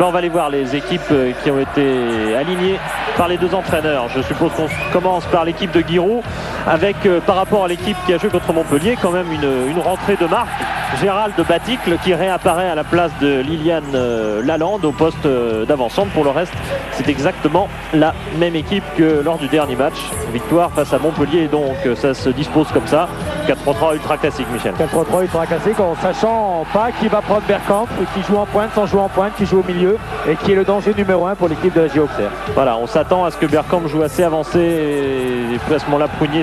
On va aller voir les équipes qui ont été alignées par les deux entraîneurs. Je suppose qu'on commence par l'équipe de Giroud avec par rapport à l'équipe qui a joué contre Montpellier quand même une rentrée de marque. Gérald Baticle qui réapparaît à la place de Liliane Lalande au poste d'avant-centre. Pour le reste, c'est exactement la même équipe que lors du dernier match. Victoire face à Montpellier, donc ça se dispose comme ça. 4-3-3 ultra classique, Michel. 4-3-3 ultra classique en sachant pas qui va prendre Bergkamp, qui joue en pointe, sans jouer en pointe, qui joue au milieu et qui est le danger numéro 1 pour l'équipe de la JO Auxerre. Voilà, on s'attend à ce que Bergkamp joue assez avancé et puis à ce moment-là Prunier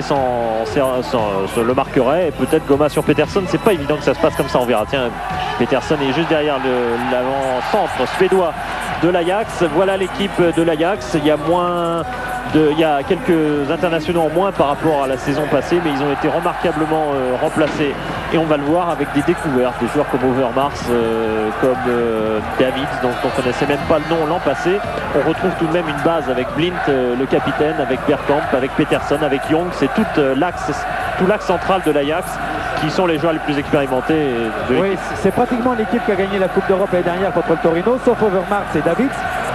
le marquerait et peut-être Goma sur Peterson. C'est pas évident que ça se passe comme ça, on verra. Tiens, Peterson est juste derrière l'avant-centre suédois de l'Ajax. Voilà l'équipe de l'Ajax. Il y a quelques internationaux en moins par rapport à la saison passée, mais ils ont été remarquablement remplacés. Et on va le voir avec des découvertes, des joueurs comme Overmars, comme David, dont on ne connaissait même pas le nom l'an passé. On retrouve tout de même une base avec Blint, le capitaine, avec Bergkamp, avec Peterson, avec Young. C'est tout l'axe central de l'Ajax qui sont les joueurs les plus expérimentés de l'équipe. Oui, c'est pratiquement l'équipe qui a gagné la Coupe d'Europe l'année dernière contre le Torino, sauf Overmars et David,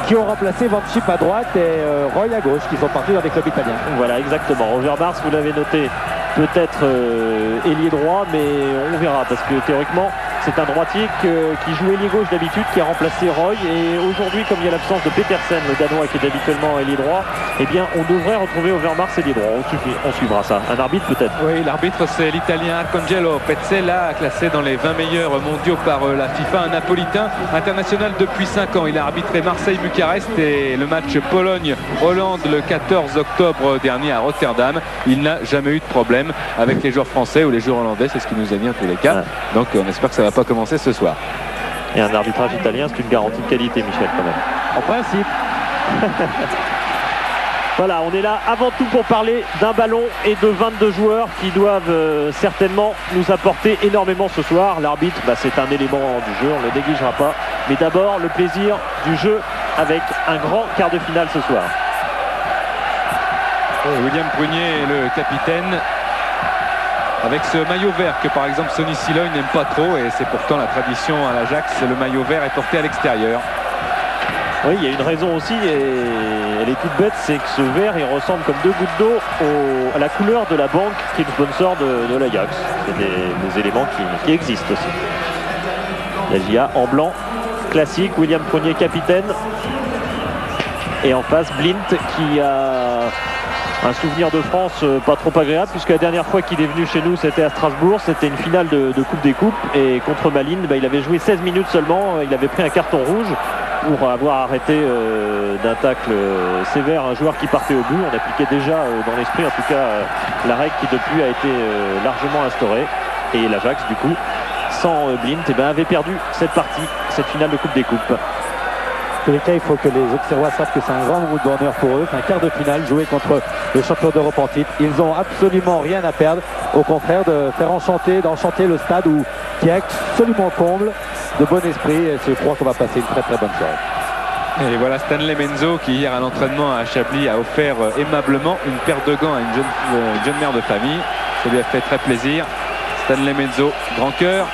qui ont remplacé Van Schip à droite et Roy à gauche, qui sont partis dans des clubs italiens. Voilà, exactement. Overmars, vous l'avez noté, peut-être ailier droit, mais on verra, parce que théoriquement, c'est un droitier qui joue ailier gauche d'habitude, qui a remplacé Roy. Et aujourd'hui, comme il y a l'absence de Petersen, le Danois qui est habituellement ailier droit, eh bien, on devrait retrouver Overmars ailier droit. On suivra ça. Un arbitre peut-être. Oui, l'arbitre, c'est l'italien Arcangelo Pezzella, classé dans les 20 meilleurs mondiaux par la FIFA, un napolitain international depuis 5 ans. Il a arbitré Marseille-Bucarest et le match Pologne-Hollande le 14 octobre dernier à Rotterdam. Il n'a jamais eu de problème avec les joueurs français ou les joueurs hollandais, c'est ce qu'il nous a dit en tous les cas. Ouais. Donc on espère que ça ne va pas commencer ce soir. Et un arbitrage italien, c'est une garantie de qualité, Michel, quand même. En principe. Voilà, on est là avant tout pour parler d'un ballon et de 22 joueurs qui doivent certainement nous apporter énormément ce soir. L'arbitre, c'est un élément du jeu, on ne le négligera pas. Mais d'abord, le plaisir du jeu avec un grand quart de finale ce soir. William Prunier, le capitaine, avec ce maillot vert que par exemple Sonny Siloy n'aime pas trop, et c'est pourtant la tradition à l'Ajax, le maillot vert est porté à l'extérieur. Oui, il y a une raison aussi, et elle est toute bête, c'est que ce vert, il ressemble comme deux gouttes d'eau à la couleur de la banque qui est le sponsor de l'Ajax. C'est des éléments qui existent aussi. La GIA en blanc, classique, William Prunier capitaine. Et en face, Blint qui a un souvenir de France pas trop agréable, puisque la dernière fois qu'il est venu chez nous, c'était à Strasbourg, c'était une finale de Coupe des Coupes, et contre Malines, il avait joué 16 minutes seulement, il avait pris un carton rouge pour avoir arrêté d'un tacle sévère un joueur qui partait au but. On appliquait déjà dans l'esprit, en tout cas, la règle qui depuis a été largement instaurée, et l'Ajax, du coup, sans Blint, avait perdu cette partie, cette finale de Coupe des Coupes. En tous les cas, il faut que les Auxerrois savent que c'est un grand moment d'honneur pour eux. C'est un quart de finale joué contre le champion d'Europe en titre. Ils n'ont absolument rien à perdre. Au contraire, d'enchanter le stade qui est absolument comble de bon esprit. Et je crois qu'on va passer une très très bonne soirée. Et voilà Stanley Menzo qui hier à l'entraînement à Chablis a offert aimablement une paire de gants à une jeune mère de famille. Ça lui a fait très plaisir. Stanley Menzo, grand cœur.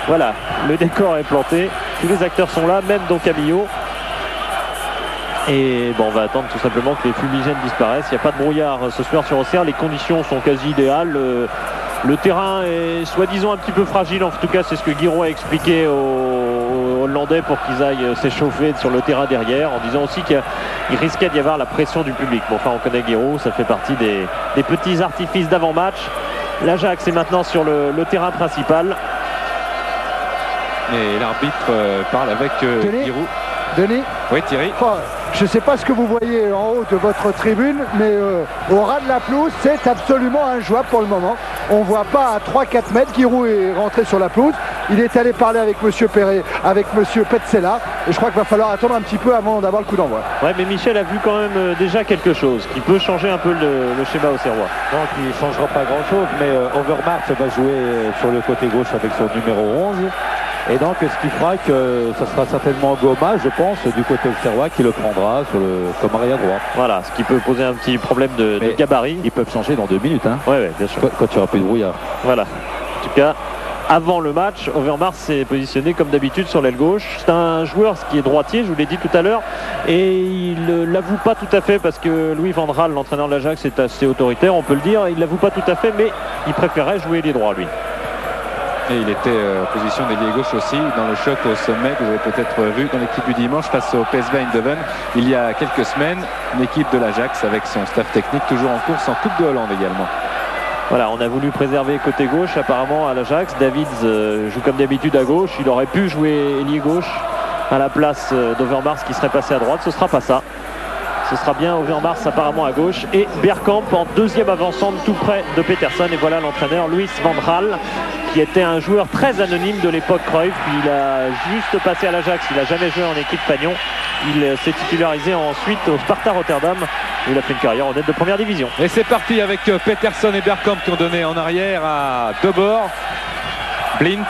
Voilà, le décor est planté, tous les acteurs sont là, même Don Camillo. Et on va attendre tout simplement que les fumigènes disparaissent. Il n'y a pas de brouillard ce soir sur Auxerre, les conditions sont quasi idéales. Le terrain est soi-disant un petit peu fragile, en tout cas c'est ce que Giroud a expliqué aux Hollandais pour qu'ils aillent s'échauffer sur le terrain derrière, en disant aussi qu'il risquait d'y avoir la pression du public. Bon, enfin on connaît Giroud, ça fait partie des petits artifices d'avant-match. L'Ajax est maintenant sur le terrain principal. Et l'arbitre parle avec Giroud. Denis ? Oui, Thierry. Je ne sais pas ce que vous voyez en haut de votre tribune, mais au ras de la pelouse, c'est absolument injouable pour le moment. On ne voit pas à 3-4 mètres. Giroud est rentré sur la pelouse. Il est allé parler avec M. Perret, avec M. Petzela. Et je crois qu'il va falloir attendre un petit peu avant d'avoir le coup d'envoi. Ouais, mais Michel a vu quand même déjà quelque chose qui peut changer un peu le schéma auxerrois. Donc il ne changera pas grand-chose, mais Overmars va jouer sur le côté gauche avec son numéro 11. Et donc ce qui fera que ça sera certainement Goma, je pense, du côté auxerrois qui le prendra comme arrière droit. Voilà, ce qui peut poser un petit problème de gabarit. Ils peuvent changer dans 2 minutes. Hein. Ouais, bien sûr. Quand il n'y aura plus de brouillard. Voilà. En tout cas, avant le match, Overmars s'est positionné comme d'habitude sur l'aile gauche. C'est un joueur qui est droitier, je vous l'ai dit tout à l'heure, et il ne l'avoue pas tout à fait parce que Louis van Gaal, l'entraîneur de l'Ajax, est assez autoritaire, on peut le dire. Il ne l'avoue pas tout à fait, mais il préférait jouer les droits, lui. Et il était en position d'ailier gauche aussi dans le choc au sommet que vous avez peut-être vu dans l'équipe du dimanche face au PSV Eindhoven il y a quelques semaines. Une équipe de l'Ajax avec son staff technique toujours en course en Coupe de Hollande également. Voilà, on a voulu préserver côté gauche apparemment à l'Ajax. Davids joue comme d'habitude à gauche. Il aurait pu jouer ailier gauche à la place d'Overmars qui serait passé à droite. Ce ne sera pas ça. Ce sera bien Overmars apparemment à gauche et Bergkamp en deuxième avançante tout près de Peterson. Et voilà l'entraîneur Louis van Gaal qui était un joueur très anonyme de l'époque Cruyff. Il a juste passé à l'Ajax, il n'a jamais joué en équipe Pagnon. Il s'est titularisé ensuite au Sparta Rotterdam où il a fait une carrière honnête de première division. Et c'est parti avec Peterson et Bergkamp qui ont donné en arrière à De Boer. Blind.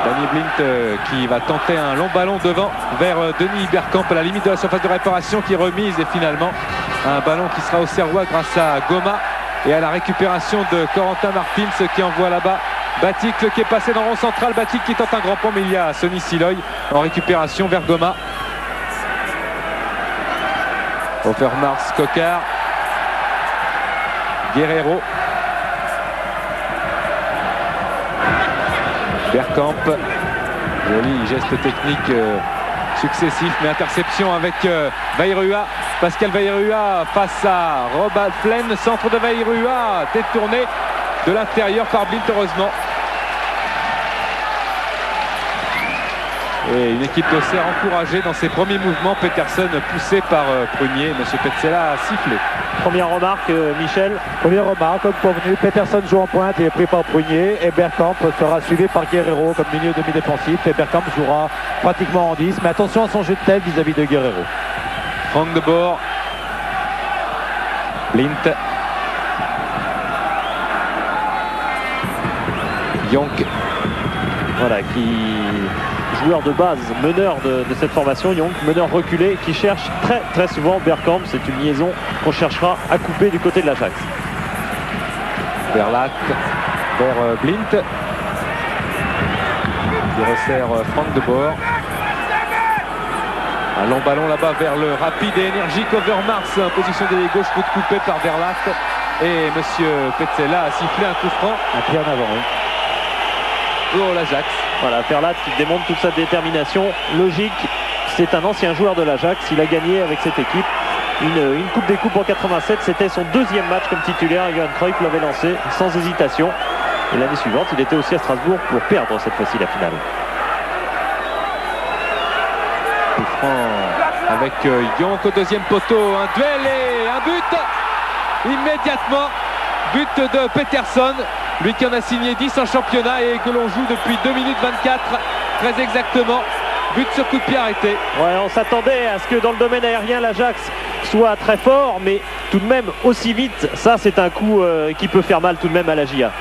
Danny Blind qui va tenter un long ballon devant vers Denis Bergkamp à la limite de la surface de réparation qui remise et finalement un ballon qui sera au Serrois grâce à Goma et à la récupération de Corentin Martins qui envoie là-bas Baticle qui est passé dans le rond central. Baticle qui tente un grand pont mais il y a Sonny Siloy en récupération vers Goma. Overmars, Coquard, Guerrero, Bergkamp, joli geste technique successif mais interception avec Vairua, Pascal Vairua face à Rob Alflen, centre de Vairua détourné de l'intérieur par Blind heureusement. Et une équipe d'Auxerre encouragée dans ses premiers mouvements. Peterson poussé par Prunier. Monsieur Petzela a sifflé. Première remarque, Michel. Première remarque, comme convenu, Peterson joue en pointe, il est pris par Prunier et Bergkamp sera suivi par Guerrero comme milieu demi-défensif et Bergkamp jouera pratiquement en 10, mais attention à son jeu de tête vis-à-vis de Guerrero. Frank de Boer, Blind, Jonk, voilà, qui joueur de base, meneur de cette formation, Jonk, meneur reculé qui cherche très souvent Bergkamp. C'est une liaison qu'on cherchera à couper du côté de l'Ajax. Verlat vers Blind qui resserre Frank de Boer. Un long ballon là-bas vers le rapide et énergique Overmars en position d'ailier gauche, coup de coupé par Verlat et monsieur Petzela a sifflé un coup franc. Un pied en avant, oui. Pour l'Ajax. Voilà, Verlat qui démontre toute sa détermination. Logique, c'est un ancien joueur de l'Ajax. Il a gagné avec cette équipe une Coupe des Coupes en 87. C'était son deuxième match comme titulaire. Johan Cruyff l'avait lancé sans hésitation. Et l'année suivante, il était aussi à Strasbourg pour perdre cette fois-ci la finale. Coup franc avec Jonk au deuxième poteau. Un duel et un but immédiatement. But de Peterson. Lui qui en a signé 10 en championnat et que l'on joue depuis 2 minutes 24 très exactement. But sur coup de pied arrêté. Ouais, on s'attendait à ce que dans le domaine aérien l'Ajax soit très fort, mais tout de même aussi vite, ça c'est un coup qui peut faire mal tout de même à la GIA.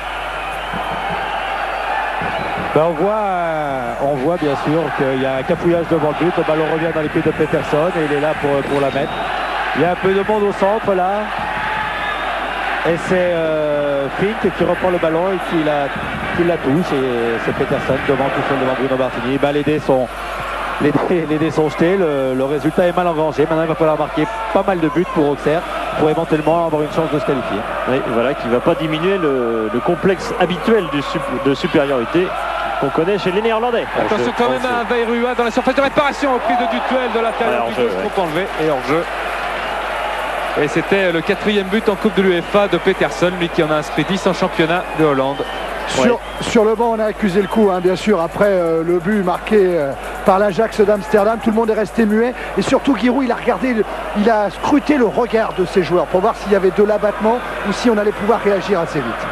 Ben on voit bien sûr qu'il y a un cafouillage devant le but, le ballon revient dans les pieds de Peterson et il est là pour la mettre. Il y a un peu de monde au centre là. Et c'est Fink qui reprend le ballon et qui la touche. Et c'est Peterson devant tout seul devant Bruno Martini. Ben, les dés sont jetés. Le résultat est mal engagé. Maintenant, il va falloir marquer pas mal de buts pour Auxerre pour éventuellement avoir une chance de se qualifier. Oui, voilà, qui ne va pas diminuer le complexe habituel de supériorité qu'on connaît chez les Néerlandais. Attention quand même à Vairua dans la surface de réparation au prix de Dutuel de l'intérieur du gauche, trop enlevé et hors jeu. Et c'était le 4e but en Coupe de l'UEFA de Peterson, lui qui en a inscrit 10 en championnat de Hollande. Sur le banc, on a accusé le coup, hein, bien sûr, après le but marqué par l'Ajax d'Amsterdam. Tout le monde est resté muet. Et surtout, Giroud, il a scruté le regard de ses joueurs pour voir s'il y avait de l'abattement ou si on allait pouvoir réagir assez vite.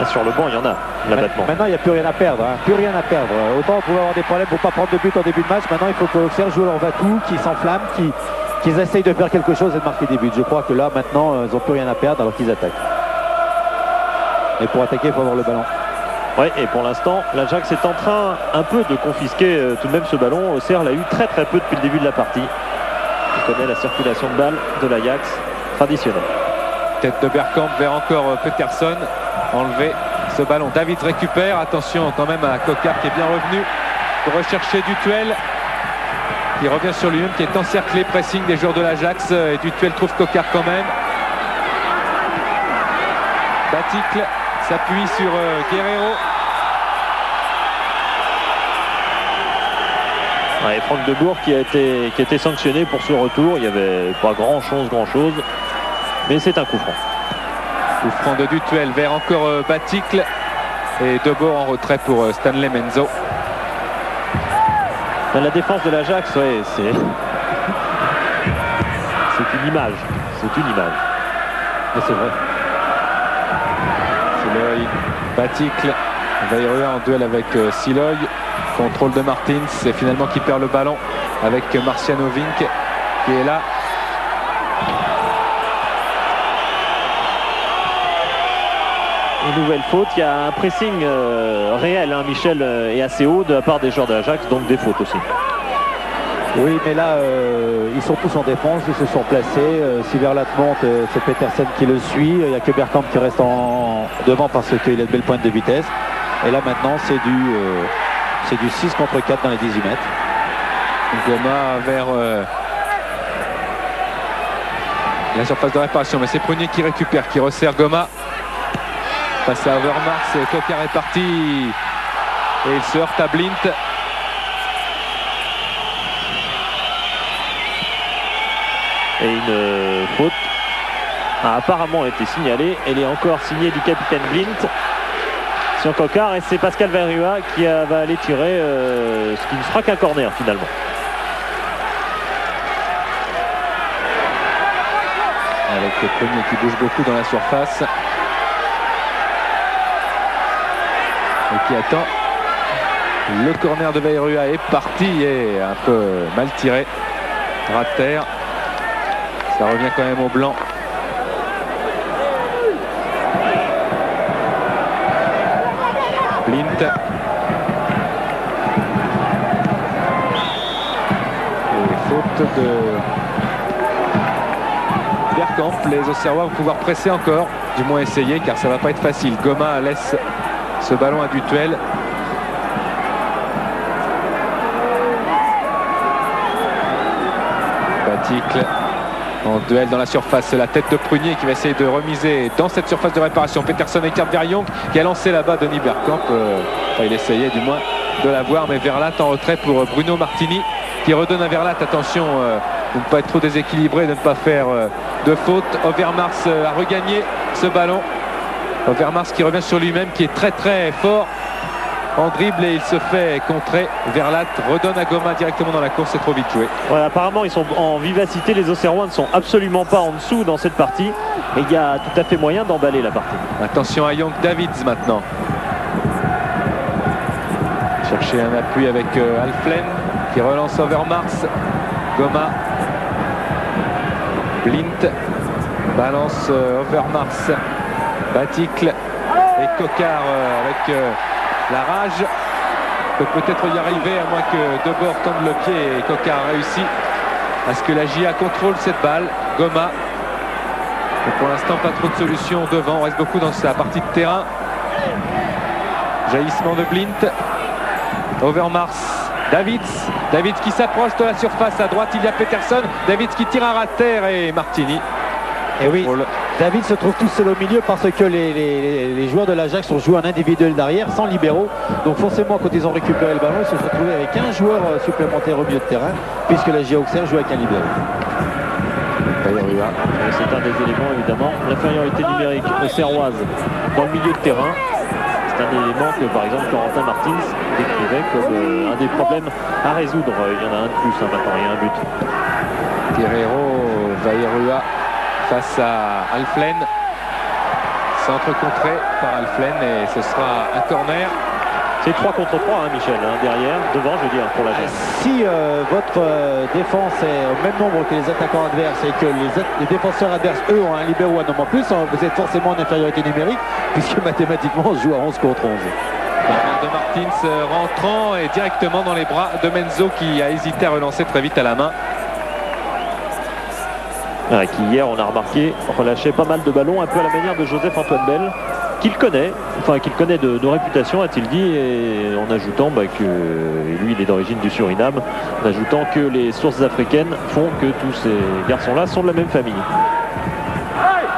Et sur le banc, il y en a, l'abattement. Maintenant, il n'y a plus rien à perdre. Hein. Plus rien à perdre. Autant on pouvait avoir des problèmes pour ne pas prendre de but en début de match. Maintenant, il faut que Auxerre joue leur va-tout, qui s'enflamme, qu'ils essayent de faire quelque chose et de marquer des buts. Je crois que là, maintenant, ils n'ont plus rien à perdre alors qu'ils attaquent. Et pour attaquer, il faut avoir le ballon. Oui, et pour l'instant, l'Ajax est en train un peu de confisquer tout de même ce ballon. Auxerre l'a eu très peu depuis le début de la partie. On connaît la circulation de balles de l'Ajax traditionnelle. tête de Bergkamp vers encore Peterson. Enlevé ce ballon. David récupère. Attention quand même à Coquard qui est bien revenu pour rechercher Dutuel. Qui revient sur lui-même, qui est encerclé. Pressing des joueurs de l'Ajax. Et Dutuel trouve Coquard quand même. Baticle s'appuie sur Guerreiro. Ouais, Franck Debourg qui a été sanctionné pour ce retour. Il n'y avait pas grand chose, mais c'est un coup franc. Coup franc de Dutuel vers encore Baticle et Debourg en retrait pour Stanley Menzo. Dans la défense de l'Ajax, ouais, c'est une image. C'est une image. Et c'est vrai. Siloy, Baticle, Vairua en duel avec Siloy. Contrôle de Martins, c'est finalement qui perd le ballon avec Marcianovic qui est là. Une nouvelle faute, il y a un pressing réel, hein, Michel, est assez haut de la part des joueurs de l'Ajax, donc des fautes aussi. Oui, mais là, ils sont tous en défense, ils se sont placés. Si Verlat monte, c'est Peterson qui le suit. Il n'y a que Bergkamp qui reste devant parce qu'il a de belles pointes de vitesse. Et là, maintenant, c'est du 6 contre 4 dans les 18 mètres. Goma vers la surface de réparation, mais c'est Prunier qui récupère, qui resserre Goma. Passe à Overmars, Coquard est parti et il se heurte à Blint. Et une faute a apparemment été signalée. Elle est encore signée du capitaine Blint sur Coquard et c'est Pascal Vairua qui va aller tirer ce qui ne sera qu'un corner finalement. Avec le premier qui bouge beaucoup dans la surface et qui attend. Le corner de Vairua est parti et un peu mal tiré. Ras de terre. Ça revient quand même au blanc. Blint. Et faute de Bergkamp. Les Auxerrois vont pouvoir presser encore, du moins essayer, car ça va pas être facile. Goma laisse ce ballon à Dutuel. Baticle en duel dans la surface, c'est la tête de Prunier qui va essayer de remiser dans cette surface de réparation. Peterson écarte vers Young qui a lancé là-bas Denis Bergkamp. Il essayait du moins de l'avoir, mais Verlat en retrait pour Bruno Martini qui redonne à Verlat. Attention de ne pas être trop déséquilibré, de ne pas faire de faute. Overmars a regagné ce ballon. Overmars qui revient sur lui-même, qui est très très fort en dribble et il se fait contrer. Verlat redonne à Goma directement dans la course, c'est trop vite joué. Ouais, apparemment ils sont en vivacité, les Auxerrois ne sont absolument pas en dessous dans cette partie et il y a tout à fait moyen d'emballer la partie. Attention à Young Davids maintenant. Chercher un appui avec Alflen qui relance Overmars. Goma. Blint. Balance Overmars. Baticle. Et Coquard avec la rage. Peut peut-être y arriver à moins que Debord tende le pied et Coquard réussit à ce que la JA contrôle cette balle. Goma. Et pour l'instant pas trop de solutions devant. On reste beaucoup dans sa partie de terrain. Jaillissement de Blint. Overmars. Davids qui s'approche de la surface. À droite il y a Peterson. Davids qui tire un ras de terre et Martini. Et oui, David se trouve tout seul au milieu parce que les joueurs de l'Ajax ont joué en individuel derrière sans libéraux. Donc forcément quand ils ont récupéré le ballon, ils se sont retrouvés avec un joueur supplémentaire au milieu de terrain puisque la JA Auxerre joue avec un libéraux. C'est un des éléments évidemment. L'infériorité numérique auxerroise dans le milieu de terrain. C'est un élément que par exemple Corentin Martins décrivait comme un des problèmes à résoudre. Il y en a un de plus maintenant, il y a un but. Guerreiro, Vairua face à Alflen. Centre contré par Alflen et ce sera un corner. C'est 3 contre 3 hein, Michel, hein, derrière, devant je veux dire pour la GS. Si votre défense est au même nombre que les attaquants adverses et que les défenseurs adverses eux ont un libéro ou un homme en plus, vous êtes forcément en infériorité numérique puisque mathématiquement on joue à 11 contre 11. La main de Martins rentrant et directement dans les bras de Menzo qui a hésité à relancer très vite à la main. qui hier, on a remarqué, relâchait pas mal de ballons, un peu à la manière de Joseph-Antoine Bell, qu'il connaît de réputation, a-t-il dit, et en ajoutant que lui, il est d'origine du Suriname, en ajoutant que les sources africaines font que tous ces garçons-là sont de la même famille.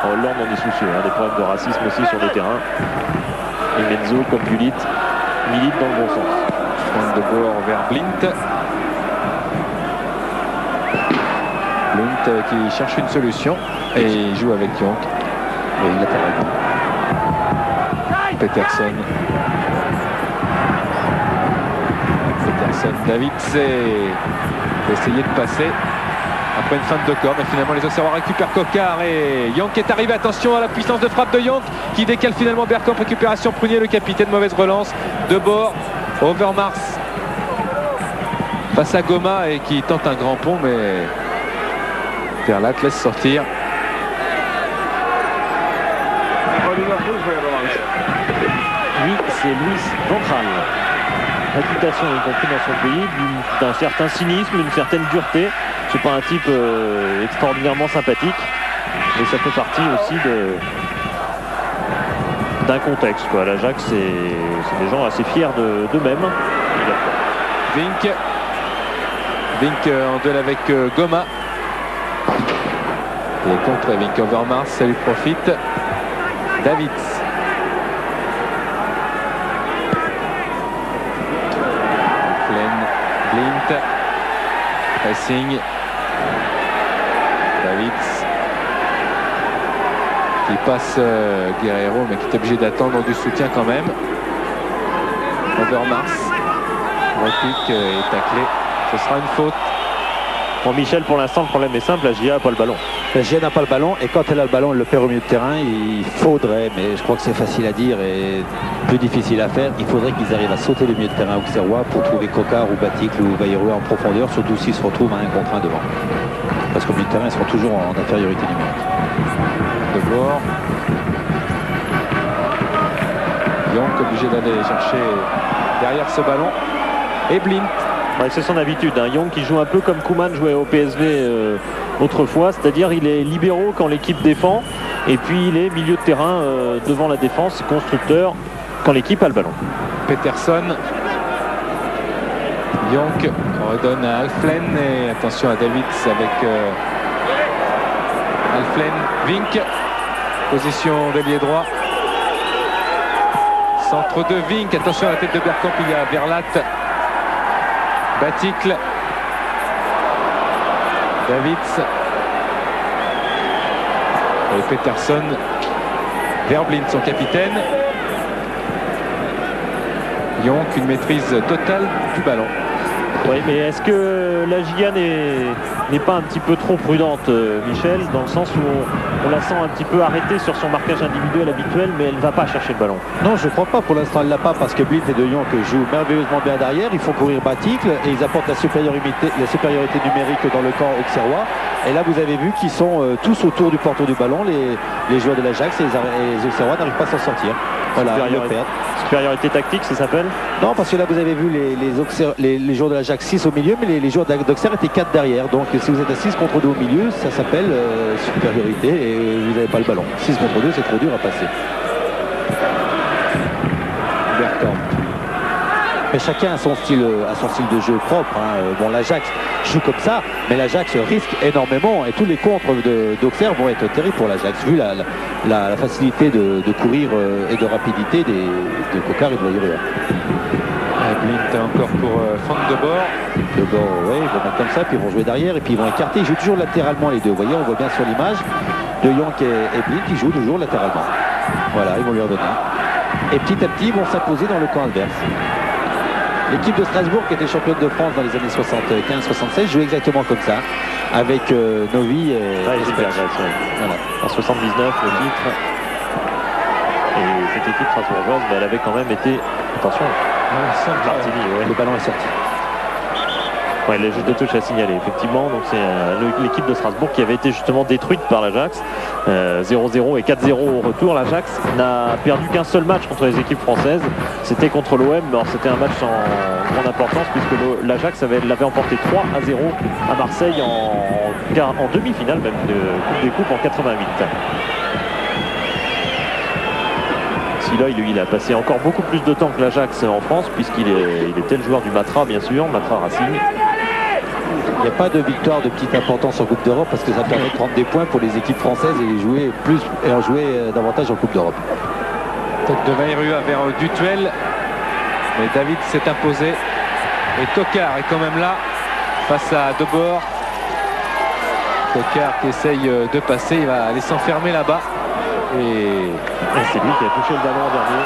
Hollande en est soucieux, des problèmes de racisme aussi sur le terrain. Et Menzo, comme Gullit, milite dans le bon sens. Point de bord vers Blint. Blint qui cherche une solution et il joue avec Yonk. Et latéralement. Peterson, David va essayer de passer après une feinte de corps, mais finalement les Auxerrois récupèrent Coquard et Yonk est arrivé. Attention à la puissance de frappe de Yonk qui décale finalement Bergkamp. Récupération Prunier, le capitaine. Mauvaise relance de bord. Overmars face à Goma et qui tente un grand pont, mais Verlat laisse sortir. Lui, c'est Luis Ventral. Réputation, y compris dans son pays, d'un certain cynisme, une certaine dureté. C'est pas un type extraordinairement sympathique, mais ça fait partie aussi d'un contexte. L'Ajax, c'est des gens assez fiers d'eux-mêmes. Vink en duel avec Goma. Et contre Vink, Overmars, ça lui profite. Davids. Blint. Pressing. Davids. Qui passe Guerrero, mais qui est obligé d'attendre du soutien quand même. Overmars. Repique et taclé. Ce sera une faute. Pour Michel, pour l'instant, le problème est simple. La GIA n'a pas le ballon. La GIA n'a pas le ballon et quand elle a le ballon, elle le perd au milieu de terrain. Il faudrait, mais je crois que c'est facile à dire et plus difficile à faire, il faudrait qu'ils arrivent à sauter le milieu de terrain auxerrois pour trouver Coquard ou Baticle ou Bayrou en profondeur, surtout s'ils se retrouvent à 1 contre 1 devant. Parce qu'au milieu de terrain, ils seront toujours en infériorité numérique. De bord. Yonk obligé d'aller chercher derrière ce ballon. Et Blint. C'est son habitude. Young qui joue un peu comme Koeman jouait au PSV autrefois, c'est-à-dire il est libéraux quand l'équipe défend et puis il est milieu de terrain devant la défense, constructeur quand l'équipe a le ballon. Peterson. Yonk redonne à Alflen et attention à Davids avec Alflen. Vink. Position d'ailier droit. Centre de Vink. Attention à la tête de Bergkamp, il y a Verlat. Baticle. Davids. Et Peterson vers Blint, son capitaine. Yonk, une maîtrise totale du ballon. Oui, mais est-ce que la GIA n'est pas un petit peu trop prudente, Michel, dans le sens où on la sent un petit peu arrêtée sur son marquage individuel habituel, mais elle ne va pas chercher le ballon? Non, je ne crois pas. Pour l'instant, elle ne l'a pas parce que Blint et De Jong jouent merveilleusement bien derrière. Ils font courir Baticle et ils apportent la supériorité numérique dans le camp auxerrois. Et là, vous avez vu qu'ils sont tous autour du porteur du ballon. Les joueurs de l'Ajax et les Auxerrois n'arrivent pas à s'en sortir. Voilà, ils le perdent. Supériorité tactique, ça s'appelle? Non, parce que là, vous avez vu les joueurs de l'Ajax 6 au milieu, mais les joueurs d'Auxerre étaient 4 derrière. Donc, si vous êtes à 6 contre 2 au milieu, ça s'appelle supériorité et vous n'avez pas le ballon. 6 contre 2, c'est trop dur à passer. Bergkamp. Mais chacun a son style de jeu propre. Bon, l'Ajax joue comme ça, mais l'Ajax risque énormément et tous les contres d'Auxerre vont être terribles pour l'Ajax, vu la facilité de courir et de rapidité de Coquard et de Bayrou. Blint encore pour feinte de bord. De bord, oui, ils vont mettre comme ça, puis ils vont jouer derrière et puis ils vont écarter. Ils jouent toujours latéralement les deux. Vous voyez, on voit bien sur l'image, De Jong et Blint, ils jouent toujours latéralement. Voilà, ils vont lui redonner. Et petit à petit, ils vont s'imposer dans le camp adverse. L'équipe de Strasbourg, qui était championne de France dans les années 75-76, joue exactement comme ça, avec Novi et voilà. En 79, le titre. Et cette équipe strasbourgeoise, elle avait quand même été... Attention, le ballon est sorti. Ouais, le juste de touche à signaler, effectivement. Donc c'est l'équipe de Strasbourg qui avait été justement détruite par l'Ajax. 0-0 et 4-0 au retour. L'Ajax n'a perdu qu'un seul match contre les équipes françaises. C'était contre l'OM. Alors c'était un match sans grande importance puisque l'Ajax l'avait emporté 3-0 à Marseille en demi-finale même de Coupe des Coupes en 88. Siloy, lui, il a passé encore beaucoup plus de temps que l'Ajax en France puisqu'il était le joueur du Matra, bien sûr, Matra Racing. Il n'y a pas de victoire de petite importance en Coupe d'Europe parce que ça permet de prendre des points pour les équipes françaises et en jouer davantage en Coupe d'Europe. Tête de Vairua vers Dutuel, mais David s'est imposé et Tokar est quand même là face à Debord. Tokar qui essaye de passer, il va aller s'enfermer là-bas et c'est lui qui a touché le ballon en dernier.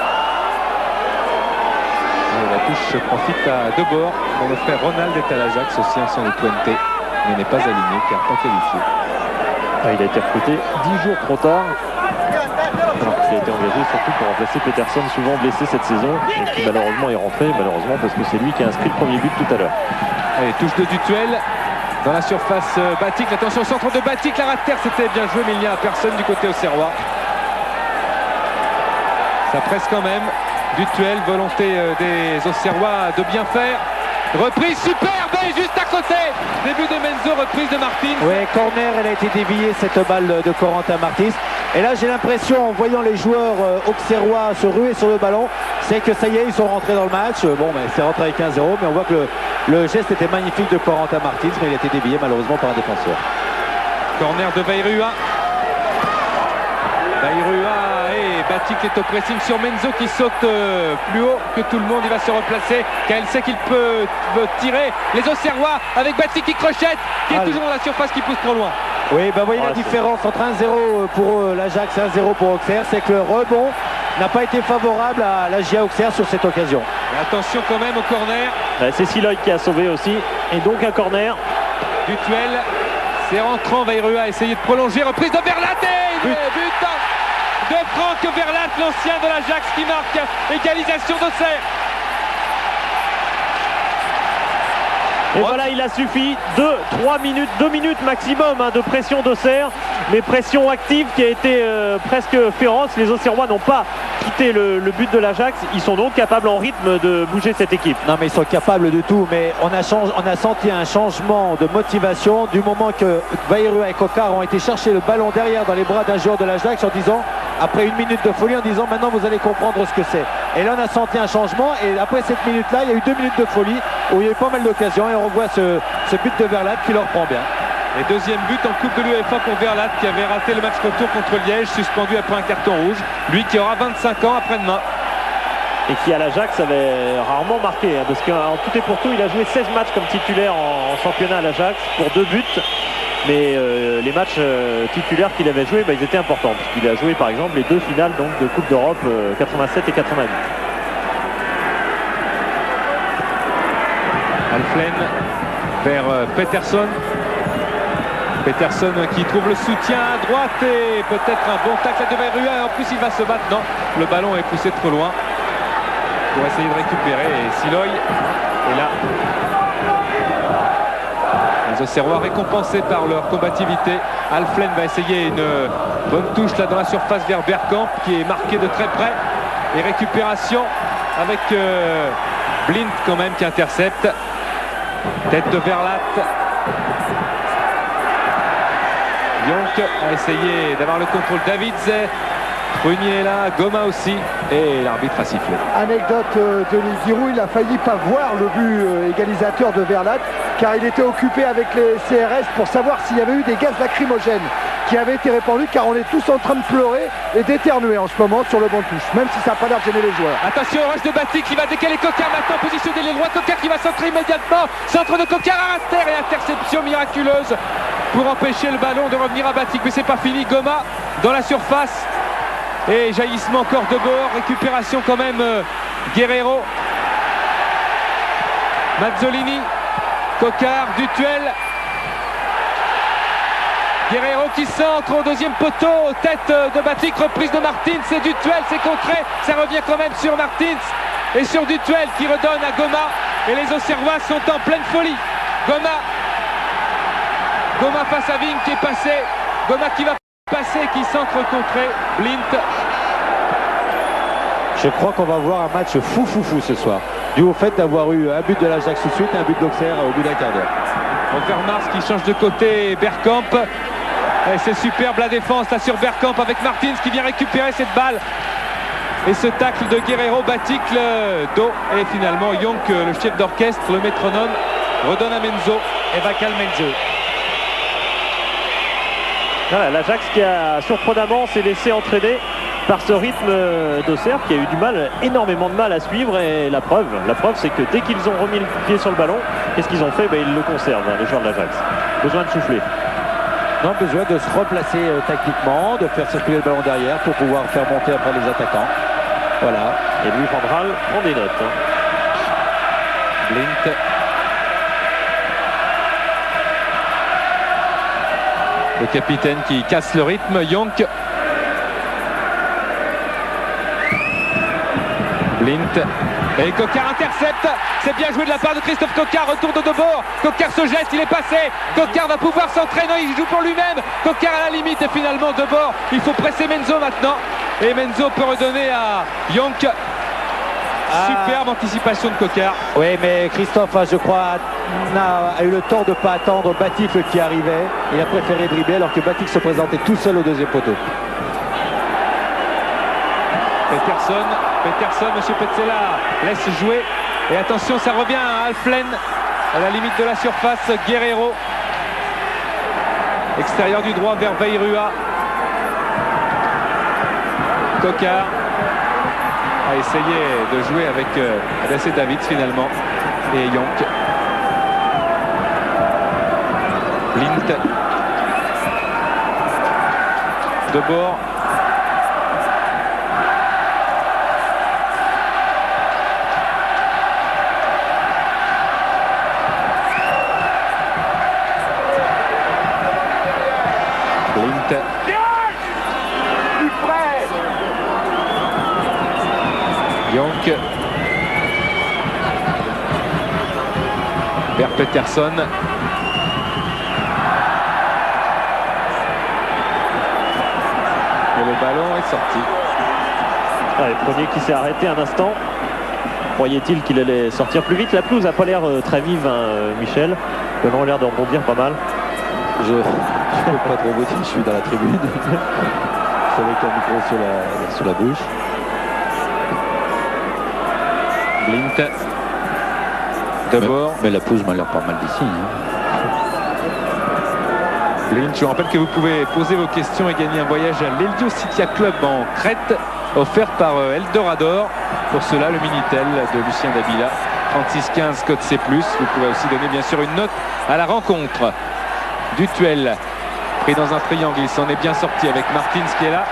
La touche profite à Debord, dont le frère Ronald est à l'Ajax, aussi ancien de Twente, mais n'est pas aligné car pas qualifié. Il a été recruté 10 jours trop tard, alors qu'il a été engagé surtout pour remplacer Peterson, souvent blessé cette saison, et qui malheureusement est rentré, parce que c'est lui qui a inscrit le premier but tout à l'heure. Allez, touche de Dutuel dans la surface Batik, attention au centre de Batik, la rate terre, c'était bien joué, mais il n'y a personne du côté auxerrois. Ça presse quand même. Dutuel, volonté des Auxerrois de bien faire. Reprise superbe et juste à côté. Début de Menzo, reprise de Martins. Oui, corner, elle a été déviée cette balle de Corentin Martins. Et là, j'ai l'impression, en voyant les joueurs auxerrois se ruer sur le ballon, c'est que ça y est, ils sont rentrés dans le match. Bon, mais c'est rentré avec 1-0, mais on voit que le geste était magnifique de Corentin Martins, mais il a été dévié malheureusement par un défenseur. Corner de Vairua. Vairua et Batik est au pressing sur Menzo qui saute plus haut que tout le monde. Il va se replacer car il sait qu'il peut tirer. Les Auxerrois avec Batik qui crochette, qui est toujours dans la surface, qui pousse trop loin. Oui, vous voyez la différence entre 1-0 pour l'Ajax et 1-0 pour Auxerre, c'est que le rebond n'a pas été favorable à la GIA Auxerre sur cette occasion. Et attention quand même au corner. C'est Siloy qui a sauvé aussi, et donc un corner. Dutuel, c'est rentrant, Vairua a essayé de prolonger, reprise de Verlat et but de Franck Verlat, l'ancien de l'Ajax qui marque, égalisation d'Auxerre. Et voilà, il a suffi 2 minutes maximum de pression d'Auxerre, mais pression active qui a été presque féroce. Les Auxerrois n'ont pas quitté le but de l'Ajax, ils sont donc capables en rythme de bouger cette équipe. Non, mais ils sont capables de tout, mais on a senti un changement de motivation du moment que Vairua et Kokar ont été chercher le ballon derrière dans les bras d'un joueur de l'Ajax en disant, après 1 minute de folie, en disant maintenant vous allez comprendre ce que c'est. Et là on a senti un changement et après cette minute-là, il y a eu 2 minutes de folie où il y a eu pas mal d'occasions et on revoit ce but de Verlat qui leur prend bien. Et deuxième but en Coupe de l'UEFA pour Verlat qui avait raté le match retour contre Liège, suspendu après un carton rouge. Lui qui aura 25 ans après-demain. Et qui à l'Ajax avait rarement marqué, parce qu'en tout et pour tout, il a joué 16 matchs comme titulaire en championnat à l'Ajax pour 2 buts. Mais les matchs titulaires qu'il avait joués, ils étaient importants. Il a joué par exemple les 2 finales donc, de Coupe d'Europe 87 et 88. Alflen vers Peterson. Peterson qui trouve le soutien à droite et peut-être un bon tacle de Vairua et en plus il va se battre. Non, le ballon est poussé trop loin pour essayer de récupérer et Siloy est là. Les Auxerrois récompensés par leur combativité. Alflen va essayer une bonne touche là dans la surface vers Bergkamp qui est marqué de très près. Et récupération avec Blind quand même qui intercepte. Tête de Verlat. Jonk a essayé d'avoir le contrôle. Davids, Prunier est là, Goma aussi et l'arbitre a sifflé. Anecdote de Giroud, il a failli pas voir le but égalisateur de Verlat car il était occupé avec les CRS pour savoir s'il y avait eu des gaz lacrymogènes qui avaient été répandus car on est tous en train de pleurer et d'éternuer en ce moment sur le banc de touche, même si ça n'a pas l'air de gêner les joueurs. Attention au rush de Batik qui va décaler Kokar maintenant, positionner les droits. Kokar qui va centrer immédiatement, centre de Kokar à terre et interception miraculeuse pour empêcher le ballon de revenir à Batik, mais c'est pas fini. Goma dans la surface et jaillissement encore de bord, récupération quand même Guerrero, Mazzolini, Kokar, Dutuel, Guerrero qui centre au deuxième poteau, tête de Batik, reprise de Martins, c'est Dutuel, c'est contré, ça revient quand même sur Martins et sur Dutuel qui redonne à Goma et les Auxerrois sont en pleine folie. Goma face à Vink qui est passé. Goma qui va passer, qui centre contré. Blint. Je crois qu'on va voir un match fou ce soir, dû au fait d'avoir eu un but de l'Ajax tout de suite et un but d'Auxerre au bout d'un quart d'heure. Overmars qui change de côté, Bergkamp. Et c'est superbe la défense là sur Bergkamp avec Martins qui vient récupérer cette balle. Et ce tacle de Guerrero, Batik le dos. Et finalement Jonk, le chef d'orchestre, le métronome, redonne à Menzo. Et va calmer Menzo. Voilà, l'Ajax qui a surprenamment s'est laissé entraîner par ce rythme d'Auxerre qui a eu énormément de mal à suivre. Et la preuve c'est que dès qu'ils ont remis le pied sur le ballon, qu'est-ce qu'ils ont fait? Ils le conservent, les joueurs de l'Ajax. Besoin de souffler. Non, besoin de se replacer tactiquement, de faire circuler le ballon derrière pour pouvoir faire monter après les attaquants. Voilà. Et Louis van Gaal prend des notes. Blint. Le capitaine qui casse le rythme, Jonk. Blint. Et Coquart intercepte. C'est bien joué de la part de Christophe Coquart. Retour de Debord. Coquart se jette, il est passé. Coquart va pouvoir s'entraîner. Non, il joue pour lui-même. Coquart à la limite. Et finalement Debord. Il faut presser Menzo maintenant. Et Menzo peut redonner à Jonk. Superbe anticipation de Coquart. Oui, mais Christophe, je crois, a eu le tort de ne pas attendre Batik qui arrivait. Il a préféré dribbler alors que Batik se présentait tout seul au deuxième poteau. Peterson, monsieur Petzela laisse jouer. Et attention, ça revient à Alflen à la limite de la surface. Guerrero. Extérieur du droit vers Veirua. Coquart a essayé de jouer avec Adacé Davids finalement. Et Jonk. Blint. Debord. Jonk vers Peterson. Et le ballon est sorti. Le premier qui s'est arrêté un instant. Croyait-il qu'il allait sortir plus vite? La pelouse n'a pas l'air très vive, Michel. Le ballon a l'air de rebondir pas mal. Je ne peux pas trop vous dire, je suis dans la tribune. Avec un micro sur la bouche. Blint. D'abord. Mais la pelouse m'a l'air pas mal d'ici. Blint, je vous rappelle que vous pouvez poser vos questions et gagner un voyage à l'Heliocytia Club en Crète, offert par Eldorador. Pour cela, le Minitel de Lucien Dabila. 3615 code C+. Vous pouvez aussi donner bien sûr une note à la rencontre. Dutuel pris dans un triangle, il s'en est bien sorti avec Martins qui est là.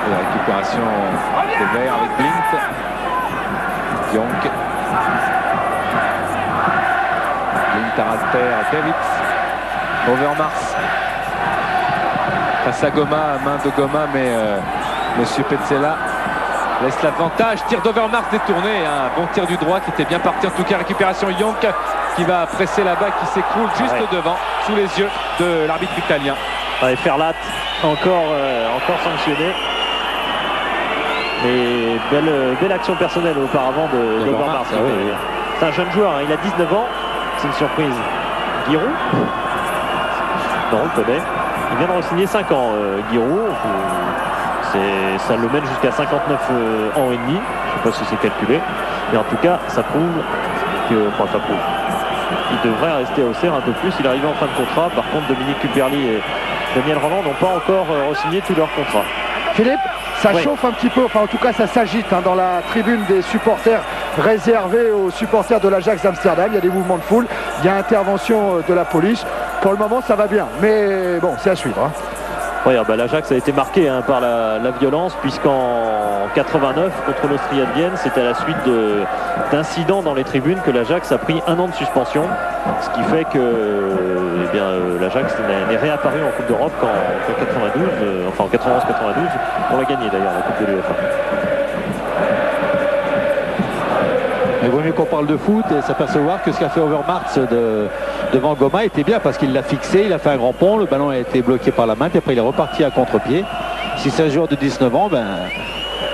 Et la récupération de Vert avec Blint. Jonk. Blint à terre, Davids. Overmars. Face à Goma, main de Goma, mais monsieur Petzela laisse l'avantage. Tir d'Overmars détourné, un bon tir du droit qui était bien parti. En tout cas, récupération Jonk qui va presser la balle, qui s'écroule juste devant, sous les yeux de l'arbitre italien. Et Ferlat encore sanctionné. Mais belle action personnelle auparavant d'Overmars. C'est un jeune joueur, il a 19 ans. C'est une surprise. Giroud? Non, on le connaît. Il vient de re-signer 5 ans, Giroud. Ça le mène jusqu'à 59 ans et demi. Je ne sais pas si c'est calculé. Mais en tout cas, ça prouve que... Enfin, ça prouve. Il devrait rester à Auxerre un peu plus. Il est arrivé en fin de contrat. Par contre, Dominique Cuperli et Daniel Roland n'ont pas encore re-signé tous leurs contrats. Philippe, ça chauffe un petit peu. Enfin, en tout cas, ça s'agite dans la tribune des supporters réservés aux supporters de l'Ajax d'Amsterdam. Il y a des mouvements de foule. Il y a intervention de la police. Pour le moment, ça va bien. Mais bon, c'est à suivre. Ouais, bah, l'Ajax a été marqué par la violence, puisqu'en 89 contre l'Austria de Vienne, c'était à la suite d'incidents dans les tribunes que l'Ajax a pris 1 an de suspension, ce qui fait que l'Ajax n'est réapparu en Coupe d'Europe qu'en 92, enfin en 91-92, on l'a gagné d'ailleurs la Coupe de l'UEFA. Il vaut mieux qu'on parle de foot et s'apercevoir que ce qu'a fait Overmars devant Goma était bien parce qu'il l'a fixé, il a fait un grand pont, le ballon a été bloqué par la main, puis après il est reparti à contre-pied. Si c'est un joueur de 19 ans,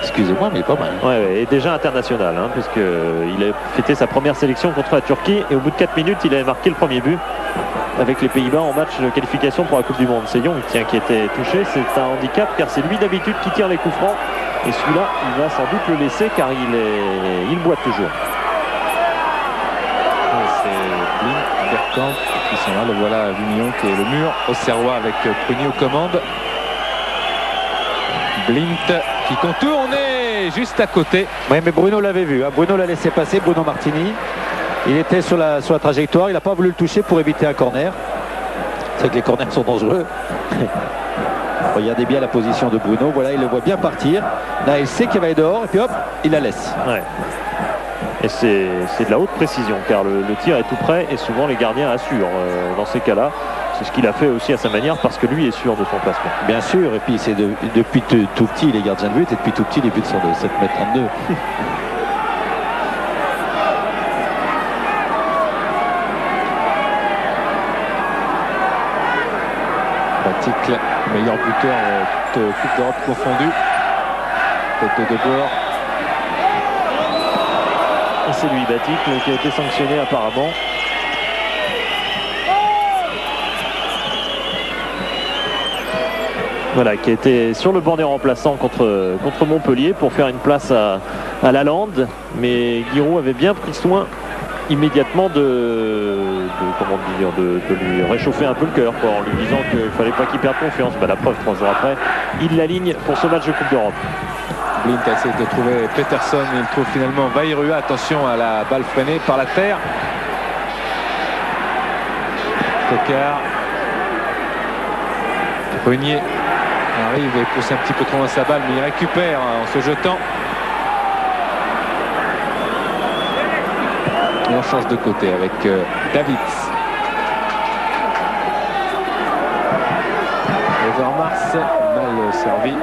excusez-moi, mais pas mal. Ouais, et déjà international, puisqu'il a fêté sa première sélection contre la Turquie et au bout de 4 minutes, il avait marqué le premier but avec les Pays-Bas en match de qualification pour la Coupe du Monde. C'est Young qui était touché, c'est un handicap car c'est lui d'habitude qui tire les coups francs et celui-là, il va sans doute le laisser car il boite toujours. C'est Blint, Bergkamp qui sont là. Le voilà, Vignon qui est le mur. Auxerrois avec Prunier aux commandes. Blint qui contourne et juste à côté. Oui, mais Bruno l'avait vu. Bruno l'a laissé passer, Bruno Martini. Il était sur la trajectoire. Il n'a pas voulu le toucher pour éviter un corner. C'est que les corners sont dangereux. Regardez bien la position de Bruno. Voilà, il le voit bien partir. Là, il sait qu'il va aller dehors et puis hop, il la laisse. Ouais. Et c'est de la haute précision car le tir est tout près et souvent les gardiens assurent dans ces cas-là. C'est ce qu'il a fait aussi à sa manière parce que lui est sûr de son placement. Bien sûr, et puis c'est depuis tout petit les gardiens de but et depuis tout petit les buts sont de 7,32 m. Batic, meilleur buteur de Coupe d'Europe confondue. Tête de bord. Et c'est lui, Batic, qui a été sanctionné apparemment. Voilà, qui était sur le banc des remplaçants contre Montpellier pour faire une place à Lalande. Mais Giroud avait bien pris soin immédiatement de lui réchauffer un peu le cœur en lui disant qu'il ne fallait pas qu'il perde confiance. La preuve, 3 jours après, il l'aligne pour ce match de Coupe d'Europe. Blint a essayé de trouver Peterson, il trouve finalement Vairua. Attention à la balle freinée par la terre. Tocard. Prunier arrive et pousse un petit peu trop loin sa balle, mais il récupère en se jetant. Et on change de côté avec Davids. Overmars, mal servi.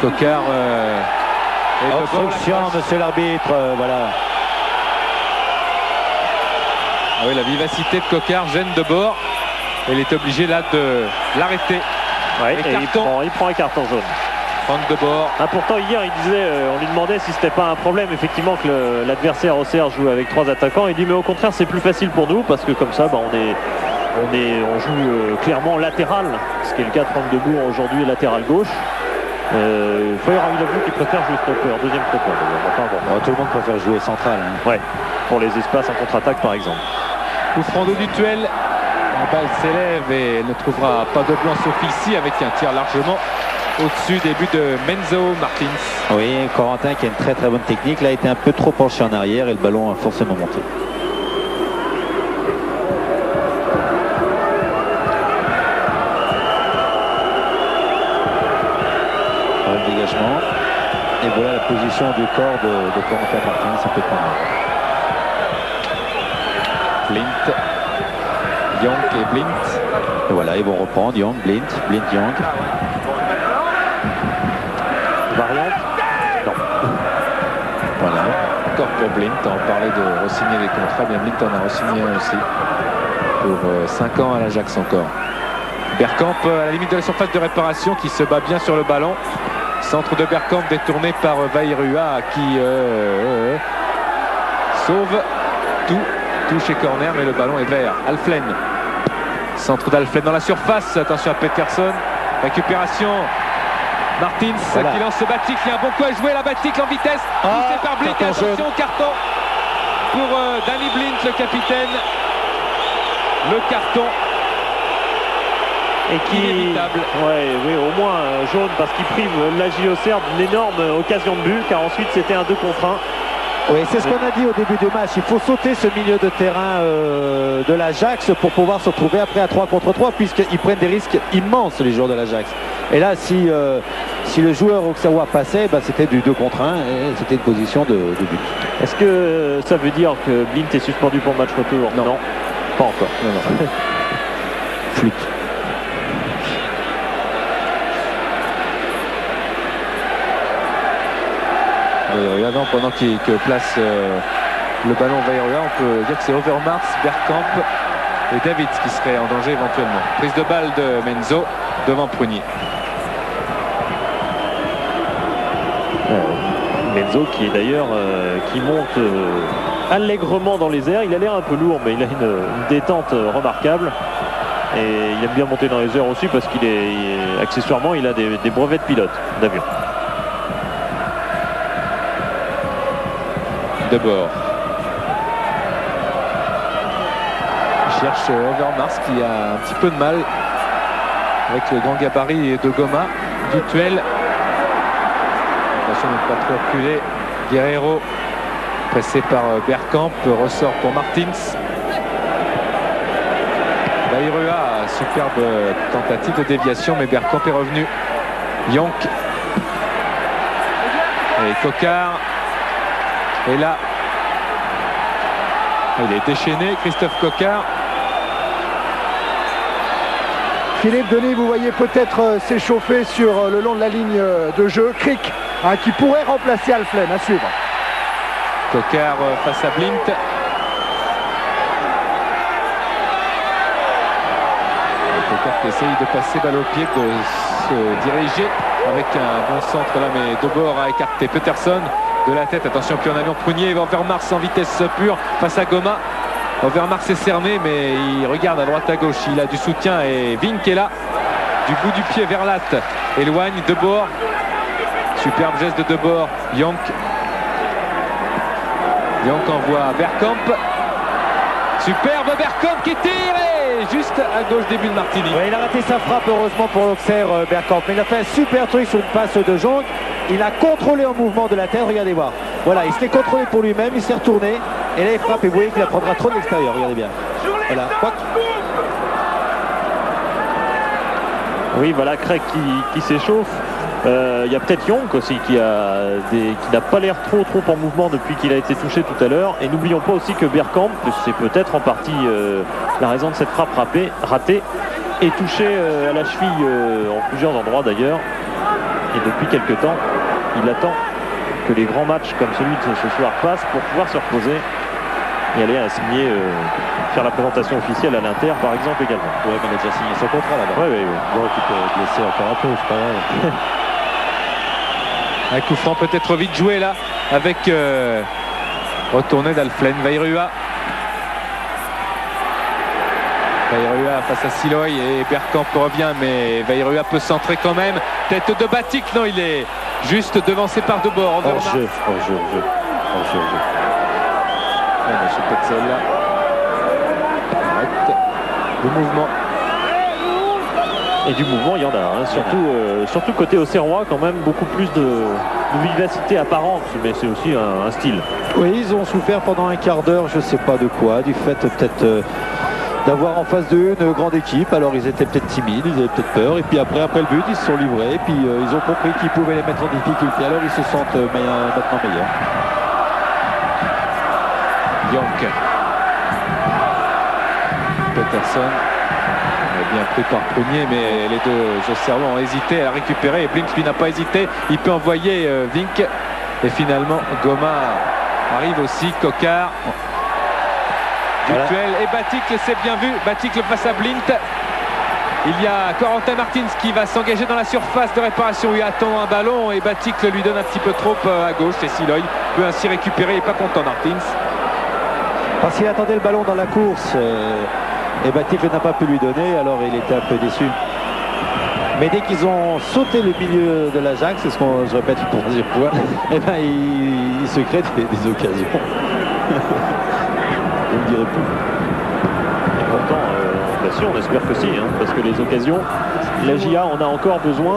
Tocard obstruction, monsieur l'arbitre, voilà. Ah oui, la vivacité de Coquard gêne de bord. Et il est obligé là de l'arrêter. Ouais, et il prend un carton jaune. Franck de bord. Pourtant hier il disait, on lui demandait si c'était pas un problème effectivement que l'adversaire Auxerre joue avec 3 attaquants. Il dit mais au contraire c'est plus facile pour nous parce que comme ça on joue clairement latéral, ce qui est le cas de Franck Debourg aujourd'hui, latéral gauche. Feuer il a vu qu'il préfère jouer stopper, deuxième stopper. Enfin, bon, tout le monde préfère jouer central. Ouais, pour les espaces en contre-attaque par exemple. Coup franc du duel. La balle s'élève et elle ne trouvera pas de blanc sauf ici avec un tir largement au-dessus des buts de Menzo Martins. Oui, Corentin qui a une très très bonne technique. Là, a été un peu trop penché en arrière et le ballon a forcément monté. Le dégagement. Et voilà la position du corps de Corentin Martins. Ça peut prendre. Blint. Young et Blint. Et voilà, ils vont reprendre Young, Blint, Young. Variante. Non. Voilà. Encore pour Blint. On parlait de re-signer les contrats. Bien, Blint en a re-signé un aussi. Pour 5 ans à l'Ajax encore. Bergkamp à la limite de la surface de réparation qui se bat bien sur le ballon. Centre de Bergkamp détourné par Vairua qui sauve tout. Touche et corner, mais le ballon est vert. Alflen. Centre d'Alflen dans la surface. Attention à Peterson. Récupération. Martins voilà. Qui lance ce Batic. Il y a un bon coup à jouer. La Batic en vitesse. Poussé par Blint. Attention au carton pour Danny Blint, le capitaine. Le carton. Et qui inévitable. Oui, au moins jaune parce qu'il prive l'AJ Auxerre d'une énorme occasion de but car ensuite c'était un 2 contre 1. Oui, c'est ce qu'on a dit au début du match. Il faut sauter ce milieu de terrain de l'Ajax pour pouvoir se retrouver après à 3 contre 3 puisqu'ils prennent des risques immenses les joueurs de l'Ajax. Et là, si le joueur auxerrois passait, c'était du 2 contre 1 et c'était une position de but. Est-ce que ça veut dire que Blind est suspendu pour le match retour? Non, pas encore. Non. Flûte. Vairua, pendant qu'il place le ballon Vairua, on peut dire que c'est Overmars, Bergkamp et Davids qui seraient en danger éventuellement. Prise de balle de Menzo devant Prunier. Menzo qui est d'ailleurs qui monte allègrement dans les airs. Il a l'air un peu lourd, mais il a une détente remarquable. Et il aime bien monter dans les airs aussi parce qu'il est accessoirement il a des brevets de pilote d'avion. De bord. Il cherche Overmars qui a un petit peu de mal avec le grand gabarit de Goma. Dutuel. Attention de ne pas trop reculer. Guerrero pressé par Bergkamp. Ressort pour Martins. Vairua, superbe tentative de déviation, mais Bergkamp est revenu. Yonk. Et Coquard. Et là, il est déchaîné, Christophe Coquard. Philippe Denis, vous voyez peut-être s'échauffer sur le long de la ligne de jeu. Crick, qui pourrait remplacer Alflen, à suivre. Coquard face à Blint. Coquard qui essaye de passer balle au pied, de se diriger avec un bon centre là, mais Debord a écarté Peterson. De la tête, attention, puis en avion Prunier, Overmars en vitesse pure face à Goma. Overmars est cerné, mais il regarde à droite à gauche, il a du soutien et Vink est là, du bout du pied vers Latte, éloigne Debord. Superbe geste de Debord. Yonk envoie Bergkamp. Superbe Bergkamp qui tire et juste à gauche des buts de Martini. Ouais, il a raté sa frappe heureusement pour l'Auxerre, Bergkamp, mais il a fait un super truc sur une passe de Jonc. Il a contrôlé en mouvement de la tête, regardez voir. Voilà, il s'est contrôlé pour lui-même, il s'est retourné et là il frappe et vous voyez qu'il la prendra trop de l'extérieur, regardez bien. Voilà. Oui, voilà, Craig qui s'échauffe. Il y a peut-être Yonk aussi qui n'a pas l'air trop en mouvement depuis qu'il a été touché tout à l'heure. Et n'oublions pas aussi que Bergkamp, c'est peut-être en partie la raison de cette frappe ratée, est touché à la cheville en plusieurs endroits d'ailleurs. Et depuis quelques temps, il attend que les grands matchs comme celui de ce soir passent pour pouvoir se reposer et aller signer, faire la présentation officielle à l'Inter par exemple également. Oui, mais il a déjà signé son contrat là-bas. Oui. Donc il peut laisser encore un peu, c'est pas grave. Un coup franc peut-être vite joué là avec retourné d'Alflen. Vairua face à Siloy et Bergkamp revient, mais Vairua peut centrer quand même. Tête de Batik, non, il est juste devancé par Debord. Hors-jeu. Monsieur Petzel là. Arrête. Le mouvement. Et du mouvement, il y en a, hein. Surtout côté Auxerrois, quand même beaucoup plus de vivacité apparente, mais c'est aussi un style. Oui, ils ont souffert pendant un quart d'heure, je sais pas de quoi, du fait peut-être d'avoir en face d'eux une grande équipe. Alors ils étaient peut-être timides, ils avaient peut-être peur, et puis après le but, ils se sont livrés, et puis ils ont compris qu'ils pouvaient les mettre en difficulté, alors ils se sentent maintenant meilleurs. Yonk. Peterson. Bien pris par Prunier, mais les deux Auxerrois ont hésité à la récupérer et Blink lui n'a pas hésité, il peut envoyer Vink et finalement Goma arrive aussi. Coquard, Dutuel et Baticle, c'est bien vu, Baticle face à Blint. Il y a Corentin Martins qui va s'engager dans la surface de réparation, il attend un ballon et Baticle lui donne un petit peu trop à gauche et Siloy peut ainsi récupérer, il n'est pas content Martins. Parce qu'il attendait le ballon dans la course. Et Baticle n'a pas pu lui donner, alors il était un peu déçu. Mais dès qu'ils ont sauté le milieu de l'Ajax, c'est ce qu'on je répète pour dire fois, et ben il se crée des occasions. Je ne dirai plus. Et pourtant, si, on espère que si, hein, parce que les occasions, la JA en a encore besoin.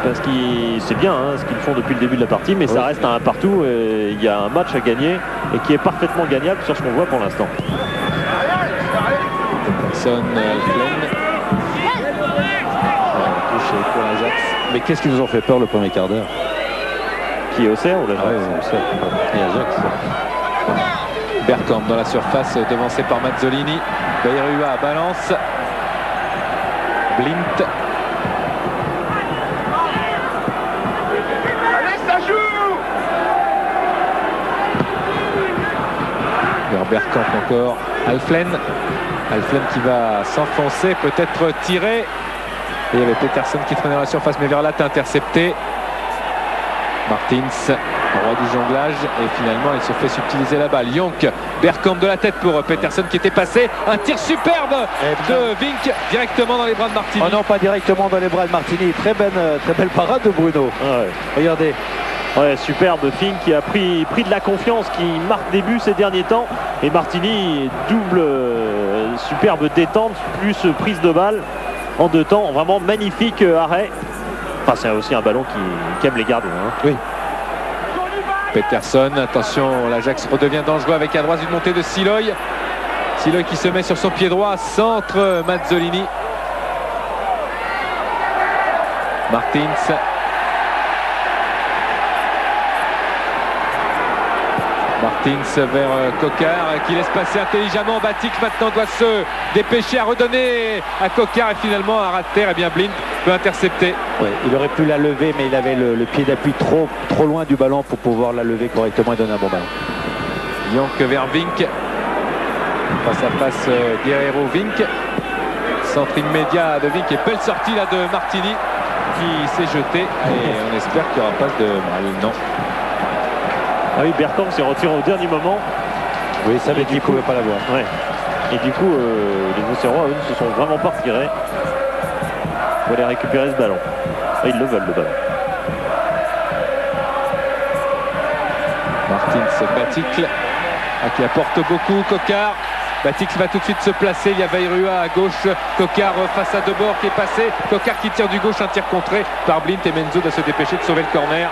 parce que c'est bien ce qu'ils font depuis le début de la partie, mais ça reste un partout. Il y a un match à gagner et qui est parfaitement gagnable sur ce qu'on voit pour l'instant. Peterson, Alflen. Touche pour l'Ajax. Mais qu'est-ce qui nous ont fait peur le premier quart d'heure? Qui est Auxerre ou l'Ajax? Auxerre. Et Ajax. Bergkamp dans la surface, devancé par Mazzolini. Bayrua à balance. Blint. Vers Bergkamp encore. Alflen. Alflen qui va s'enfoncer, peut-être tirer. Et il y avait Peterson qui traînait dans la surface, mais vers là, intercepté. Martins, roi du jonglage, et finalement il se fait subtiliser la balle. Jonk, Bergkamp de la tête pour Peterson qui était passé. Un tir superbe de Vink directement dans les bras de Martini. Oh non, pas directement dans les bras de Martini. Très belle parade de Bruno. Ouais. Regardez. Ouais, superbe Fink qui a pris de la confiance, qui marque des buts ces derniers temps. Et Martini, double superbe détente, plus prise de balle en 2 temps. Vraiment magnifique arrêt. Enfin, c'est aussi un ballon qui aime les gardiens. Oui. Peterson, attention, l'Ajax redevient dangereux avec à droite une montée de Siloy. Siloy qui se met sur son pied droit, centre Mazzolini. Martins. Martins vers Coquard qui laisse passer intelligemment. Batik maintenant doit se dépêcher à redonner à Coquard et finalement à ras de terre. Et bien Blind peut intercepter. Ouais, il aurait pu la lever, mais il avait le pied d'appui trop loin du ballon pour pouvoir la lever correctement et donner un bon ballon. Jonk vers Vink. Face à face Guerrero Vink. Centre immédiat de Vink et belle sortie là de Martini qui s'est jeté. Et on espère qu'il n'y aura pas de mal. Non. Ah oui, Bergkamp s'est retiré au dernier moment. Oui, ça, mais il ne pouvait pas l'avoir. Ouais. Et du coup, les Auxerrois, eux, ne se sont vraiment pas retirés pour aller récupérer ce ballon. Ah, ils le veulent, le ballon. Martins, Baticle qui apporte beaucoup. Coquard. Baticle va tout de suite se placer. Il y a Bayrua à gauche. Coquard face à Debord qui est passé. Coquard qui tire du gauche, un tir contré par Blint et Menzo doit se dépêcher de sauver le corner.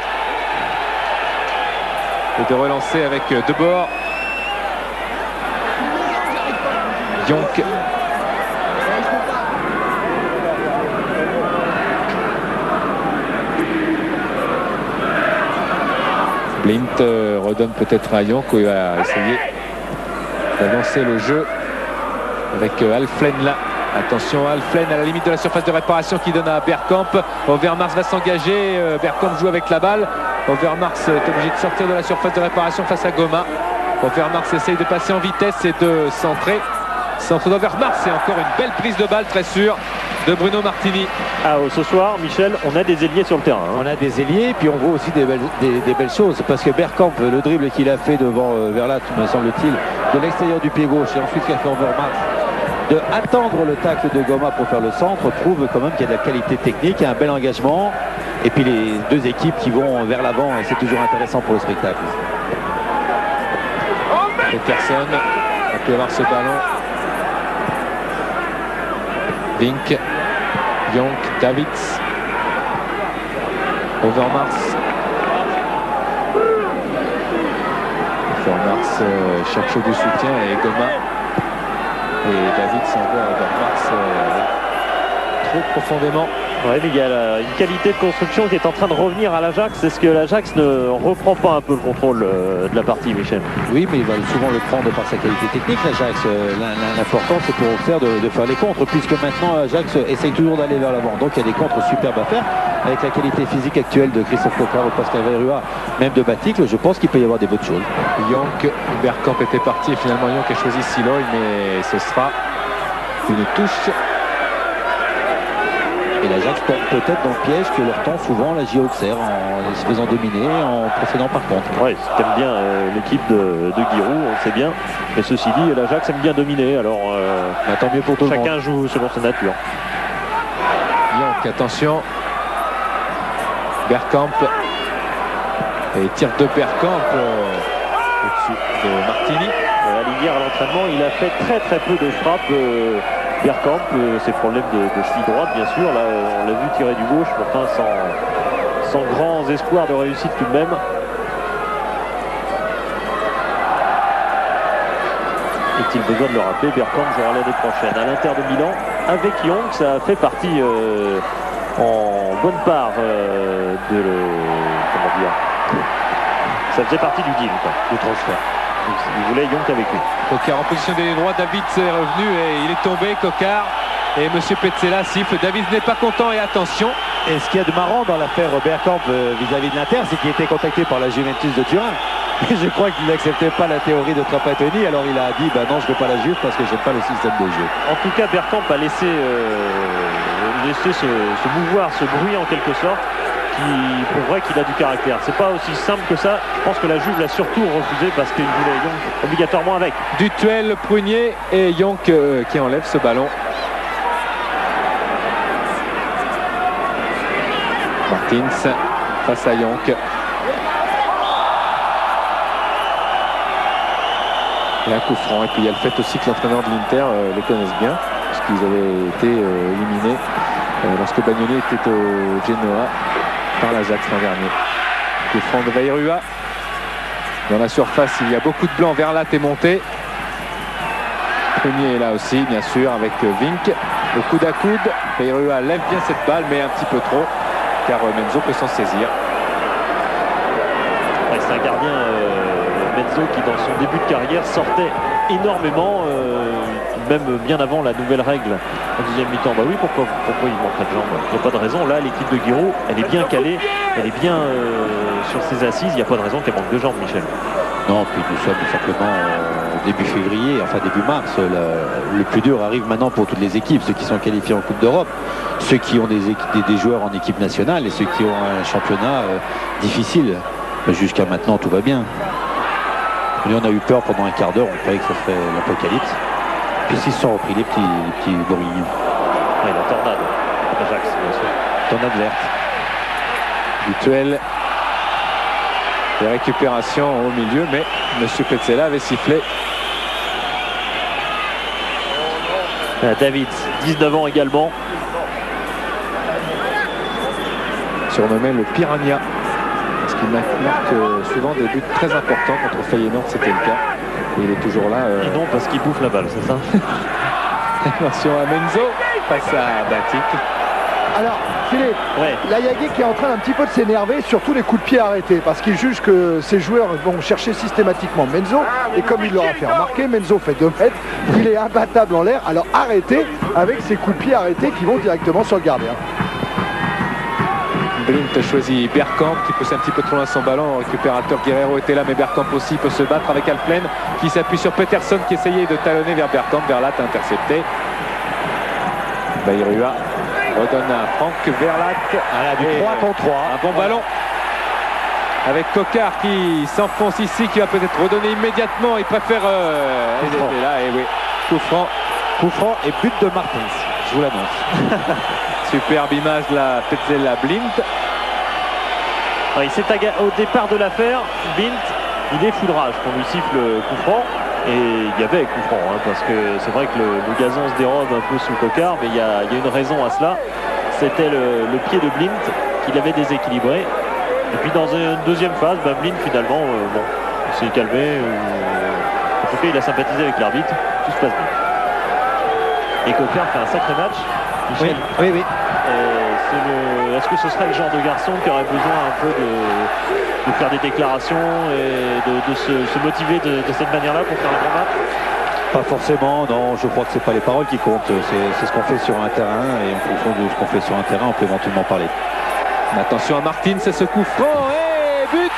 Et de relancer avec Debord. Jonk. Blint redonne peut-être à Jonk où il va essayer d'avancer le jeu avec Alflen là. Attention, Alflen à la limite de la surface de réparation qui donne à Bergkamp. Overmars va s'engager. Bergkamp joue avec la balle. Overmars est obligé de sortir de la surface de réparation face à Goma. Overmars essaye de passer en vitesse et de centrer. Centre d'Overmars, c'est encore une belle prise de balle très sûre de Bruno Martini. Ah, ce soir, Michel, on a des ailiers sur le terrain. On a des ailiers, puis on voit aussi des belles choses. Parce que Bergkamp, le dribble qu'il a fait devant Verlat, me semble-t-il, de l'extérieur du pied gauche et ensuite qu'a fait Overmars, de attendre le tacle de Goma pour faire le centre, prouve quand même qu'il y a de la qualité technique, il y a un bel engagement. Et puis les deux équipes qui vont vers l'avant, et c'est toujours intéressant pour le spectacle. Peterson a pu avoir ce ballon. Vink, Jonk, Davids, Overmars. Overmars cherche du soutien et Goma. Et Davids envoie Overmars trop profondément. Ouais, mais il y a une qualité de construction qui est en train de revenir à l'Ajax. Est-ce que l'Ajax ne reprend pas un peu le contrôle de la partie, Michel? Oui, mais il va souvent le prendre par sa qualité technique, l'Ajax. L'important, c'est pour faire de faire les contres, puisque maintenant, l'Ajax essaye toujours d'aller vers l'avant. Donc, il y a des contres superbes à faire. Avec la qualité physique actuelle de Christophe Coquard ou Pascal Bayrua, même de Baticle, je pense qu'il peut y avoir des bonnes choses. Jonk, Bergkamp était parti et finalement Jonk a choisi Siloy, mais ce sera une touche. Et l'Ajax tombe peut-être dans le piège que leur tend souvent la JO Auxerre en se faisant dominer, en procédant par contre. Oui, t'aimes bien l'équipe de Giroud, on le sait bien. Mais ceci dit, l'Ajax aime bien dominer. Alors tant mieux pour tout le monde. Chacun joue selon sa nature. Jonk, attention. Bergkamp. Et tir de Bergkamp au-dessus de Martini. Hier à l'entraînement, il a fait très peu de frappes Bergkamp, ses problèmes de cheville droite bien sûr, là on l'a vu tirer du gauche, mais enfin sans grands espoirs de réussite tout de même. Est-il besoin de le rappeler, Bergkamp jouera l'année prochaine à l'Inter de Milan avec Young. Ça fait partie en bonne part comment dire, ça faisait partie du deal, quoi, du transfert. Il voulait Young avec lui. Coquard en position d'ailier droit, David est revenu et il est tombé, Coquard, et monsieur Petzela siffle. David n'est pas content et attention. Et ce qu'il y a de marrant dans l'affaire Bergkamp vis-à-vis de l'Inter, c'est qu'il était contacté par la Juventus de Turin. Et je crois qu'il n'acceptait pas la théorie de Trapattoni, alors il a dit bah non, je ne veux pas la Juve parce que j'aime pas le système de jeu. En tout cas, Bergkamp a laissé se mouvoir, ce bruit en quelque sorte, qui prouverait qu'il a du caractère. C'est pas aussi simple que ça. Je pense que la Juve l'a surtout refusé parce qu'il voulait Young obligatoirement avec. Dutuel, Prunier et Young qui enlève ce ballon. Martins face à Young. Et un coup franc. Et puis il y a le fait aussi que l'entraîneur de l'Inter les connaisse bien, puisqu'ils avaient été éliminés lorsque Bagnoni était au Genoa par l'Ajax l'an dernier. Coup franc de Veirua. Dans la surface, il y a beaucoup de blanc. Verlat est monté. Prunier est là aussi, bien sûr, avec Vink. Le coude à coude. Veirua lève bien cette balle, mais un petit peu trop, car Menzo peut s'en saisir. Ouais, c'est un gardien Menzo qui dans son début de carrière sortait énormément, même bien avant la nouvelle règle en deuxième mi-temps. Bah oui, pourquoi il manquerait de jambes? Il n'y a pas de raison. Là, l'équipe de Guiraud, elle est bien calée, elle est bien sur ses assises. Il n'y a pas de raison qu'elle manque de jambes, Michel. Non, puis nous sommes simplement début février, enfin début mars. Le plus dur arrive maintenant pour toutes les équipes, ceux qui sont qualifiés en Coupe d'Europe, ceux qui ont des joueurs en équipe nationale et ceux qui ont un championnat difficile. Jusqu'à maintenant, tout va bien. Et on a eu peur pendant un quart d'heure, on croyait que ce serait l'apocalypse. Puis ils se sont repris les petits bourguignons. Ouais, la tornade, Ajax, bien sûr. Tornade verte. Dutuel. Et récupération au milieu, mais monsieur Petzela avait sifflé. David, 19 ans également. Surnommé le Piranha. Parce qu'il marque souvent des buts très importants contre Feyenoord, c'était le cas. Et il est toujours là. Et non, parce qu'il bouffe la balle, c'est ça? Attention à Menzo face à Batik. Alors, Philippe, Ouais. la Yagi qui est en train un petit peu de s'énerver sur tous les coups de pied arrêtés parce qu'il juge que ses joueurs vont chercher systématiquement Menzo et comme il leur a fait remarquer, Menzo fait 2 mètres, il est imbattable en l'air, alors arrêtez avec ces coups de pied arrêtés qui vont directement sur le gardien. Blint choisit Bergkamp qui pousse un petit peu trop loin son ballon. Le récupérateur Guerrero était là, mais Bergkamp aussi peut se battre avec Alplen qui s'appuie sur Peterson qui essayait de talonner vers Bergkamp. Verlat intercepté. Veirua redonne à Franck Verlat. Du 3 contre 3. Un bon ballon avec Coquard qui s'enfonce ici, qui va peut-être redonner immédiatement. Il préfère hésiter là. Et oui, Coup franc et but de Martins. Je vous l'annonce. superbe image de la Petzela Blint. Ouais, au départ de l'affaire, Bint, il est foudrage qu'on lui siffle coup franc. Et il y avait coup franc, hein, parce que c'est vrai que le gazon se dérobe un peu sous Coquard, mais il y a une raison à cela. C'était le pied de Blint qui l'avait déséquilibré. Et puis dans une deuxième phase, Blint finalement, il s'est calmé. En tout cas, il a sympathisé avec l'arbitre. Tout se passe bien. Et Coquard fait un sacré match. Michel. Oui. Est-ce que ce serait le genre de garçon qui aurait besoin un peu de faire des déclarations et de se motiver de cette manière-là pour faire un bon match? Pas forcément, non, je crois que c'est pas les paroles qui comptent, c'est ce qu'on fait sur un terrain et en fonction de ce qu'on fait sur un terrain, on peut éventuellement parler. Attention à Martins, c'est ce coup franc et but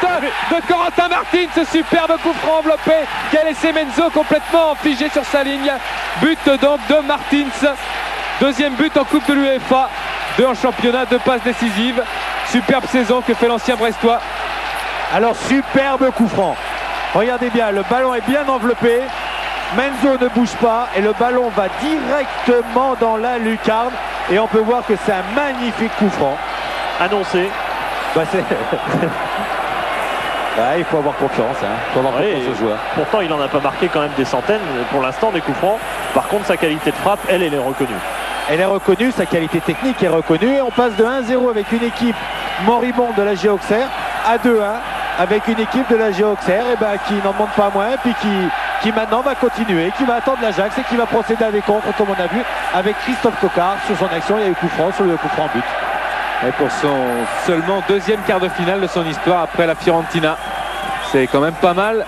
de Corentin Martins, ce superbe coup franc enveloppé qui a laissé Menzo complètement figé sur sa ligne. But donc de Martins, deuxième but en Coupe de l'UEFA, 2 en championnat, 2 passes décisives. Superbe saison que fait l'ancien Brestois. Alors superbe coup franc. Regardez bien, le ballon est bien enveloppé. Menzo ne bouge pas et le ballon va directement dans la lucarne. Et on peut voir que c'est un magnifique coup franc. Annoncé. Il faut avoir confiance, il faut avoir Ouais, confiance aux joueurs. Pourtant, il n'en a pas marqué quand même des centaines pour l'instant des coups francs. Par contre, sa qualité de frappe, elle est reconnue. Elle est reconnue, sa qualité technique est reconnue. Et on passe de 1-0 avec une équipe moribonde de la GA Auxerre à 2-1 avec une équipe de la GA Auxerre qui n'en demande pas moins et puis qui maintenant va continuer, qui va attendre l'Ajax et qui va procéder à des contres comme on a vu avec Christophe Coquard sur son action. Il y a eu coup franc sur le coup franc but. Et pour son seulement deuxième quart de finale de son histoire après la Fiorentina. C'est quand même pas mal.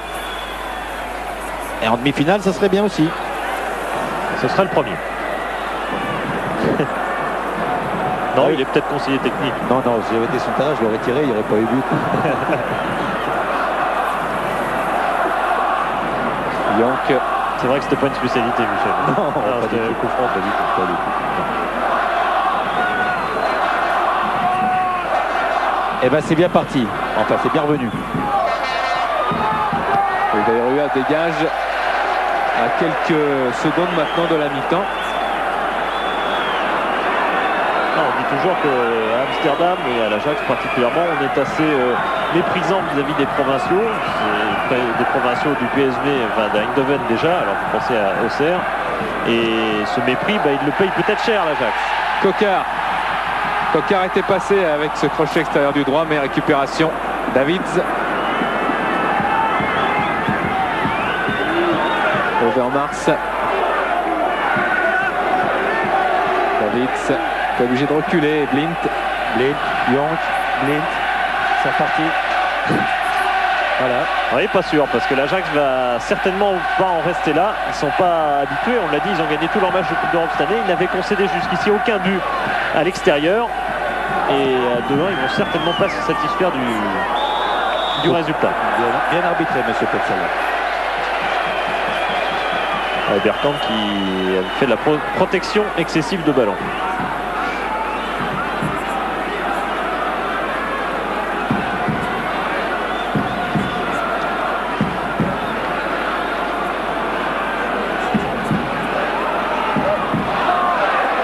Et en demi-finale, ça serait bien aussi. Ce sera le premier. Non, il est peut-être conseiller technique. Non, si j'avais été son terrain, je l'aurais tiré, il n'y aurait pas eu but. Yank. C'est vrai que c'était pas une spécialité, Michel. Non, pas c'était du tout. coup franc, pas du tout. Pas du tout. C'est bien parti. Enfin, c'est bien revenu. Le Bayreuth dégage à quelques secondes maintenant de la mi-temps. On dit toujours qu'à Amsterdam et à l'Ajax particulièrement, on est assez méprisant vis-à-vis des provinciaux. Des provinciaux du PSV, d'Eindhoven déjà, alors vous pensez à Auxerre. Et ce mépris, il le paye peut-être cher, l'Ajax. Coquard était passé avec ce crochet extérieur du droit, mais récupération. Davids. Overmars. Davids. Obligé de reculer. Blind, Yank, Blind, c'est reparti. Voilà. Oui, pas sûr, parce que l'Ajax va certainement pas en rester là. Ils sont pas habitués, on l'a dit, ils ont gagné tous leurs matchs de Coupe d'Europe cette année. Ils n'avaient concédé jusqu'ici aucun but à l'extérieur. Et à 2-1, ils vont certainement pas se satisfaire du résultat. Bien arbitré, monsieur Petzela. Bergkamp qui a fait de la protection excessive de ballon.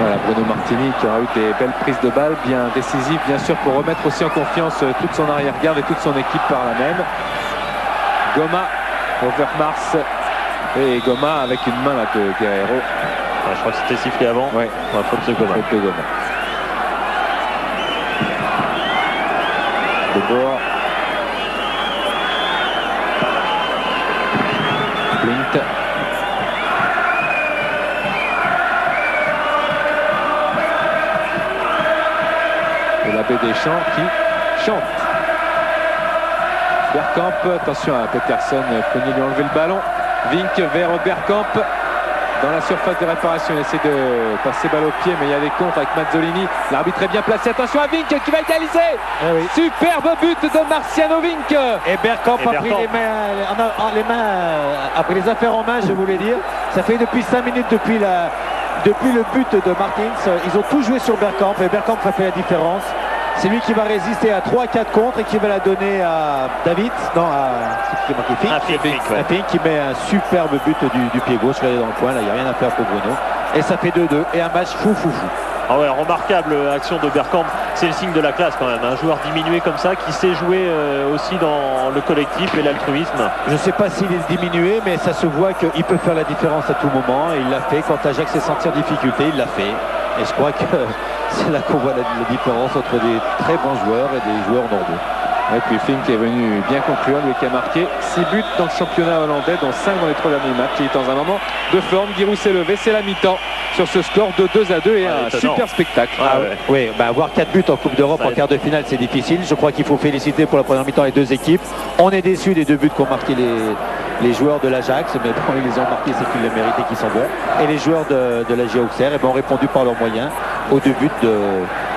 Voilà, Bruno Martini qui aura eu des belles prises de balles, bien décisives bien sûr pour remettre aussi en confiance toute son arrière-garde et toute son équipe par la même. Goma, Overmars et Goma avec une main là de Guerreiro. Je crois que c'était sifflé avant. Ouais. Faute de Goma. Faute de Goma. De Boer. Blint. Et l'abbé Deschamps qui chante. Bergkamp, attention à Peterson, peut lui enlever le ballon. Vink vers Bergkamp dans la surface de réparation. Il essaie de passer balle au pied, mais il y a des contres avec Mazzolini. L'arbitre est bien placé. Attention à Vink qui va égaliser. Superbe but de Marciano Vink. Et Bergkamp a pris a pris les affaires en main, je voulais dire. Ça fait depuis 5 minutes, depuis le but de Martins. Ils ont tout joué sur Bergkamp et Bergkamp a fait la différence. C'est lui qui va résister à 3-4 contre et qui va la donner à David. Non, à Fink qui met un superbe but du pied gauche. Regardez dans le coin, là, il n'y a rien à faire pour Bruno. Et ça fait 2-2 et un match fou. Ah ouais, remarquable action de Bergkamp. C'est le signe de la classe quand même. Un joueur diminué comme ça qui sait jouer aussi dans le collectif et l'altruisme. Je ne sais pas s'il est diminué, mais ça se voit qu'il peut faire la différence à tout moment. Et il l'a fait. Quand Ajax s'est senti en difficulté, il l'a fait. Et je crois que c'est là qu'on voit la différence entre des très bons joueurs et des joueurs normaux. Et puis Fink est venu bien conclure, lui qui a marqué 6 buts dans le championnat hollandais, dont 5 dans les 3 derniers matchs. Il est dans un moment de forme. Giroud s'est levé, c'est la mi-temps sur ce score de 2-2 et un super spectacle. Oui, avoir 4 buts en Coupe d'Europe en quart de finale, c'est difficile. Je crois qu'il faut féliciter pour la première mi-temps les deux équipes. On est déçus des 2 buts qu'ont marqué les joueurs de l'Ajax, mais bon, ils les ont marqués, c'est qu'ils les méritent et qu'ils sont bons. Et les joueurs de la GA Auxerre ont répondu par leurs moyens aux 2 buts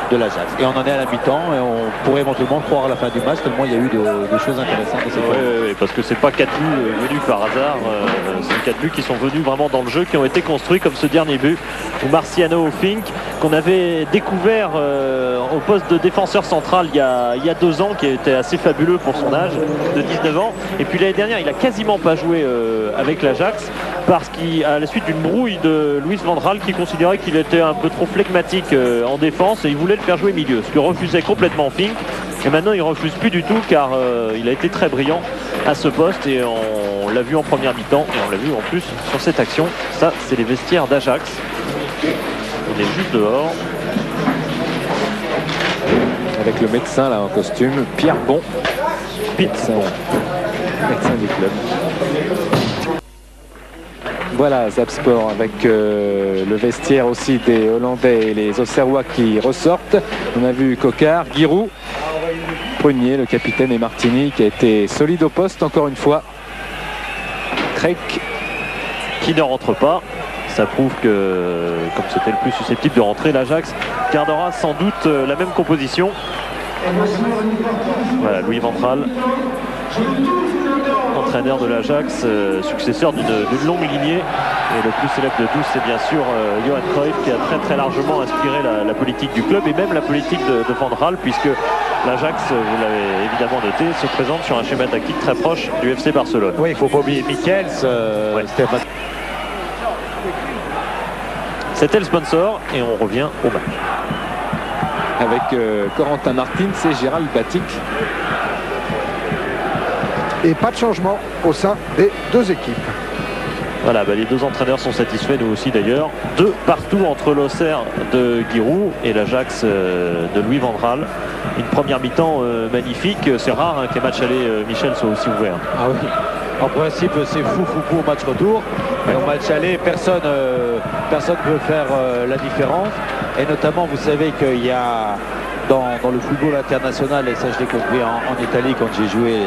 de l'Ajax. Et on en est à la mi-temps et on pourrait éventuellement croire à la fin du match tellement il y a eu de choses intéressantes. Oui, parce que c'est pas 4 buts venus par hasard, c'est 4 buts qui sont venus vraiment dans le jeu, qui ont été construits comme ce dernier but où Marciano Fink, qu'on avait découvert au poste de défenseur central il y a 2 ans, qui était assez fabuleux pour son âge de 19 ans. Et puis l'année dernière, il a quasiment pas joué avec l'Ajax parce qu'à la suite d'une brouille de Luis Van Gaal qui considérait qu'il était un peu trop flegmatique en défense et il voulait le faire jouer milieu, ce que refusait complètement Fink. Et maintenant il refuse plus du tout car il a été très brillant à ce poste et on l'a vu en première mi-temps et on l'a vu en plus sur cette action. Ça c'est les vestiaires d'Ajax. Il est juste dehors. Avec le médecin là en costume, Pierre Bon. Médecin du club. Voilà, Zap Sport avec le vestiaire aussi des Hollandais et les Auxerrois qui ressortent. On a vu Coquard, Giroud, Prunier, le capitaine, et Martini qui a été solide au poste encore une fois. Craig qui ne rentre pas. Ça prouve que, comme c'était le plus susceptible de rentrer, l'Ajax gardera sans doute la même composition. Voilà, Louis Ventral, entraîneur de l'Ajax, successeur d'une longue lignée. Et le plus célèbre de tous, c'est bien sûr Johan Cruyff, qui a très largement inspiré la politique du club et même la politique de Van Gaal, puisque l'Ajax, vous l'avez évidemment noté, se présente sur un schéma tactique très proche du FC Barcelone. Oui, il ne faut pas oublier Michels. C'était le sponsor et on revient au match. Avec Corentin Martins et Gérald Batic. Et pas de changement au sein des deux équipes. Voilà, les deux entraîneurs sont satisfaits, nous aussi d'ailleurs. 2 partout entre l'Auxerre de Giroud et l'Ajax de Louis Van Gaal. Une première mi-temps magnifique. C'est rare que les matchs aller, Michel, soient aussi ouverts. Ah oui. En principe, c'est fou au match retour. Mais au match aller, personne ne peut faire la différence. Et notamment, vous savez qu'il y a dans le football international, et ça je l'ai compris en Italie quand j'ai joué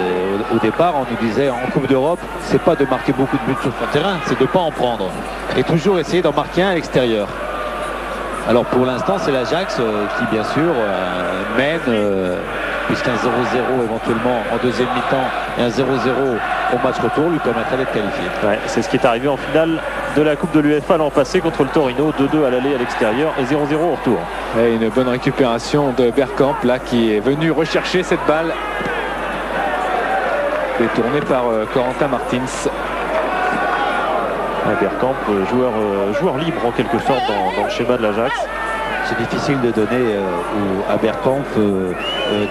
au départ, on nous disait en Coupe d'Europe, c'est pas de marquer beaucoup de buts sur son terrain, c'est de ne pas en prendre. Et toujours essayer d'en marquer un à l'extérieur. Alors pour l'instant, c'est l'Ajax qui bien sûr mène, puisqu'un 0-0 éventuellement en deuxième mi-temps et un 0-0 au match retour lui permettrait d'être qualifié. Ouais, c'est ce qui est arrivé en finale de la Coupe de l'UEFA l'an passé contre le Torino, 2-2 à l'aller à l'extérieur et 0-0 au retour. Et une bonne récupération de Bergkamp là qui est venu rechercher cette balle. Détournée par Corentin Martins. Bergkamp, joueur libre en quelque sorte dans le schéma de l'Ajax. C'est difficile de donner à Bergkamp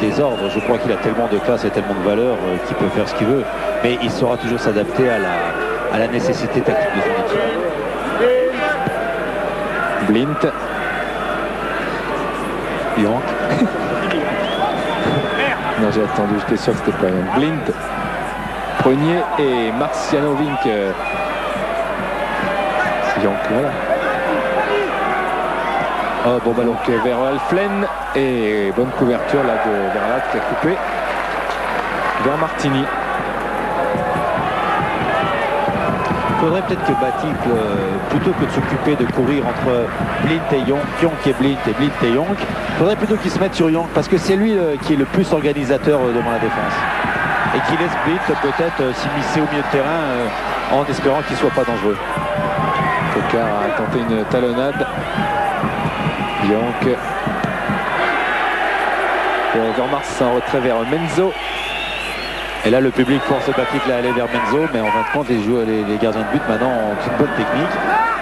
des ordres. Je crois qu'il a tellement de classe et tellement de valeur qu'il peut faire ce qu'il veut. Mais il saura toujours s'adapter à la nécessité tactique de son équipe. Blint. Yonk. Non, j'ai attendu, j'étais sûr que c'était pas Yonk. Blint, Prunier et Marcianovic. Yonk, voilà. Oh, bon ballon. Donc vers Alflen et bonne couverture là de Verlat qui a coupé vers Martini. Il faudrait peut-être que Batic, plutôt que de s'occuper de courir entre Blint et Yonk, Yonk et Blint et Yonk, il faudrait plutôt qu'il se mette sur Yonk parce que c'est lui qui est le plus organisateur devant la défense. Et qui laisse Blint peut-être s'immiscer au milieu de terrain en espérant qu'il ne soit pas dangereux. Coquard a tenté une talonnade. Yonk. Overmars en retrait vers Menzo. Et là, le public force Batic à aller vers Menzo, mais en fin de compte, les gardiens de but maintenant ont une bonne technique.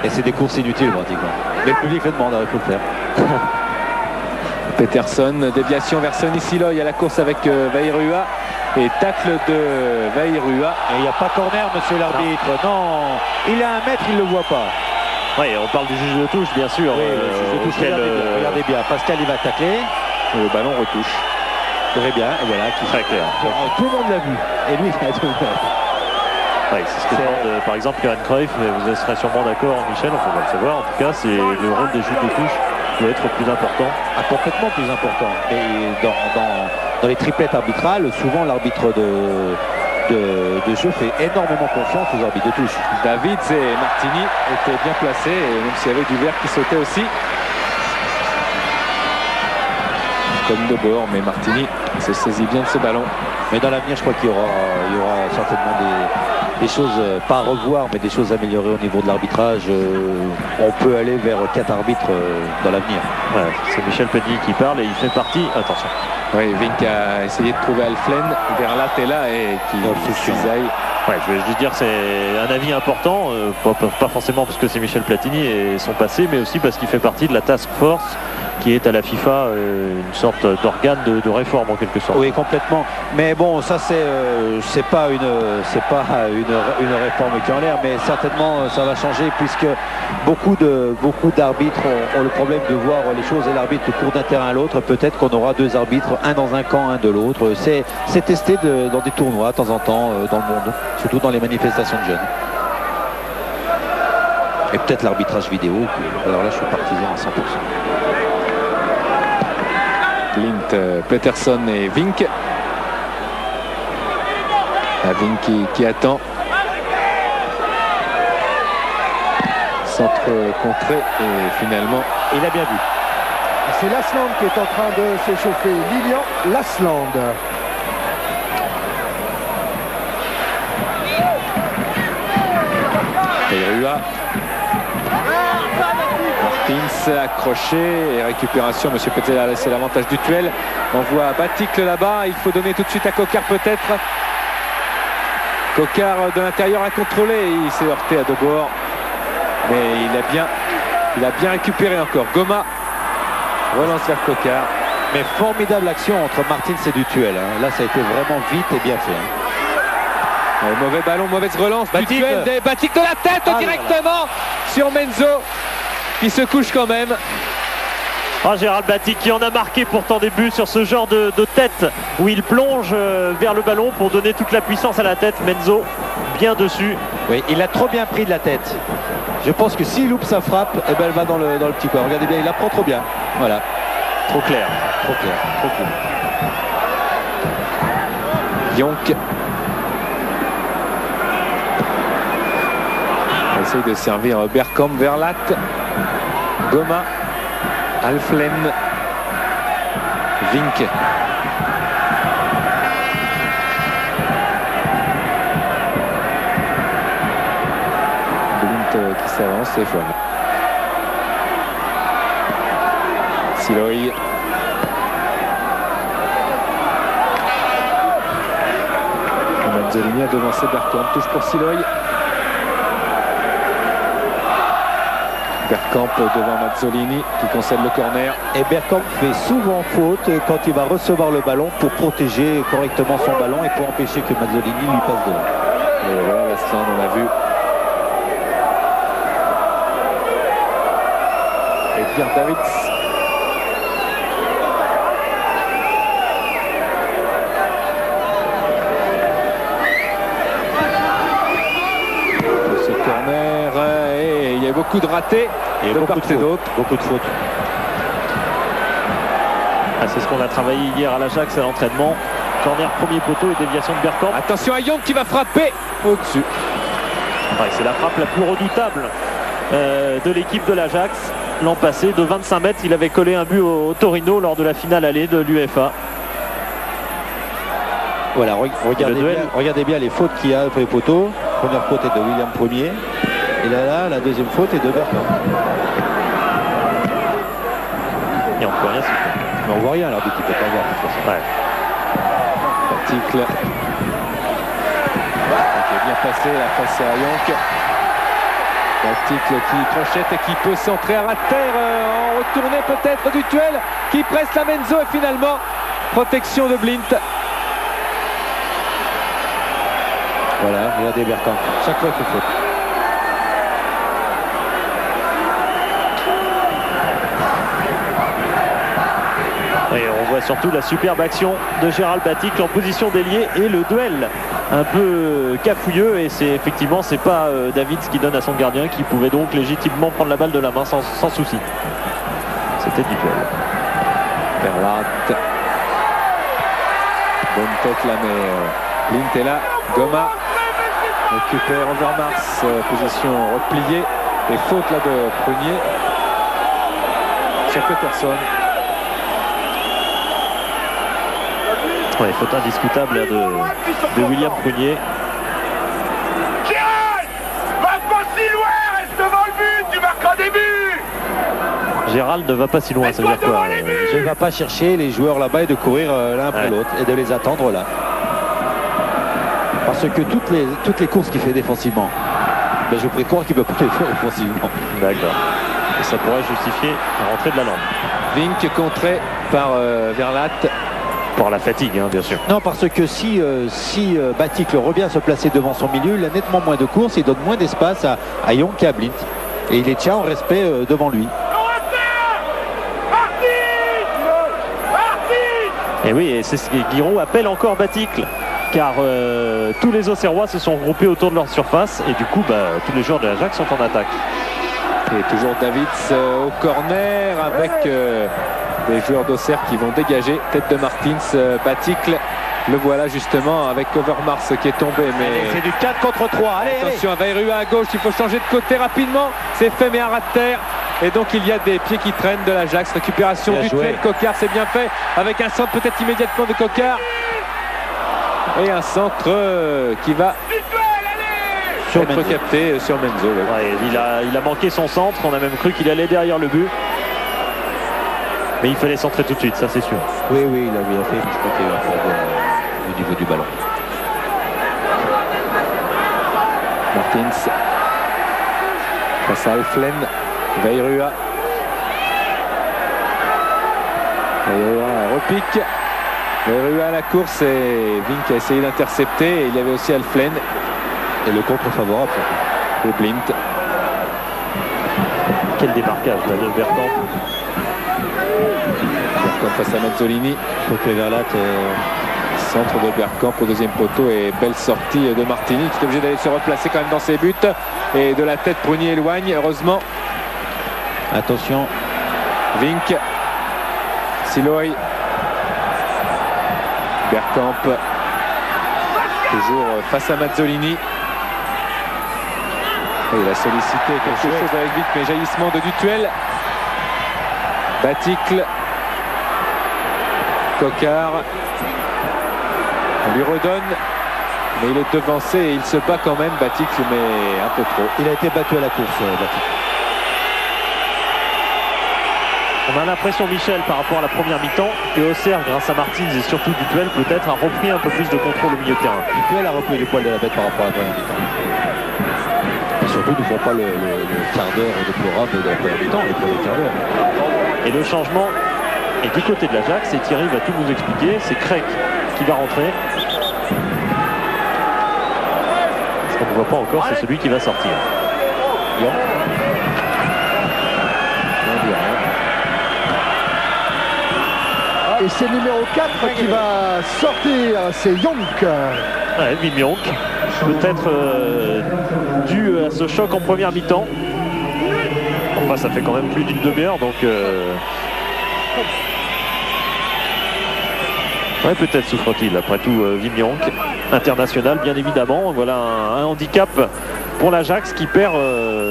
Et c'est des courses inutiles pratiquement. Mais le public le demande, il faut le faire. Peterson, déviation vers Sonny Siloy à la course avec Vairua. Et tacle de Vairua. Et il n'y a pas corner, monsieur l'arbitre. Non, il a 1 mètre, il ne le voit pas. Oui, on parle du juge de touche, bien sûr. Oui, le juge de touche, regardez bien. Pascal, il va tacler. Le ballon retouche. Très bien, et voilà. Très clair. Tout le monde l'a vu. Et lui, il a tout vu. Oui, c'est ce que demande par exemple Johan Cruyff, mais vous serez sûrement d'accord, Michel, on va le savoir. En tout cas, c'est le rôle des juges de touche doit être plus important. Complètement plus important. Et dans les triplettes arbitrales, souvent l'arbitre de jeu fait énormément confiance aux arbitres de touche. Davids et Martini étaient bien placés, et même s'il y avait du vert qui sautait aussi. Comme de bord, mais Martini se saisit bien de ce ballon. Mais dans l'avenir, je crois qu'il y aura certainement des choses, pas à revoir, mais des choses améliorées au niveau de l'arbitrage. On peut aller vers 4 arbitres dans l'avenir. Ouais, c'est Michel Petit qui parle et il fait partie. Attention. Oui, Vink a essayé de trouver Alflen. Verlat est là et qui cisaille. Ouais, je vais juste dire c'est un avis important, pas forcément parce que c'est Michel Platini et son passé, mais aussi parce qu'il fait partie de la task force qui est à la FIFA une sorte d'organe de réforme en quelque sorte. Oui, complètement. Mais bon, ça c'est pas une réforme qui est en l'air, mais certainement ça va changer puisque beaucoup d'arbitres ont le problème de voir les choses et l'arbitre court d'un terrain à l'autre. Peut-être qu'on aura 2 arbitres, un dans un camp, un de l'autre. C'est testé dans des tournois de temps en temps dans le monde, surtout dans les manifestations de jeunes. Et peut-être l'arbitrage vidéo. Alors là, je suis partisan à 100%. Blint, Peterson et Vink. Vink qui attend. Centre contré et finalement Il a bien vu. C'est Lasland qui est en train de s'échauffer. Lilian Lasland. Tairua. Martins accroché et récupération. Monsieur Petzela a laissé l'avantage du duel. On voit Baticle là-bas. Il faut donner tout de suite à Coquart peut-être. Coquart de l'intérieur a contrôlé. Il s'est heurté à Debord. Mais il a bien récupéré encore. Goma relance vers Coquart. Mais formidable action entre Martins et Dutuel. Hein. Là, ça a été vraiment vite et bien fait. Hein. Mauvais ballon, mauvaise relance. Baticle. Baticle de la tête directement sur Menzo qui se couche quand même. Gérald Baticle qui en a marqué pourtant des buts sur ce genre de tête où il plonge vers le ballon pour donner toute la puissance à la tête. Menzo bien dessus. Oui, il a trop bien pris de la tête. Je pense que s'il loupe sa frappe, eh ben elle va dans le petit coin. Regardez bien, il la prend trop bien. Voilà. Trop clair. Trop clair. Trop clair. Yonk. On essaye de servir Bergkamp, Verlat, Goma, Alflen, Vink. Blint qui s'avance et voilà. Siloy. Mazzolini a devancé Bergkamp. Touche pour Siloy. Bergkamp devant Mazzolini qui concède le corner. Et Bergkamp fait souvent faute quand il va recevoir le ballon pour protéger correctement son ballon et pour empêcher que Mazzolini lui passe devant. Et voilà, Lasland, on l'a vu. Et Pierre Davids. Ce corner, et il y a beaucoup de ratés. Il y a de beaucoup part de et fautes. d'autre. Beaucoup de fautes. C'est ce qu'on a travaillé hier à l'Ajax à l'entraînement. Corner premier poteau et déviation de Bergkamp. Attention à Young qui va frapper au-dessus. Ouais, c'est la frappe la plus redoutable de l'équipe de l'Ajax. L'an passé, de 25 mètres, il avait collé un but au Torino lors de la finale allée de l'UEFA. Voilà, regardez bien les fautes qu'il y a pour les poteaux. Première faute est de William Premier. Et là, la deuxième faute est de Bergkamp. Et on ne peut rien siffler. Mais on voit rien, l'arbitre il peut pas voir de toute façon. Ouais. Baticle. Qui est bien passé, la passe à Yonk. Baticle qui crochette et qui peut centrer à ras de terre en retournée peut-être du duel qui presse la Menzo et finalement protection de Blint. Voilà, regardez Bergkamp. Chaque fois qu'il faut. Et on voit surtout la superbe action de Gérald Baticle en position d'ailier et le duel un peu cafouilleux, et c'est effectivement c'est pas Davids qui donne à son gardien qui pouvait donc légitimement prendre la balle de la main sans souci. C'était du duel. Verlat. Bonne tête là, mais Blint est là. Goma récupère Overmars, position repliée et faute là de Prunier sur Peterson. Ouais, faute indiscutable là, de William Prunier. Gérald, va pas si loin, reste devant le but, tu marqueras des buts. Gérald ne va pas si loin, ça veut dire quoi? Je ne vais pas chercher les joueurs là-bas et de courir l'un après l'autre et de les attendre là. Parce que toutes les courses qu'il fait défensivement, ben je précois qu'il ne peut pas les faire offensivement. D'accord. Et ça pourrait justifier la rentrée de la lampe. Vink contré par Verlat. Pour la fatigue, hein, bien sûr. Non, parce que si Baticle revient se placer devant son milieu, il a nettement moins de courses, il donne moins d'espace à Young qu'à Blint. Et il les tient en respect devant lui. Et oui, et c'est ce que Guiraud appelle encore Baticle. Car tous les Auxerrois se sont regroupés autour de leur surface. Et du coup, tous les joueurs de l'Ajax sont en attaque. Et toujours Davids au corner avec les joueurs d'Auxerre qui vont dégager. Tête de Martins, Baticle. Le voilà justement avec Overmars qui est tombé. Mais C'est du 4 contre 3. Allez, attention à Vairua à gauche, il faut changer de côté rapidement. C'est fait mais à ras de terre. Et donc il y a des pieds qui traînent de l'Ajax. Récupération Bien du joué. duel. Coquart, c'est bien fait. Avec un centre peut-être immédiatement de Coquart. Et un centre qui va Sur être Menzo. capté sur Menzo. Ouais. Ouais, il a manqué son centre. On a même cru qu'il allait derrière le but. Mais il fallait centrer tout de suite, ça c'est sûr. Oui, il a bien fait, mais je crois qu'il y a eu un faute au niveau du ballon. Martins face à Alflen. Vairua repique. Vairua à la course et Vink a essayé d'intercepter. Et il y avait aussi Alflen Et le contre favorable. et Blint. Quel démarquage là, de Bertrand. Bergkamp face à Mazzolini. Il faut que Verlat Centre de Bergkamp au deuxième poteau et belle sortie de Martini qui est obligé d'aller se replacer quand même dans ses buts. Et de la tête, Prunier éloigne. Heureusement, attention. Vink. Siloy. Bergkamp. Toujours face à Mazzolini. Et il a sollicité quelque chose avec Vink, mais jaillissement de Dutuel. Baticle. Coquart. On lui redonne. Mais il est devancé et il se bat quand même, Baticle, mais un peu trop. Il a été battu à la course, Baticle. On a l'impression, Michel, par rapport à la première mi-temps, que Auxerre, grâce à Martins et surtout Dutuel, peut-être a repris un peu plus de contrôle au milieu de terrain. Dutuel a repris les poils de la bête par rapport à la première mi-temps. Et surtout, ne font pas le quart d'heure déplorable de la première mi-temps, les premiers quarts d'heure. Et le changement est du côté de l'Ajax, et Thierry va tout nous expliquer. C'est Craig qui va rentrer. Ce qu'on ne voit pas encore, c'est celui qui va sortir. Bien. Et c'est numéro 4 qui va sortir, c'est Yonk. Ouais, Wim Jonk, peut-être dû à ce choc en première mi-temps. Enfin, ça fait quand même plus d'une demi-heure, donc... Ouais, peut-être souffre-t-il. Après tout, Wim Jonk, international, bien évidemment. Voilà un handicap pour l'Ajax qui perd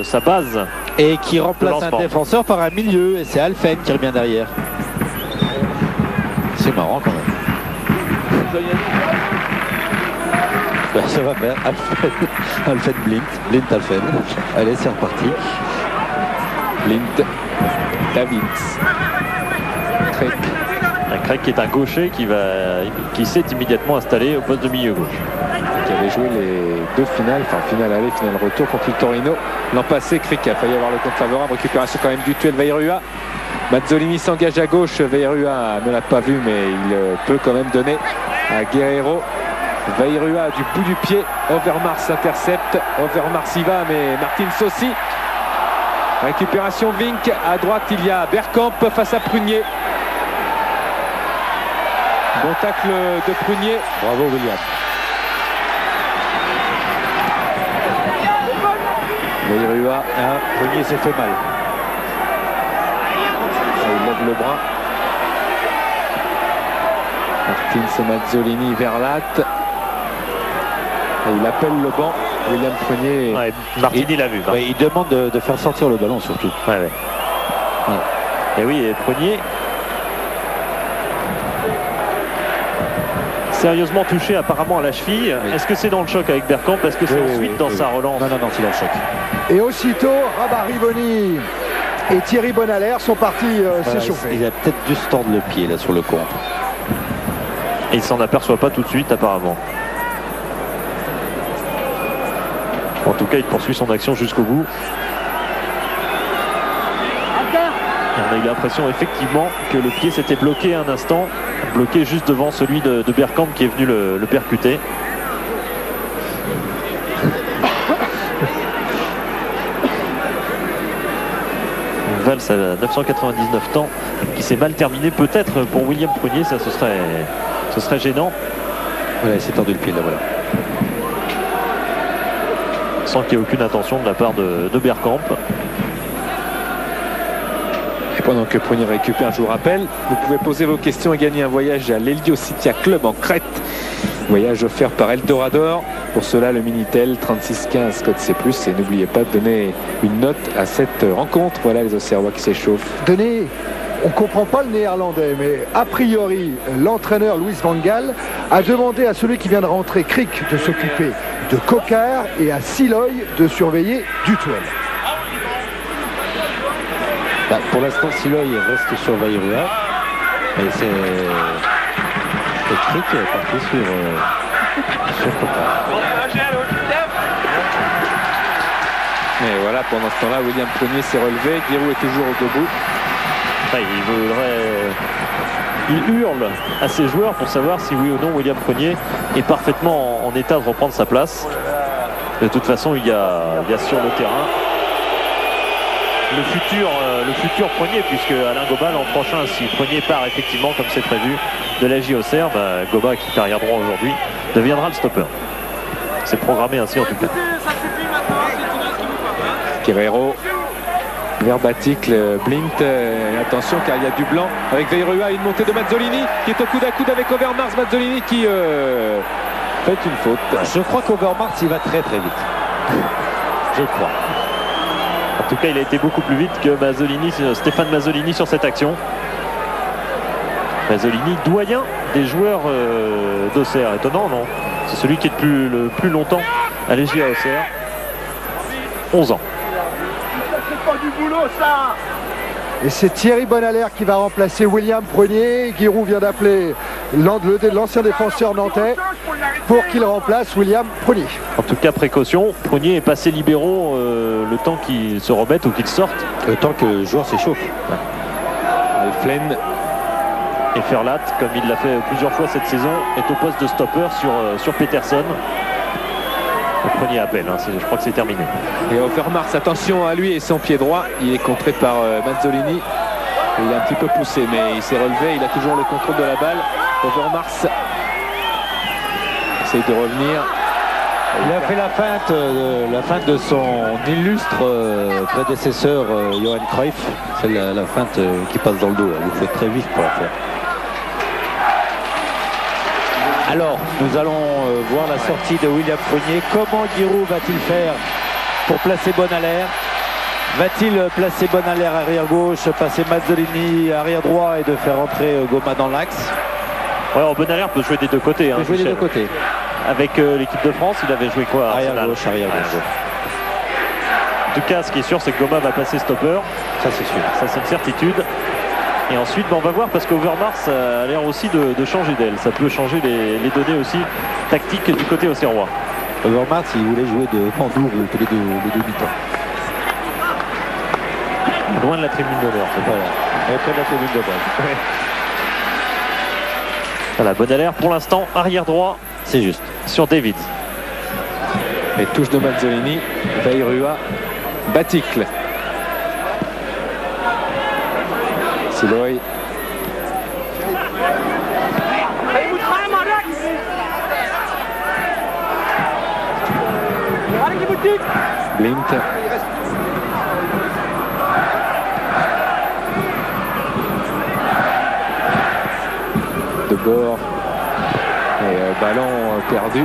sa base. Et qui remplace un lancement. défenseur par un milieu. Et c'est Alphen qui revient derrière. C'est marrant quand même. Ça va faire Alphen Blint. Blint Alphen. Allez, c'est reparti. Blint. Davids. Craig. Un Craig qui est un gaucher qui s'est immédiatement installé au poste de milieu gauche. Qui avait joué les deux finales, enfin finale aller, finale retour contre le Torino. L'an passé, Cric a failli avoir le compte favorable. Récupération quand même du Dutuel. Vairua. Mazzolini s'engage à gauche. Vairua ne l'a pas vu, mais il peut quand même donner à Guerreiro. Vairua du bout du pied. Overmars intercepte. Overmars y va, mais Martins aussi. Récupération Vink. À droite, il y a Bergkamp face à Prunier. Bon tacle de Prunier. Bravo William. Vairua. Prunier s'est fait mal. Il lève le bras. Martins, Mazzolini, Verlat. Et il appelle le banc. William Prunier. Ouais, Martini l'a vu. hein. Ouais, il demande de faire sortir le ballon surtout. Ouais. Et oui, et Prunier, sérieusement touché apparemment à la cheville. Oui. Est-ce que c'est dans le choc avec Bergkamp? Est-ce que c'est ensuite dans sa relance? Non, c'est dans le choc. Et aussitôt, Rabat Rivoni et Thierry Bonalaire sont partis s'échauffer. Il a peut-être dû se tordre le pied là sur le compte. Et il s'en aperçoit pas tout de suite apparemment. En tout cas, il poursuit son action jusqu'au bout. On a eu l'impression effectivement que le pied s'était bloqué un instant, bloqué juste devant celui de Bergkamp qui est venu le percuter. Une valse à 999 temps qui s'est mal terminée peut-être pour William Prunier, ça ce serait gênant. Voilà, il s'est tordu le pied là, voilà. Sans qu'il n'y ait aucune intention de la part de Bergkamp. Et pendant que Prunier récupère, je vous rappelle, vous pouvez poser vos questions et gagner un voyage à l'Heliocitia Club en Crète. Voyage offert par Eldorador. Pour cela, le Minitel 3615 code C+. Et n'oubliez pas de donner une note à cette rencontre. Voilà les Auxerrois qui s'échauffent. Denis, on ne comprend pas le néerlandais, mais a priori, l'entraîneur Louis van Gaal a demandé à celui qui vient de rentrer, Crick, de s'occuper de Kokar et à Siloy de surveiller Dutuel. Bah, pour l'instant, Siloy reste sur Vairua. Et c'est Crick qui est parti sur Kokar. Et voilà, pendant ce temps-là, William Prunier s'est relevé. Giroud est toujours debout. Il hurle à ses joueurs pour savoir si oui ou non William Prunier est parfaitement en état de reprendre sa place. De toute façon, il y a sur le terrain le futur Prunier, puisque Alain Goma l'an prochain, si Prunier part effectivement comme c'est prévu de la JOCR, Goma qui est arrière droit aujourd'hui deviendra le stopper. C'est programmé ainsi en tout cas. Guerrero vers Batic, Blint, attention car il y a du blanc avec Veirua, une montée de Mazzolini qui est au coude à coude avec Overmars. Mazzolini qui fait une faute. Je crois qu'Overmars il va très très vite. Je crois. En tout cas, il a été beaucoup plus vite que Stéphane Mazzolini sur cette action. Mazzolini, doyen des joueurs d'Auxerre. Étonnant, non? C'est celui qui est le plus longtemps à l'EGA Auxerre. 11 ans. C'est pas du boulot, ça. Et c'est Thierry Bonalaire qui va remplacer William Prunier. Giroud vient d'appeler l'ancien défenseur nantais pour qu'il remplace William Prunier. En tout cas, précaution, Prunier est passé libéraux le temps qu'il se remette ou qu'il sorte. Le temps que le joueur s'échauffe. Alflen et Ferlat, comme il l'a fait plusieurs fois cette saison, est au poste de stopper sur Peterson. Le premier appel, je crois que c'est terminé. Et Overmars, attention à lui et son pied droit. Il est contré par Mazzolini. Il a un petit peu poussé, mais il s'est relevé. Il a toujours le contrôle de la balle. Overmars essaye de revenir. Il a fait la feinte de son illustre prédécesseur Johan Cruyff. C'est la feinte qui passe dans le dos. Il faut être très vif pour la faire. Alors, nous allons voir la sortie de William Prunier. Comment Giroud va-t-il faire pour placer Bonalaire? Va-t-il placer Bonalaire arrière gauche, passer Mazzolini arrière droit et de faire entrer Goma dans l'axe? Alors Bonalaire peut jouer des deux côtés. Il peut jouer des deux côtés. Avec l'équipe de France, il avait joué quoi? Arrière gauche, arrière gauche. En tout cas, ce qui est sûr, c'est que Goma va passer stopper. Ça, c'est sûr. Ça, c'est une certitude. Et ensuite, on va voir parce qu'Overmars a l'air aussi de changer d'aile. Ça peut changer les données aussi tactiques du côté auxerrois. Overmars, il voulait jouer de Pandour les deux mi-temps. Loin de la tribune d'honneur. Voilà. Près de la tribune de base. Voilà, Bonalaire pour l'instant, arrière droit. C'est juste. Sur David. Et touche de Mazzolini. Veirua. Baticle. Siloy. Blint. De bord. Et ballon perdu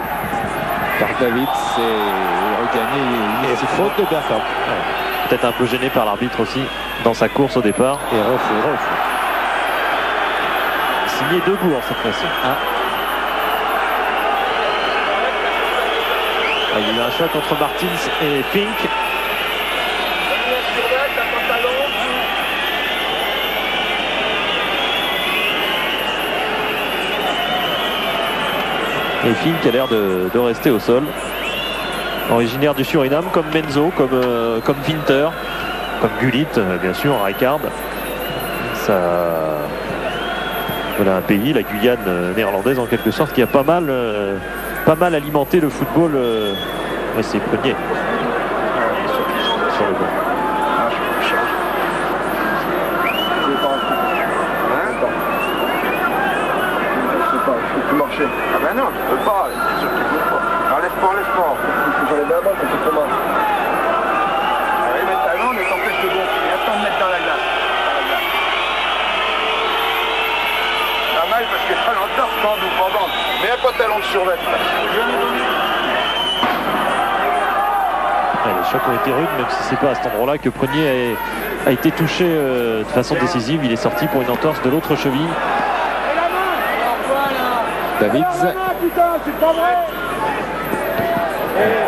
par David. C'est regagné. C'est faute de Bergkamp. Peut-être un peu gêné par l'arbitre aussi dans sa course au départ. Et refou. Signé Debourg cette fois-ci. Il y a eu un choix contre Martins et Fink. Et Fink a l'air de rester au sol. Originaire du Suriname, comme Menzo, comme Winter, comme Gullit, bien sûr, Rijkaard. Voilà un pays, la Guyane néerlandaise en quelque sorte, qui a pas mal alimenté le football. Ouais, c'est Prunier sur le banc. Ah ben non, tu peux pas, c'est sûr que tu peux pas. Enlève-moi. J'enlève la balle, c'est comment. Ah oui, mais ta jambe, mais t'empêche de gonfler. Attends de mettre dans la glace. Pas mal parce que ça l'entorse bande ou pas bande. Mais un pantalon de survêtement. Les chocs ont été rudes, même si c'est pas à cet endroit-là que Prunier a été touché de façon décisive. Il est sorti pour une entorse de l'autre cheville. Davids.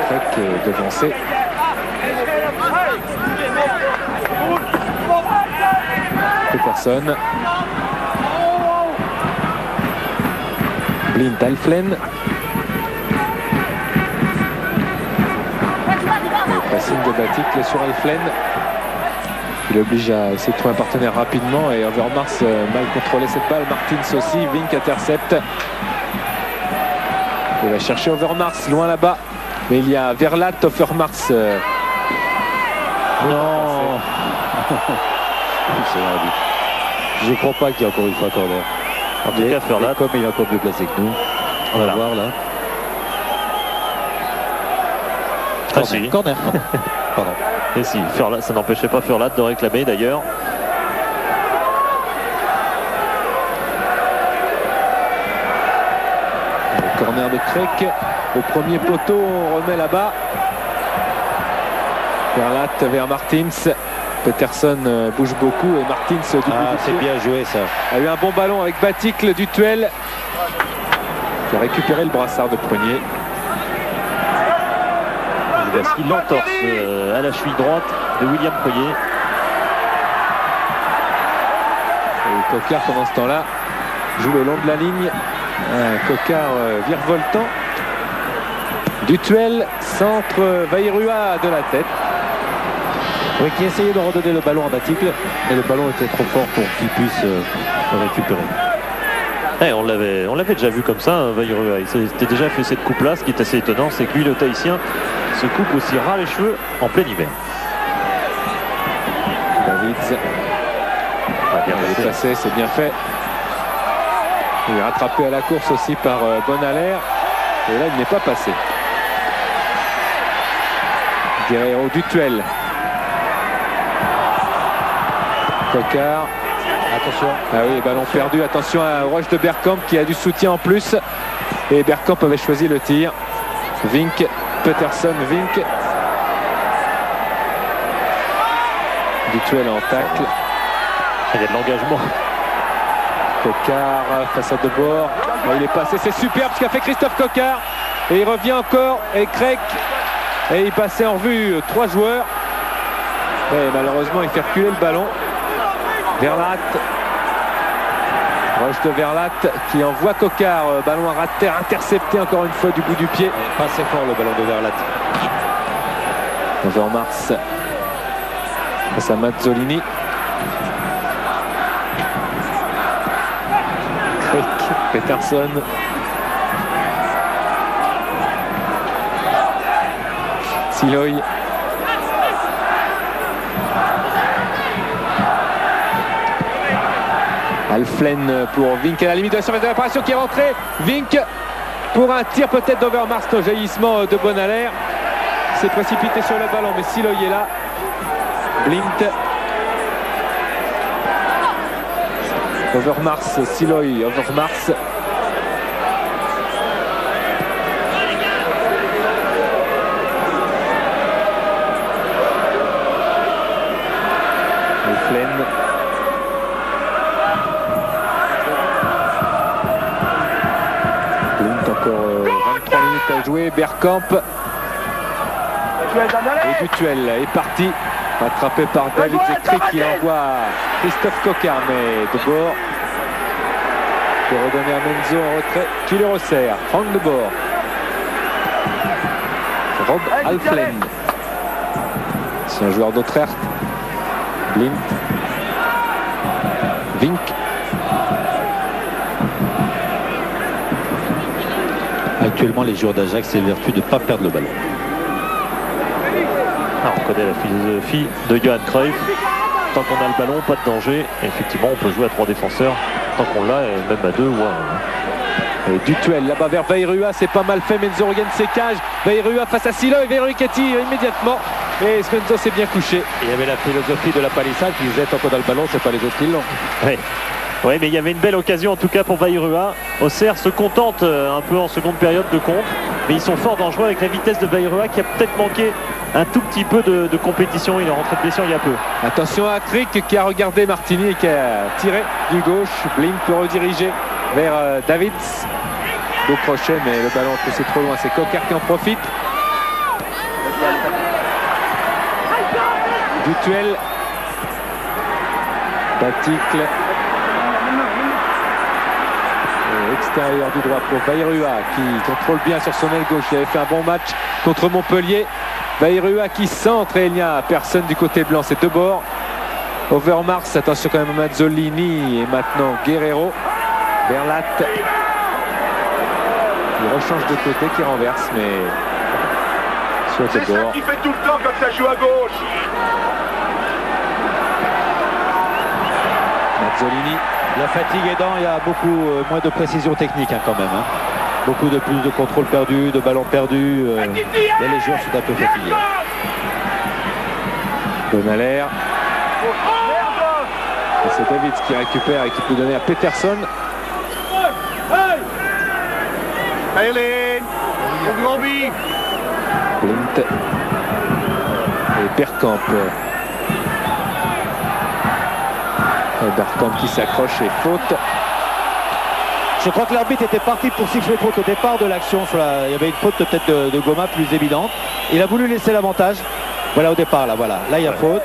Craig est devancé. Peterson. Blind Alflen. Le pressing de Baticle sur Alflen. Il oblige à essayer de trouver un partenaire rapidement et Overmars mal contrôlé cette balle. Martins aussi. Vink intercepte. Il va chercher Overmars loin là-bas. Mais il y a Verlat, Overmars. Non. Je ne crois pas qu'il y a encore une fois corner. En tout cas, Verlat, comme il est encore mieux placé que nous. On va voir là. Ah si. Corner. Pardon. Et si, Furlat, ça n'empêchait pas Furlat de réclamer d'ailleurs. Le corner de Craig. Au premier poteau, on remet là-bas. Verlat vers Martins. Peterson bouge beaucoup et Martins du bout du c'est pied bien joué ça. a eu un bon ballon avec Baticle du Tuel qui a récupéré le brassard de Prunier. Voici l'entorse à la cheville droite de William Poyer. Et Coquard pendant ce temps-là joue le long de la ligne. Coquard virevoltant. Du Tuel, centre Vairua de la tête. Oui, qui essayait de redonner le ballon à Baticle, mais le ballon était trop fort pour qu'il puisse le récupérer. On l'avait déjà vu comme ça, hein, Vairua. Il s'était déjà fait cette coupe-là. Ce qui est assez étonnant, c'est que lui, le Tahitien, se coupe aussi ras les cheveux en plein hiver. Davids. Bien Il est passé, c'est bien fait. Il est rattrapé à la course aussi par Bonalaire. Et là, il n'est pas passé. Guerrero du Tuel. Coquard. Attention. Ah oui, ballon perdu. Attention à Roche de Bergkamp qui a du soutien en plus. Et Bergkamp avait choisi le tir. Vink, Peterson, Vink. Du Tuel en tacle. Il y a de l'engagement. Coquard face à Debord. Il est passé, c'est superbe ce qu'a fait Christophe Coquard. Et il revient encore. Et Craig. Et il passait en revue 3 joueurs. Et malheureusement, il fait reculer le ballon. Verlat. Roche de Verlat qui envoie Coquard. Ballon à ras de terre intercepté encore une fois du bout du pied. Pas assez fort le ballon de Verlat. Overmars face à Mazzolini. Craig, Peterson. Siloy. Alflen pour Vink à la limite de la surface de l'apparition qui est rentré. Vink pour un tir peut-être d'Overmars au jaillissement de Bonalaire. Il s'est précipité sur le ballon mais Siloy est là. Blint. Overmars, Siloy, Overmars. Alflen. Encore 23 minutes à jouer. Bergkamp. Et du Tuel est parti. Rattrapé par David Zekri qui envoie Christophe Coquard. Mais Debord. Pour redonner à Menzo en retrait. Qui le resserre. Franck Debord. Rob Alflen. C'est un joueur d'Autrert. Lint. Vink. Actuellement, les joueurs d'Ajax s'évertuent de ne pas perdre le ballon. On connaît la philosophie de Johan Cruyff. Tant qu'on a le ballon, pas de danger. Et effectivement, on peut jouer à 3 défenseurs tant qu'on l'a, et même à 2 ou à 1. Et Dutuel là-bas vers Vairua, c'est pas mal fait. Menzo regagne ses cages. Vairua face à Silo et Vairua qui tire immédiatement. Et Menzo s'est bien couché. Il y avait la philosophie de la palissade qui disait tant qu'on a le ballon, c'est pas les autres qui l'ont. Oui, mais il y avait une belle occasion en tout cas pour Vairua. Auxerre se contente un peu en seconde période de contre, mais ils sont fort dangereux avec la vitesse de Vairua qui a peut-être manqué un tout petit peu de compétition. Il est rentré de blessure il y a peu. Attention à Crick qui a regardé Martini et qui a tiré du gauche. Blin peut rediriger vers Davids. Beau crochet, mais le ballon poussé trop loin. C'est Coquart qui en profite. Dutuel. Baticle. Extérieur du droit pour Vairua qui contrôle bien sur son aile gauche. Il avait fait un bon match contre Montpellier. Vairua qui centre et il n'y a personne du côté blanc. C'est Debord. Overmars, attention quand même à Mazzolini et maintenant Guerrero. Verlat qui rechange de côté, qui renverse, mais soit C'est ça Debord. qui fait tout le temps quand ça joue à gauche. Mazzolini. La fatigue aidant, il y a beaucoup moins de précision technique quand même. Beaucoup de plus de contrôle perdu, de ballons perdus. Là, les joueurs sont un peu fatigués. Bonalaire. Et c'est Davids qui récupère et qui peut donner à Peterson. Allez, au grand bi. Blint. Et Bergkamp. Bergkamp qui s'accroche et faute. Je crois que l'arbitre était parti pour siffler faute au départ de l'action. Il y avait une faute peut-être de Goma plus évidente. Il a voulu laisser l'avantage. Voilà au départ, là, voilà. Là, il y a faute.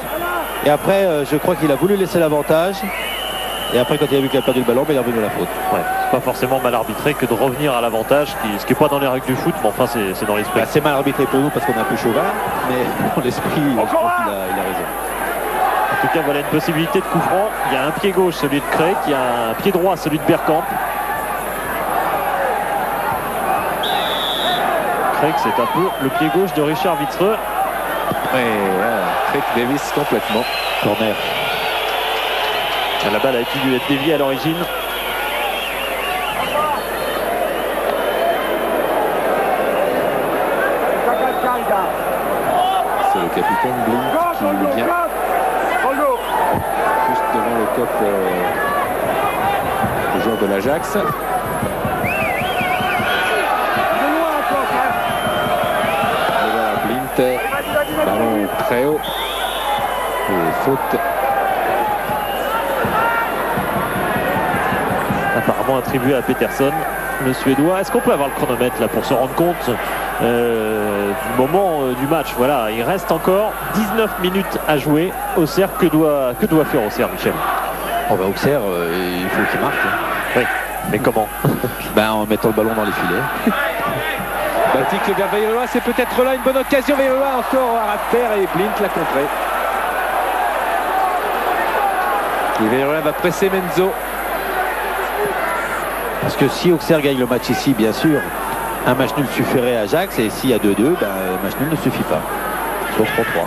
Et après, je crois qu'il a voulu laisser l'avantage. Et après, quand il a vu qu'il a perdu le ballon, il est revenu à la faute. Ouais, c'est pas forcément mal arbitré que de revenir à l'avantage, ce qui n'est pas dans les règles du foot, mais enfin c'est dans l'esprit. C'est mal arbitré pour nous parce qu'on est un peu chauvin, mais dans l'esprit, je crois qu'il a raison. En tout cas, voilà une possibilité de coup franc. Il y a un pied gauche, celui de Craig, il y a un pied droit, celui de Bergkamp. Craig, c'est un peu le pied gauche de Richard Vitreux. Et Craig Davis complètement. Corner. La balle a dû être déviée à l'origine. C'est le capitaine Blink qui vient juste devant le cop du joueur de l'Ajax. Et voilà Blint, ballon très haut et faute. Apparemment attribué à Peterson, le Suédois. Est-ce qu'on peut avoir le chronomètre là pour se rendre compte du moment du match? Voilà, il reste encore 19 minutes à jouer. Auxerre, que doit faire Auxerre, Michel? Auxerre, il faut qu'il marque. Oui, mais comment? En mettant le ballon dans les filets. Baticle vers Vairua, c'est peut-être là une bonne occasion. Vairua encore à faire et Blint l'a contré. Et Vairua va presser Menzo. Parce que si Auxerre gagne le match ici, bien sûr, un match nul suffirait à Ajax. Et s'il y a 2-2, le match nul ne suffit pas. Sauf 3-3.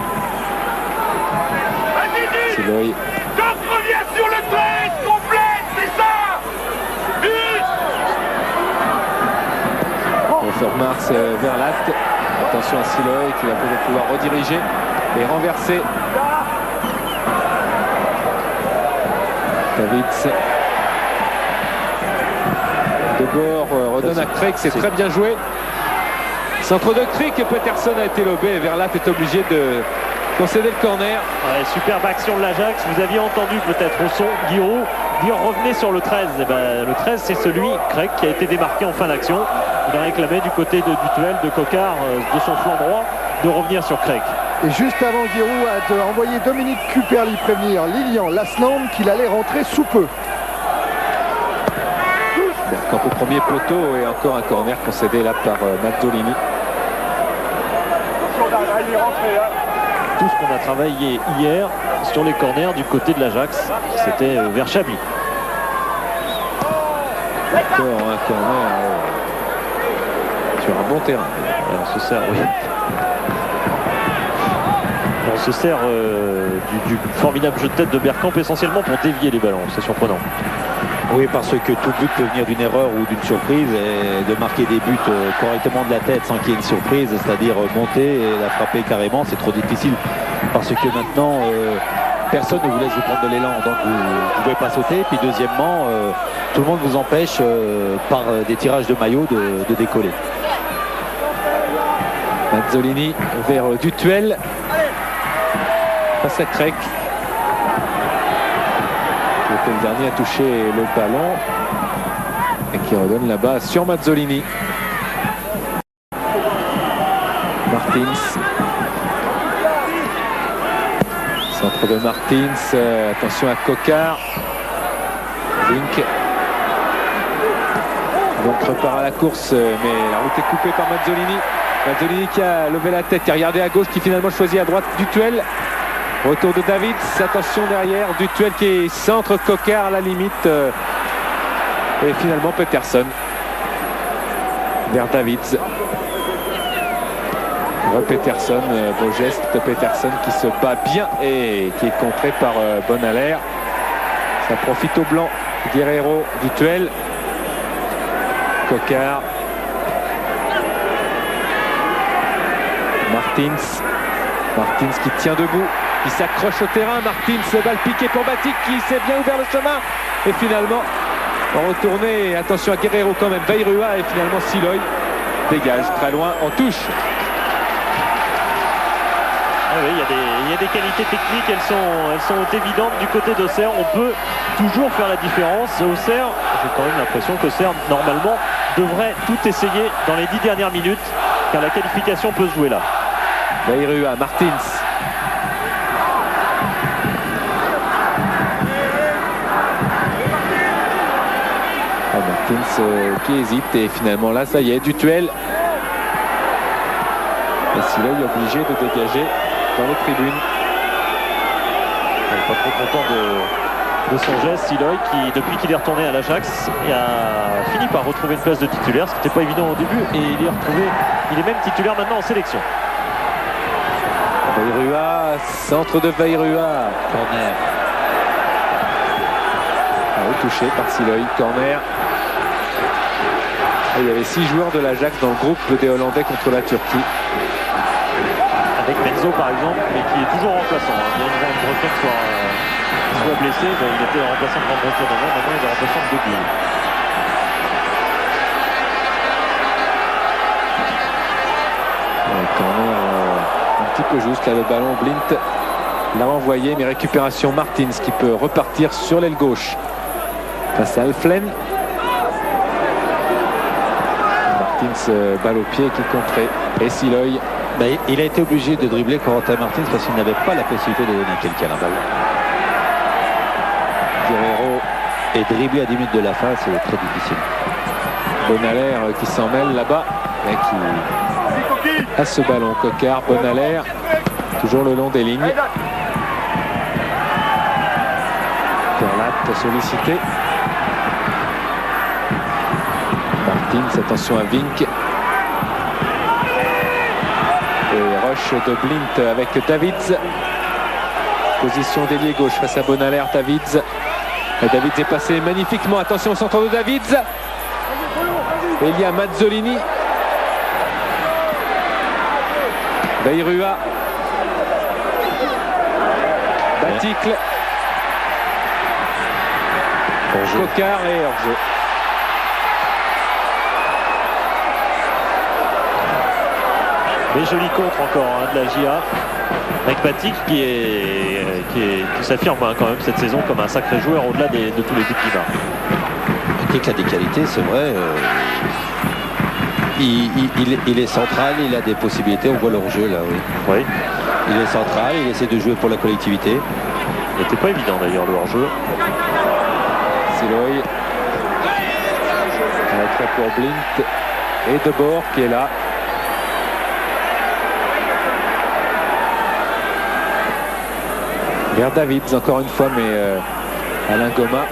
C'est Loïc. Revient sur le 13, complète, c'est ça. But. Mars vers l'acte. Attention à Siloy qui va peut-être pouvoir rediriger et renverser. Davids. Debord redonne à Craig, c'est très bien joué. Centre de Craig, Peterson a été lobé et Verlat est obligé de concéder le corner. Ouais, superbe action de l'Ajax. Vous aviez entendu peut-être au son Giroud dire revenez sur le 13. Et le 13 c'est celui, Craig, qui a été démarqué en fin d'action. Il a réclamé du côté de Dutuel, de Coquart, de son flanc droit, de revenir sur Craig. Et juste avant, Giroud a envoyé Dominique Cuperli prévenir Lilian Lasland qu'il allait rentrer sous peu. Bergkamp au premier poteau et encore un corner concédé là par Mazzolini. Tout ce qu'on a travaillé hier sur les corners du côté de l'Ajax, c'était vers Chablis. Encore un corner sur un bon terrain. On se sert, oui. On se sert du formidable jeu de tête de Bergkamp essentiellement pour dévier les ballons. C'est surprenant. Oui, parce que tout but peut venir d'une erreur ou d'une surprise, et de marquer des buts correctement de la tête sans qu'il y ait une surprise, c'est-à-dire monter et la frapper carrément, c'est trop difficile. Parce que maintenant, personne ne vous laisse vous prendre de l'élan, donc vous ne pouvez pas sauter. Puis deuxièmement, tout le monde vous empêche par des tirages de maillot de décoller. Mazzolini vers Dutuel. Face à Craig. Qui était le dernier à toucher le ballon. Et qui redonne là-bas sur Mazzolini. Martins. Centre de Martins. Attention à Coquard. Vink. Donc repart à la course, mais la route est coupée par Mazzolini. Mazzolini qui a levé la tête, qui a regardé à gauche, qui finalement choisit à droite Dutuel. Retour de Davids, attention derrière, Dutuel qui est centre, Coquard à la limite. Et finalement Peterson vers Davids. Peterson, beau geste de Peterson qui se bat bien et qui est contré par Bonaler. Ça profite au blanc. Guerrero, Dutuel. Coquard. Martins qui tient debout, qui s'accroche au terrain. Martins, balle piquée pour Batik qui s'est bien ouvert le chemin. Et finalement, retourner, attention à Guerrero quand même, Vairua et finalement Siloy dégage très loin en touche. Ah oui, il y a des qualités techniques, elles sont évidentes du côté d'Auxerre. On peut toujours faire la différence. Auxerre, j'ai quand même l'impression qu'Auxerre, normalement, devrait tout essayer dans les 10 dernières minutes, car la qualification peut se jouer là. Vairua, Martins. Martins qui hésite et finalement là, ça y est, Dutuel. Et Siloy est obligé de dégager dans les tribunes. Il n'est pas trop content de son geste, Siloy, qui depuis qu'il est retourné à l'Ajax a fini par retrouver une place de titulaire, ce qui n'était pas évident au début, et il est même titulaire maintenant en sélection. Vairua, centre de Vairua, corner. Touché par Siloy, corner. Et il y avait 6 joueurs de l'Ajax dans le groupe des Hollandais contre la Turquie. Avec Menzo par exemple, mais qui est toujours remplaçant. Bien que Van Bretten soit blessé, il était remplaçant de Van Bretten avant, maintenant il est remplaçant de Deguy. Corner un petit peu juste, là le ballon, Blint l'a renvoyé, mais récupération Martins qui peut repartir sur l'aile gauche face à Alflen. Martins, balle au pied qui est contrée. Et Siloy. Il a été obligé de dribbler Corentin Martins parce qu'il n'avait pas la possibilité de donner quelqu'un la balle. Guerrero est dribblé à 10 minutes de la fin, c'est très difficile. Bonaler qui s'en mêle là-bas et qui a ce ballon. Coquard, Bonaler, toujours le long des lignes. Perlat sollicité. Martins, attention à Vink. Et rush de Blint avec Davids. Position d'ailier gauche face à Bonaler, Davids. Et Davids est passé magnifiquement. Attention au centre de Davids. Et il y a Mazzolini. Vairua. Baticle. Coquard et hors-jeu. Mais joli contre encore de la GIA avec Batik qui s'affirme quand même cette saison comme un sacré joueur au-delà de tous les buts qu'il marque. Batik a des qualités, c'est vrai. Il est central, il a des possibilités, on voit leur jeu là, oui. Il est central, il essaie de jouer pour la collectivité. Il n'était pas évident d'ailleurs le hors-jeu. Siloy. Très pour Blint et Debord qui est là. Vers Davids encore une fois, mais Alain Goma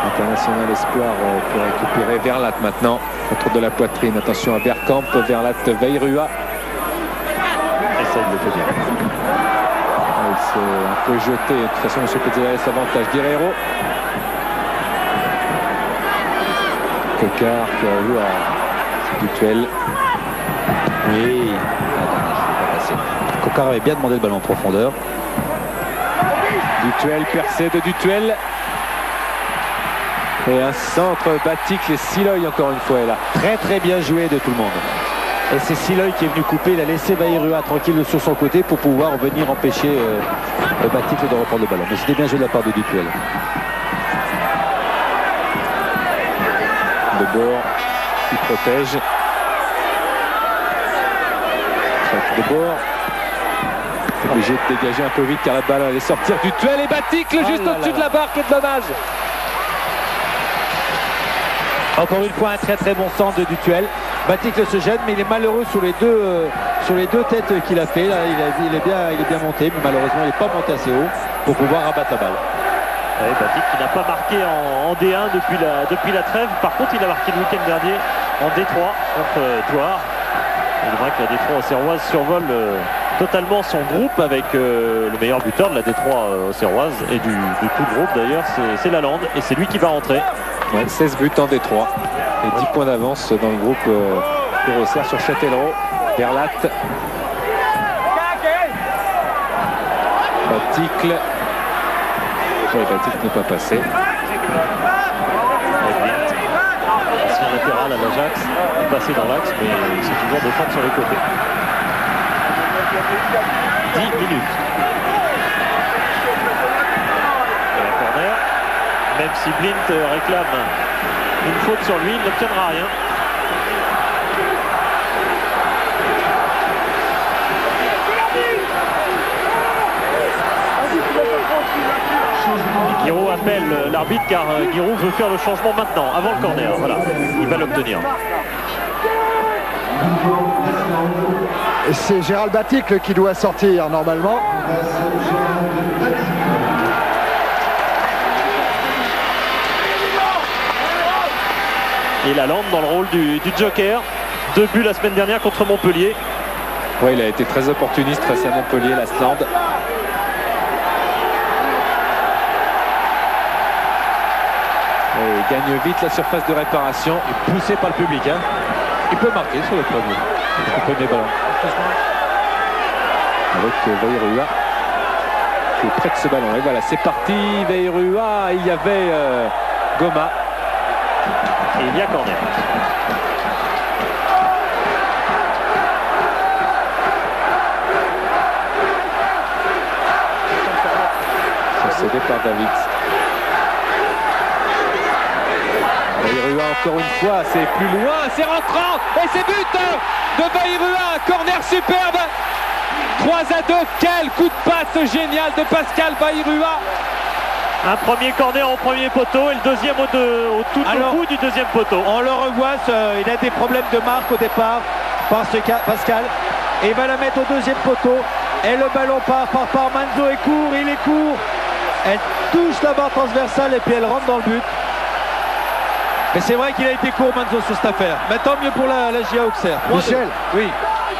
International espoir pour récupérer Verlat maintenant. Contrôle de la poitrine. Attention à Bergkamp. Verlat, Veirua. Et ça, il le fait bien. Il s'est un peu jeté. De toute façon, M. Petzela laisse l'avantage. Guerrero. Cocard qui a vu à Dutuel. Oui. Cocard avait bien demandé le ballon en profondeur. Dutuel, percé de Dutuel. Et un centre Batik, les Siloy encore une fois est là. Très très bien joué de tout le monde. Et c'est Siloy qui est venu couper. Il a laissé Veirua tranquille sur son côté pour pouvoir venir empêcher Batik de reprendre le ballon. Mais c'était bien joué de la part de Dutuel. De bord qui protège. De bord. Obligé de dégager un peu vite car la balle allait sortir. Dutuel et Batik juste au-dessus de la barre. Quel dommage. Encore une fois un très très bon centre de Dutuel. Batik se gêne mais il est malheureux sur les deux têtes qu'il a fait. Là, il est bien monté mais malheureusement il n'est pas monté assez haut pour pouvoir rabattre la balle. Ouais, Batik qui n'a pas marqué en D1 depuis la trêve. Par contre il a marqué le week-end dernier en D3 contre Thouars. Il est vrai que la D3 auxerroise survole totalement son groupe avec le meilleur buteur de la D3 auxerroise et du tout le groupe d'ailleurs, c'est Lalande et c'est lui qui va rentrer. Ouais, 16 buts en D3 et 10 points d'avance dans le groupe pour Auxerre sur Châtellerault. Verlat. Batik. Batik n'est pas passé. Ancien latéral à l'Ajax, passé dans l'axe mais c'est toujours défendre sur les côtés. 10 minutes. Et la corner, même si Blint réclame une faute sur lui, il n'obtiendra rien. Guiraud appelle l'arbitre car Guiraud veut faire le changement maintenant, avant le corner. Voilà, il va l'obtenir. C'est Gérald Batik qui doit sortir normalement. Et Lalande dans le rôle du joker. 2 buts la semaine dernière contre Montpellier. Oui, il a été très opportuniste face à Montpellier, Lasland. Il gagne vite la surface de réparation. Et poussé par le public. Hein. Il peut marquer sur le premier ballon. Avec Veirua qui est près de ce ballon. Et voilà, c'est parti. Veirua, il y avait Goma. Et il y a corner. C'est cédé par David. Veirua encore une fois, c'est plus loin, c'est rentrant et c'est but de Veirua, corner superbe. 3-2, quel coup de passe génial de Pascal Veirua. Un premier corner au premier poteau et le deuxième au bout du deuxième poteau. On le revoit, il a des problèmes de marque au départ, Pascal. Et il va la mettre au deuxième poteau. Et le ballon part Manzo est court, il est court. Elle touche la barre transversale et puis elle rentre dans le but. Mais c'est vrai qu'il a été court Manzo sur cette affaire. Mais tant mieux pour la GA Auxerre. Michel, oui.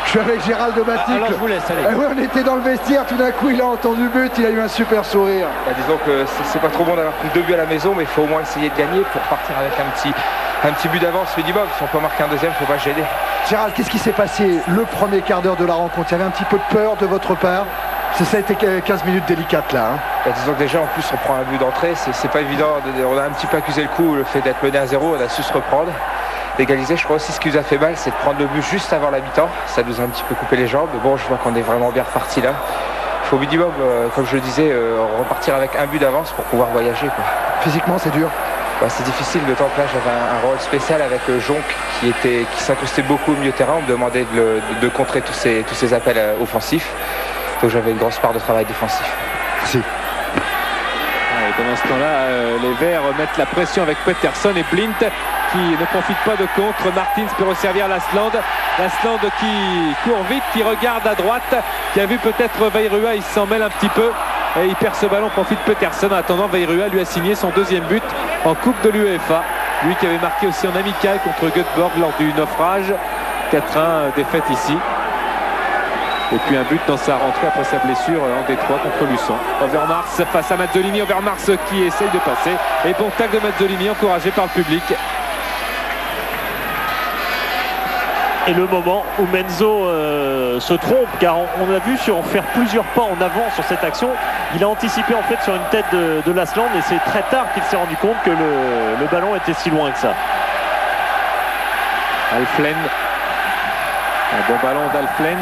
Je suis avec Gérald Batik. Alors je vous laisse, allez. Oui, on était dans le vestiaire, tout d'un coup il a entendu le but, il a eu un super sourire. Disons que c'est pas trop bon d'avoir pris 2 buts à la maison, mais il faut au moins essayer de gagner pour partir avec un petit but d'avance minimum. Si on peut marquer un deuxième, il ne faut pas gêner. Gérald, qu'est-ce qui s'est passé le premier quart d'heure de la rencontre? Il y avait un petit peu de peur de votre part? Ça a été 15 minutes délicates là. Hein. Disons que déjà en plus on prend un but d'entrée, c'est pas évident. On a un petit peu accusé le coup, le fait d'être mené à 0, on a su se reprendre. D'égaliser, je crois aussi ce qui nous a fait mal, c'est de prendre le but juste avant la mi-temps. Ça nous a un petit peu coupé les jambes. Mais bon, je vois qu'on est vraiment bien reparti là. Il faut au minimum, comme je le disais, repartir avec un but d'avance pour pouvoir voyager, quoi. Physiquement, c'est dur. Ouais, c'est difficile, d'autant que là j'avais un rôle spécial avec Jonc qui s'incrustait beaucoup au milieu de terrain. On me demandait de contrer tous ces appels offensifs. Donc j'avais une grosse part de travail défensif. Merci. Et pendant ce temps-là, les Verts mettent la pression avec Peterson et Blint qui ne profite pas de contre. Martins peut resservir Lasland. Lasland qui court vite, qui regarde à droite, qui a vu peut-être Veirua, il s'en mêle un petit peu et il perd ce ballon, profite Peterson. En attendant, Veirua lui a signé son deuxième but en Coupe de l'UEFA. Lui qui avait marqué aussi en amical contre Göteborg lors du naufrage. 4-1 défaite ici. Et puis un but dans sa rentrée après sa blessure en Détroit contre Luçon. Overmars face à Mazzolini. Overmars qui essaye de passer. Et bon tacle de Mazzolini encouragé par le public. Et le moment où Menzo se trompe, car on a vu sur faire plusieurs pas en avant sur cette action. Il a anticipé en fait sur une tête de Lasland et c'est très tard qu'il s'est rendu compte que le ballon était si loin que ça. Alflen. Un bon ballon d'Alflen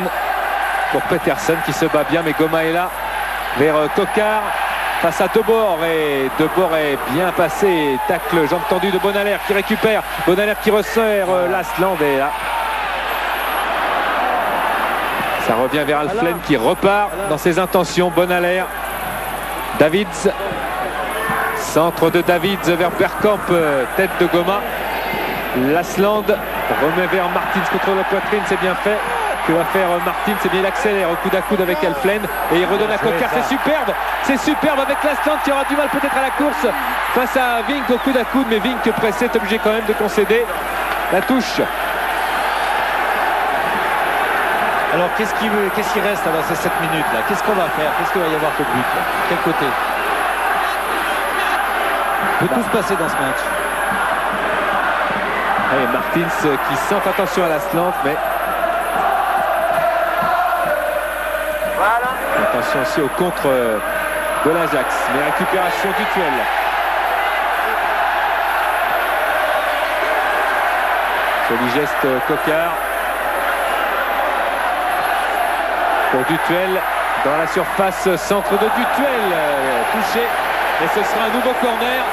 pour Petersen qui se bat bien, mais Goma est là vers Coquard face à Debord, et Debord est bien passé. Tacle, jambe tendue de Bonaler qui récupère. Bonaler qui resserre Lasland et là. Ça revient vers Alflen qui repart dans ses intentions. Bonaler, Davids, centre de Davids vers Bergkamp, tête de Goma. Lasland remet vers Martins contre la poitrine, c'est bien fait. Que va faire Martins? C'est bien, il accélère au coude à coude avec Alflen et il redonne à Coquard. C'est superbe avec Lasland qui aura du mal peut-être à la course face à Vink au coude à coude, mais Vink pressé est obligé quand même de concéder la touche. Alors qu'est-ce qui reste dans ces 7 minutes là? Qu'est-ce qu'on va faire? Qu'est-ce qu'il va y avoir comme but là? Quel côté? Peut tout se passer dans ce match. Et Martins qui sent attention à Lasland, mais attention aussi au contre de l'Ajax, mais récupération du duel. Joli geste Coquard. Pour Dutuel dans la surface, centre de Dutuel, touché, et ce sera un nouveau corner.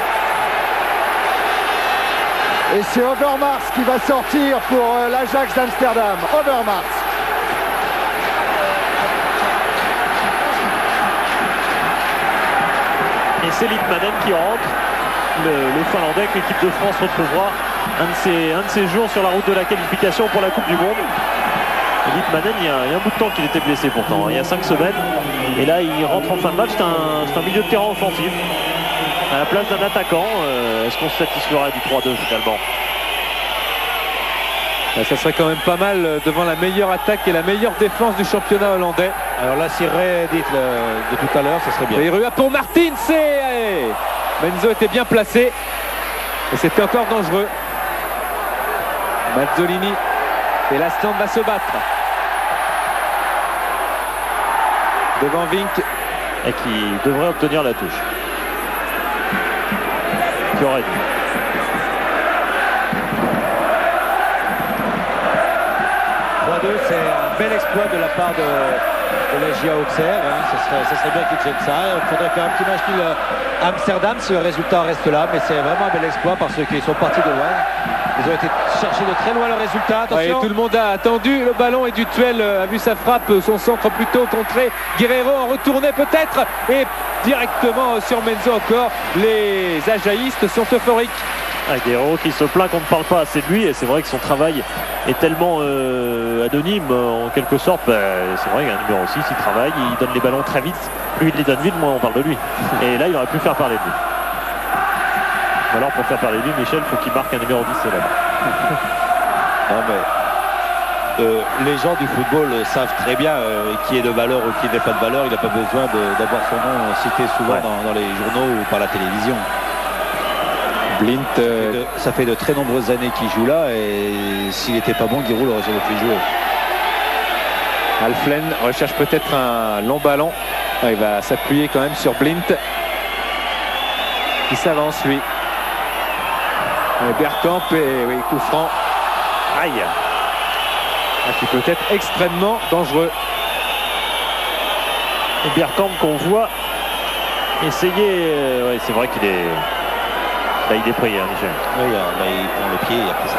Et c'est Overmars qui va sortir pour l'Ajax d'Amsterdam. Overmars. Et c'est Litmanen qui rentre, le Finlandais que l'équipe de France retrouvera un de ses jours sur la route de la qualification pour la Coupe du Monde. Litmanen, il y a un bout de temps qu'il était blessé pourtant, il y a 5 semaines. Et là, il rentre en fin de match, c'est un milieu de terrain offensif. À la place d'un attaquant, est-ce qu'on se satisfera du 3-2 finalement? Ça serait quand même pas mal devant la meilleure attaque et la meilleure défense du championnat hollandais. Alors là, si Ray dit de tout à l'heure, ça serait bien. Et Rua pour Martins, et Menzo était bien placé. Et c'était encore dangereux. Mazzolini. Et Lasland va se battre. Devant Vink. Et qui devrait obtenir la touche. Qui aurait dû. C'est un bel exploit de la part de la GIA Auxerre. Ça serait bien qu'ils tiennent ça. Il faudrait faire un petit match nul à Amsterdam si le résultat reste là. Mais c'est vraiment un bel exploit parce qu'ils sont partis de loin. Ils ont été chercher de très loin le résultat. Attention. Ouais, tout le monde a attendu le ballon et Dutuel a vu sa frappe, son centre plutôt contré. Guerrero en retourné peut-être et directement sur Menzo encore. Les Ajaïstes sont euphoriques. Guerrero qui se plaint qu'on ne parle pas assez de lui, et c'est vrai que son travail est tellement anonyme en quelque sorte. C'est vrai qu'un numéro 6 il travaille, il donne les ballons très vite, plus il les donne vite, moins on parle de lui. Et là il aurait pu faire parler de lui. Alors pour faire parler de lui, Michel, il faut qu'il marque un numéro 10 célèbre. Les gens du football savent très bien qui est de valeur ou qui n'est pas de valeur. Il n'a pas besoin d'avoir son nom cité souvent dans les journaux ou par la télévision. Blint, ça fait de très nombreuses années qu'il joue là, et s'il n'était pas bon, Giroud l'aurait jamais fait jouer. Alflen recherche peut-être un long ballon. Il va s'appuyer quand même sur Blint qui s'avance lui. Bergkamp, et oui, coup franc. Aïe, qui peut être extrêmement dangereux. Et Bergkamp qu'on voit essayer, c'est vrai qu'il est... Là, il est pris, Michel. Oui, il prend le pied, il y a plus ça.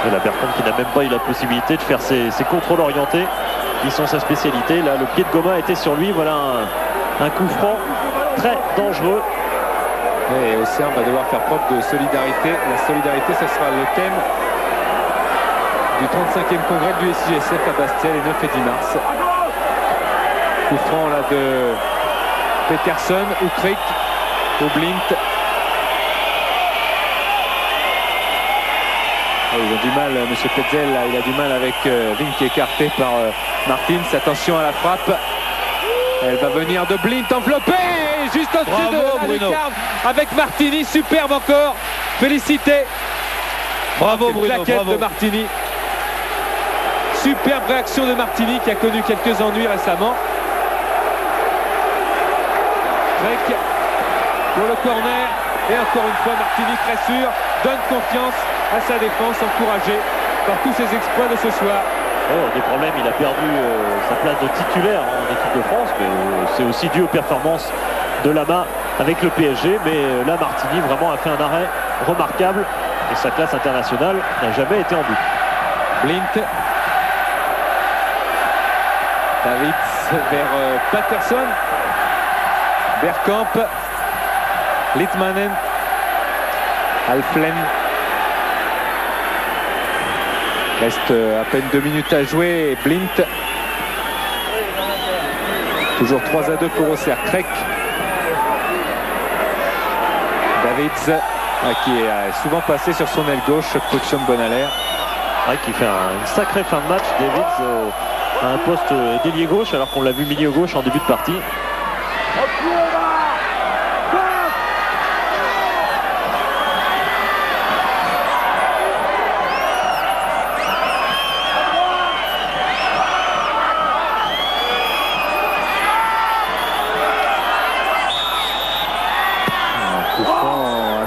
Et la Bergkamp qui n'a même pas eu la possibilité de faire ses contrôles orientés, qui sont sa spécialité. Là, le pied de Goma était sur lui. Voilà un coup franc très dangereux. Et Auxerre va devoir faire preuve de solidarité. La solidarité, ce sera le thème du 35e congrès du SJSF à Bastia les 9 et 10 mars. Coup franc là de Petersen, Utrecht, au Blint. Ils ont du mal, monsieur Petzel, là, il a du mal avec Vink écarté par Martins. Attention à la frappe. Elle va venir de Blint enveloppée, juste au-dessus de la lucarne avec Martini. Superbe encore. Félicité. Bravo Bruno, claquette bravo. de Martini. Superbe réaction de Martini qui a connu quelques ennuis récemment. Drake pour le corner. Et encore une fois, Martini très sûr, donne confiance à sa défense, encouragé par tous ses exploits de ce soir. Des problèmes, il a perdu sa place de titulaire en équipe de France, mais c'est aussi dû aux performances de Lama avec le PSG. Mais là, Martini vraiment a fait un arrêt remarquable et sa classe internationale n'a jamais été en but. Blint. Davids vers Patterson. Bergkamp. Litmanen. Alflen. Reste à peine 2 minutes à jouer. Et Blint. Toujours 3-2 pour Auxerre. Krek. Davids qui est souvent passé sur son aile gauche. Pochon Bonalaire. Qui fait une sacrée fin de match. Davids à un poste d'ailier gauche alors qu'on l'a vu milieu gauche en début de partie.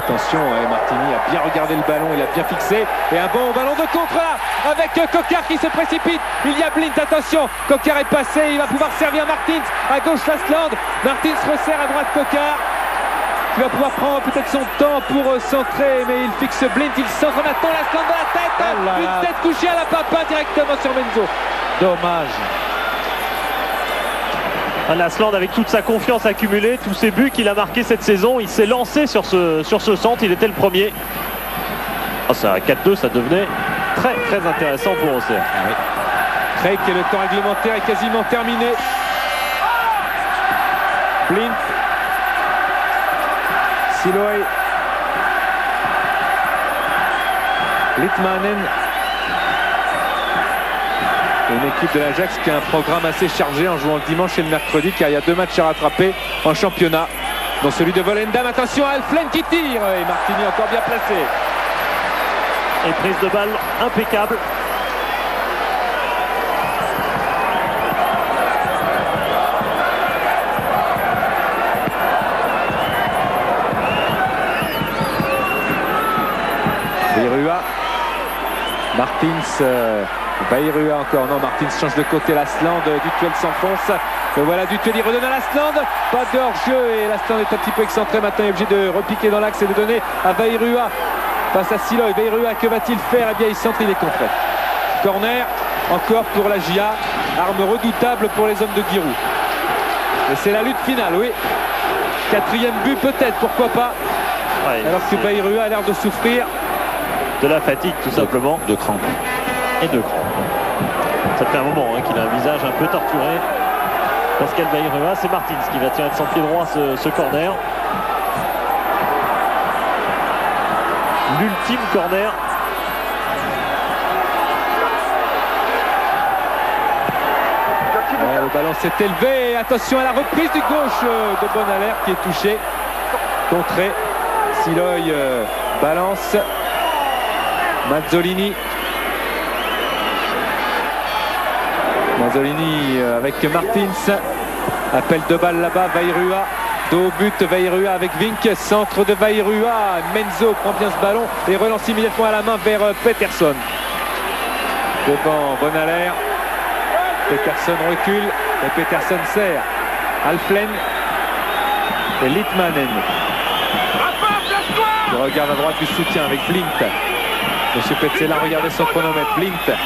Attention, Martini a bien regardé le ballon, il a bien fixé. Et un bon ballon de contre là, avec Coquart qui se précipite. Il y a Blint, attention, Coquart est passé, il va pouvoir servir Martins. À gauche, Lasland. Martins resserre à droite Coquart. Qui va pouvoir prendre peut-être son temps pour centrer, mais il fixe Blint, il centre maintenant Lasland dans la tête. Une tête couchée à la papa directement sur Menzo. Dommage. Lasland avec toute sa confiance accumulée, tous ses buts qu'il a marqués cette saison, il s'est lancé sur ce centre, il était le premier. Ça, à 4-2, ça devenait très très intéressant pour Auxerre. Craig et le temps réglementaire est quasiment terminé. Blint. Siloy. Litmanen. Une équipe de l'Ajax qui a un programme assez chargé en jouant le dimanche et le mercredi, car il y a 2 matchs à rattraper en championnat, dont celui de Volendam. Attention à Alflen qui tire, et Martini encore bien placé. Et prise de balle impeccable. Bayrua. Martins. Bayrua encore, non, Martins change de côté, Lasland, Dutuel s'enfonce, et voilà Dutuel, il redonne à Lasland, pas de hors-jeu, et Lasland est un petit peu excentré, maintenant il est obligé de repiquer dans l'axe et de donner à Bayrua face à Siloy. Bayrua, que va-t-il faire? Eh bien il centre, il est contré. Corner, encore pour la GIA, arme redoutable pour les hommes de Giroud. Et c'est la lutte finale, oui. 4e but peut-être, pourquoi pas, alors que Bayrua a l'air de souffrir. De la fatigue tout simplement. De crampes. Et de crampes. Ça fait un moment qu'il a un visage un peu torturé. Pascal Bayrua, c'est Martins qui va tirer de son pied droit ce corner. L'ultime corner. Le ballon s'est élevé. Attention à la reprise du gauche de Bonalaire qui est touché. Contré. Siloy balance. Mazzolini. Mazzolini avec Martins. Appel de balle là-bas. Bayrua. Dos au but. Bayrua avec Vink. Centre de Bayrua. Menzo prend bien ce ballon et relance immédiatement à la main vers Peterson. Devant Bonalaire. Peterson recule. Et Peterson serre. Alflen. Et Litmanen. Il regarde à droite du soutien avec Blint. Monsieur Petzela, regardez son chronomètre. Blint.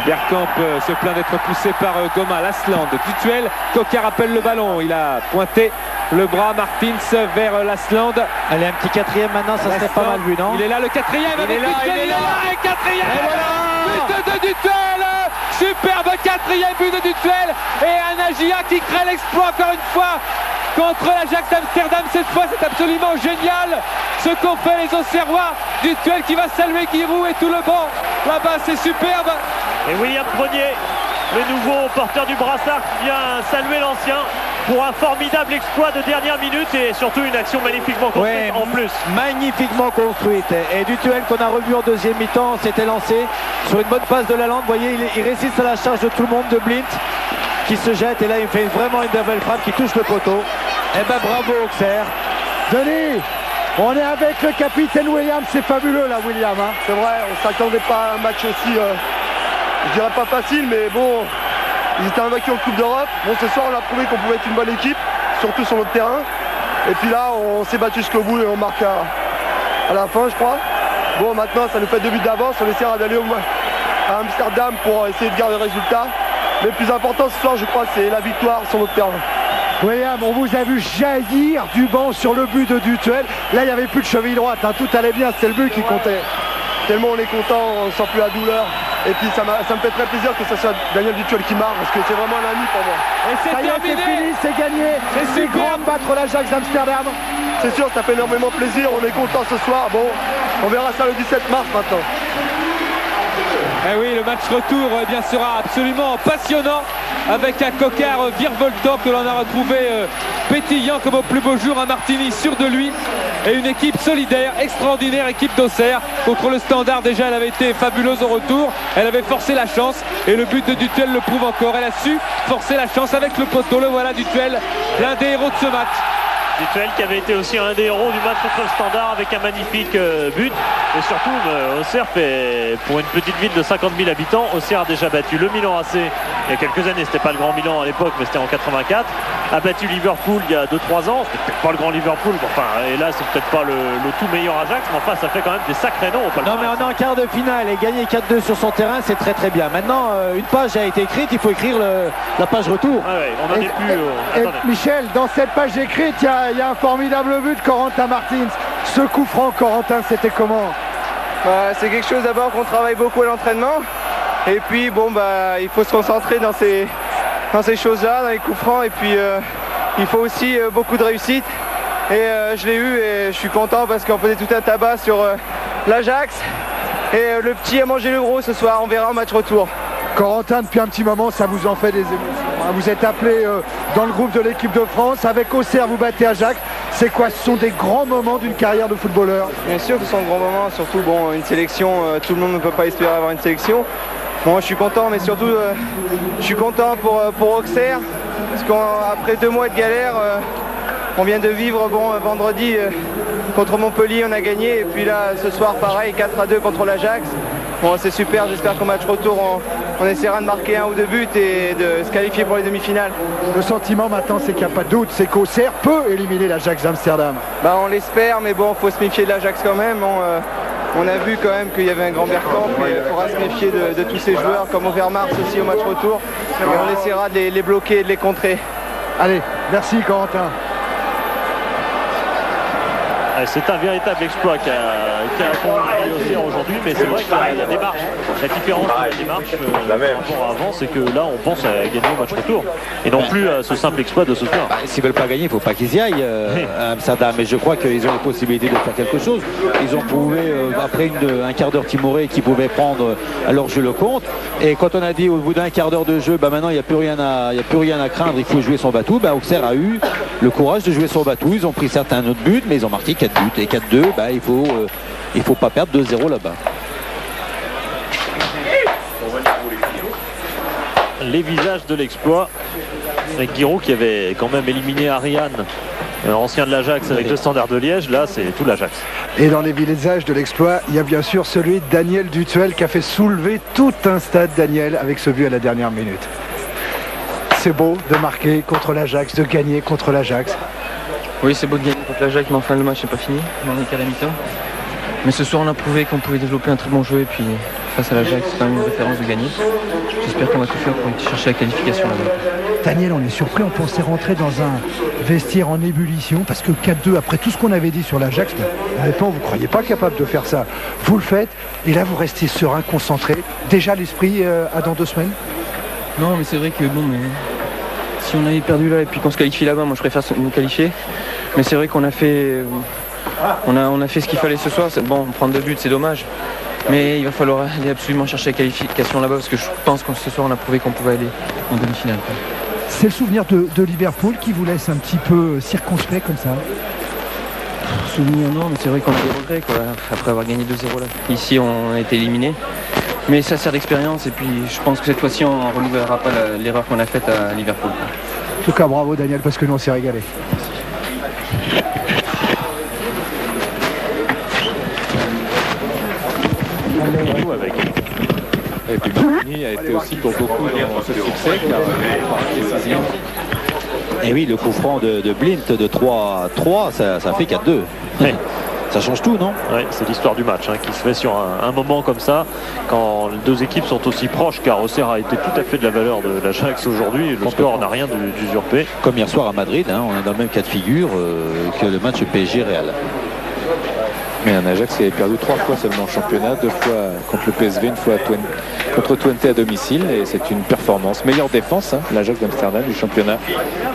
Bergkamp se plaint d'être poussé par Goma. Lasland. Dutuel. Coquart appelle le ballon. Il a pointé le bras. Martins vers Lasland. Allez, un petit 4e maintenant, ça serait pas mal vu, non? Il est là, le 4e avec Dutuel. Il est là, et 4e. But de Dutuel. Superbe 4e but de Dutuel. Et un Agia qui crée l'exploit encore une fois. contre l'Ajax d'Amsterdam. Cette fois, c'est absolument génial ce qu'ont fait les Auxerrois. Du Dutuel qui va saluer Giroud et tout le banc. Là-bas, c'est superbe. Et William Prenier, le nouveau porteur du brassard, qui vient saluer l'ancien pour un formidable exploit de dernière minute et surtout une action magnifiquement construite en plus. Magnifiquement construite. Et Dutuel qu'on a revu en deuxième mi-temps s'était lancé sur une bonne passe de Lalande. Vous voyez, il résiste à la charge de tout le monde, de Blint qui se jette. Et là, il fait vraiment une belle frappe qui touche le poteau. Et ben bravo Auxerre. Denis, on est avec le capitaine William, c'est fabuleux là William. Hein. C'est vrai, on s'attendait pas à un match aussi, je dirais pas facile, mais bon, ils étaient invaincus en Coupe d'Europe. Bon, ce soir, on a prouvé qu'on pouvait être une bonne équipe, surtout sur notre terrain. Et puis là, on s'est battu jusqu'au bout et on marque à la fin, je crois. Bon, maintenant, ça nous fait 2 buts d'avance. On essaiera d'aller à Amsterdam pour essayer de garder le résultat. Mais le plus important ce soir, je crois, c'est la victoire sur notre terrain. William, on vous a vu jaillir du banc sur le but de Dutuel. Là, il n'y avait plus de cheville droite, hein. Tout allait bien, c'est le but qui comptait. Tellement on est content, on sent plus la douleur. Et puis ça me fait très plaisir que ce soit Daniel Dutuel qui marque, parce que c'est vraiment un ami pour moi. Et c'est Ça y est, c'est terminé. fini, c'est gagné. C'est grand de battre l'Ajax d'Amsterdam. C'est sûr, ça fait énormément plaisir, on est content ce soir. Bon, on verra ça le 17 mars maintenant. Eh oui, le match retour eh bien, sera absolument passionnant avec un Coquard virevoltant que l'on a retrouvé pétillant comme au plus beau jour, un Martini sûr de lui et une équipe solidaire, extraordinaire équipe d'Auxerre. Contre le Standard déjà, elle avait été fabuleuse au retour, elle avait forcé la chance et le but de Dutuel le prouve encore. Elle a su forcer la chance avec le poteau, le voilà Dutuel, l'un des héros de ce match. Dutuel qui avait été aussi un des héros du match contre le Standard avec un magnifique but. Et surtout, Auxerre fait, pour une petite ville de 50 000 habitants, Auxerre a déjà battu le Milan AC il y a quelques années. C'était pas le grand Milan à l'époque, mais c'était en 84. A battu Liverpool il y a 2-3 ans. C'était peut-être pas le grand Liverpool. Enfin, et là, c'est peut-être pas le tout meilleur Ajax, mais enfin, ça fait quand même des sacrés noms. Non mais on est en quart de finale et gagner 4-2 sur son terrain, c'est très très bien. Maintenant, une page a été écrite, il faut écrire la page retour. Ah ouais, on en est plus... Et Michel, dans cette page écrite, il y a un formidable but de Corentin Martins. Ce coup franc, Corentin, c'était comment? C'est quelque chose d'abord qu'on travaille beaucoup à l'entraînement. Et puis bon il faut se concentrer dans ces choses-là, dans les coups francs. Et puis il faut aussi beaucoup de réussite. Et je l'ai eu et je suis content parce qu'on faisait tout un tabac sur l'Ajax. Et le petit a mangé le gros ce soir, on verra en match retour. Corentin, depuis un petit moment, ça vous en fait des émotions. Vous êtes appelé dans le groupe de l'équipe de France. Avec Auxerre, vous battez Ajax. C'est quoi? Ce sont des grands moments d'une carrière de footballeur. Bien sûr que ce sont de grands moments, surtout une sélection, tout le monde ne peut pas espérer avoir une sélection. Bon, je suis content, mais surtout je suis content pour Auxerre, parce qu'après 2 mois de galère, on vient de vivre vendredi contre Montpellier, on a gagné, et puis là ce soir pareil, 4-2 contre l'Ajax. Bon, c'est super, j'espère qu'au match retour on essaiera de marquer 1 ou 2 buts et de se qualifier pour les demi-finales. Le sentiment maintenant, c'est qu'il n'y a pas de doute, c'est qu'Auxerre peut éliminer l'Ajax d'Amsterdam. On l'espère, mais bon, il faut se méfier de l'Ajax quand même. On a vu quand même qu'il y avait un grand Bergkamp, mais il faudra se méfier de tous ces joueurs, comme Overmars aussi au match retour. Et on essaiera de les bloquer et de les contrer. Allez, merci Corentin. C'est un véritable exploit qu'a accompli Auxerre aujourd'hui, mais c'est vrai qu'il y a des marches. La différence de la démarche par rapport à avant, c'est que là on pense à gagner au match retour et non plus à ce simple exploit de ce soir. S'ils veulent pas gagner, il ne faut pas qu'ils y aillent à Amsterdam. Mais je crois qu'ils ont la possibilité de faire quelque chose. Ils ont prouvé après un quart d'heure timoré qu'ils pouvaient prendre à leur jeu le compte. Et quand on a dit au bout d'un quart d'heure de jeu, maintenant il n'y a plus rien à craindre, il faut jouer son bateau. Auxerre a eu le courage de jouer son bateau. Ils ont pris certains autres buts, mais ils ont marqué 4 buts. Et 4-2, il faut pas perdre 2-0 là-bas. Les visages de l'exploit avec Giroud qui avait quand même éliminé Ariane, ancien de l'Ajax avec le Standard de Liège. Là c'est tout l'Ajax. Et dans les visages de l'exploit, il y a bien sûr celui de Daniel Dutuel qui a fait soulever tout un stade, Daniel, avec ce but à la dernière minute. C'est beau de marquer contre l'Ajax, de gagner contre l'Ajax. Oui, c'est beau de gagner contre l'Ajax, mais enfin le match n'est pas fini, on est qu'à la mi-temps. Mais ce soir on a prouvé qu'on pouvait développer un très bon jeu et puis face à l'Ajax c'est quand même une référence de gagner. J'espère qu'on va tout faire pour chercher la qualification là-bas. Daniel, on est surpris, on pensait rentrer dans un vestiaire en ébullition parce que 4-2, après tout ce qu'on avait dit sur l'Ajax, honnêtement vous ne croyez pas capable de faire ça. Vous le faites et là vous restez serein, concentré. Déjà l'esprit à dans 2 semaines? Non mais c'est vrai que bon, mais si on avait perdu là et puis qu'on se qualifie là-bas, moi je préfère nous qualifier. Mais c'est vrai qu'on a fait, on a fait ce qu'il fallait ce soir. Bon, prendre 2 buts, c'est dommage. Mais il va falloir aller absolument chercher la qualification là-bas parce que je pense que ce soir on a prouvé qu'on pouvait aller en demi-finale. C'est le souvenir de Liverpool qui vous laisse un petit peu circonspect comme ça? Souvenir non, mais c'est vrai qu'on a des regrets quoi, après avoir gagné 2-0 là. Ici on a été éliminé. Mais ça sert d'expérience et puis je pense que cette fois-ci on ne renouvellera pas l'erreur qu'on a faite à Liverpool. En tout cas bravo Daniel parce que nous on s'est régalé. Et puis Martini a été aussi pour beaucoup dans ce succès car décisif. Et oui, le coup franc de Blind de 3-3, ça fait 4-2. Ouais. Ça change tout, non? Ouais, c'est l'histoire du match qui se fait sur un moment comme ça, quand les deux équipes sont aussi proches, car Auxerre a été tout à fait de la valeur de l'Ajax aujourd'hui. Le score n'a rien d'usurpé. Comme hier soir à Madrid, on est dans le même cas de figure que le match PSG-Real. Mais un Ajax qui avait perdu 3 fois seulement en championnat, 2 fois contre le PSV, une fois contre Twente à domicile. Et c'est une performance. Meilleure défense, l'Ajax d'Amsterdam du championnat.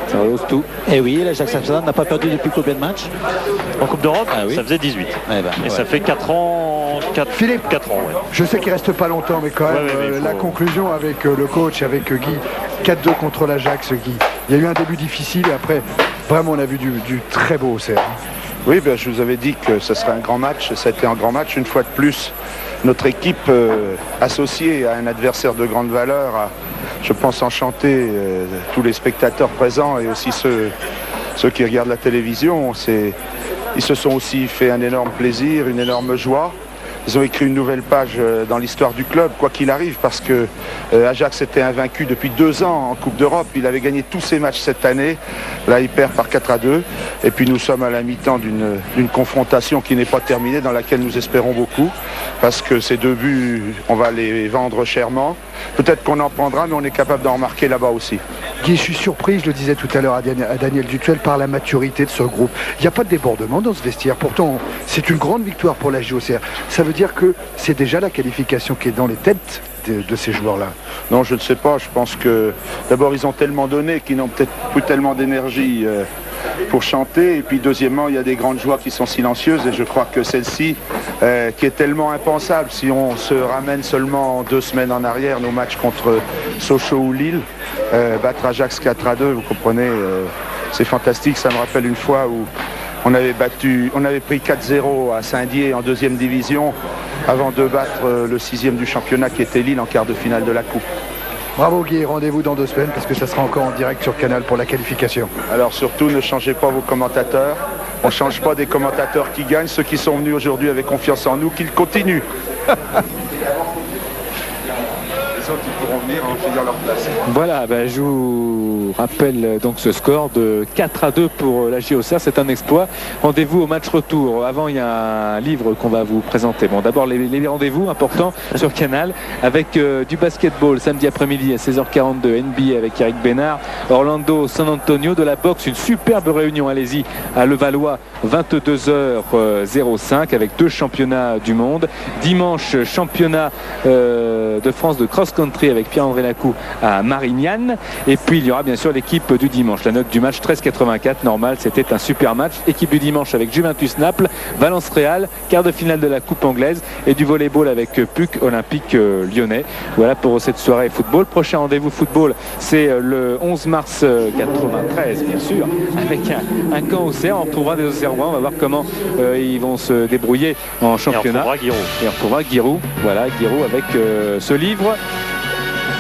Ça rehausse tout. Et oui, l'Ajax d'Amsterdam n'a pas perdu depuis combien de matchs? En Coupe d'Europe, oui. Ça faisait 18. Et ça fait 4 ans. Philippe, 4 ans, ouais. Je sais qu'il reste pas longtemps, mais quand même, la conclusion avec le coach, avec Guy, 4-2 contre l'Ajax, Guy. Il y a eu un début difficile et après, vraiment, on a vu du très beau Auxerre. Oui, je vous avais dit que ce serait un grand match. Ça a été un grand match. Une fois de plus, notre équipe associée à un adversaire de grande valeur a, je pense, enchanté tous les spectateurs présents et aussi ceux qui regardent la télévision. Ils se sont aussi fait un énorme plaisir, une énorme joie. Ils ont écrit une nouvelle page dans l'histoire du club, quoi qu'il arrive, parce que Ajax était invaincu depuis 2 ans en Coupe d'Europe. Il avait gagné tous ses matchs cette année. Là, il perd par 4-2. Et puis nous sommes à la mi-temps d'une confrontation qui n'est pas terminée, dans laquelle nous espérons beaucoup, parce que ces 2 buts, on va les vendre chèrement. Peut-être qu'on en prendra, mais on est capable d'en remarquer là-bas aussi. Guy, je suis surpris, je le disais tout à l'heure à Daniel Dutuel, par la maturité de ce groupe. Il n'y a pas de débordement dans ce vestiaire. Pourtant, c'est une grande victoire pour la Auxerre. Ça veut dire que c'est déjà la qualification qui est dans les têtes de ces joueurs-là. Non, je ne sais pas. Je pense que d'abord, ils ont tellement donné qu'ils n'ont peut-être plus tellement d'énergie pour chanter. Et puis deuxièmement, il y a des grandes joies qui sont silencieuses. Et je crois que celle-ci, qui est tellement impensable, si on se ramène seulement 2 semaines en arrière, nos matchs contre Sochaux ou Lille, battre Ajax 4-2, vous comprenez, c'est fantastique. Ça me rappelle une fois où on avait pris 4-0 à Saint-Dié en 2e division avant de battre le 6e du championnat qui était Lille en quart de finale de la Coupe. Bravo Guy, rendez-vous dans 2 semaines parce que ça sera encore en direct sur Canal pour la qualification. Alors surtout, ne changez pas vos commentateurs. On ne change pas des commentateurs qui gagnent. Ceux qui sont venus aujourd'hui avec confiance en nous, qu'ils continuent. Qui pourront venir en finir leur place. Voilà, je vous rappelle donc ce score de 4-2 pour la Auxerre, c'est un exploit. Rendez-vous au match retour. Avant, il y a un livre qu'on va vous présenter. Bon, d'abord les rendez-vous importants sur Canal avec du basketball samedi après-midi à 16h42, NBA avec Eric Bénard, Orlando, San Antonio, de la boxe, une superbe réunion, allez-y, à Levallois, 22h05 avec 2 championnats du monde. Dimanche, championnat de France de cross-country avec Pierre-André Lacou à Marignane. Et puis il y aura bien sûr l'équipe du dimanche. La note du match 13,84, normal, c'était un super match. Équipe du dimanche avec Juventus Naples, Valence Real, quart de finale de la Coupe anglaise et du volleyball avec PUC Olympique Lyonnais. Voilà pour cette soirée football. Prochain rendez-vous football, c'est le 11 mars 93 bien sûr, avec un camp Auxerre. On retrouvera des Auxerrois, on va voir comment ils vont se débrouiller en championnat. Et on retrouvera Giroud. Voilà, Giroud avec ce livre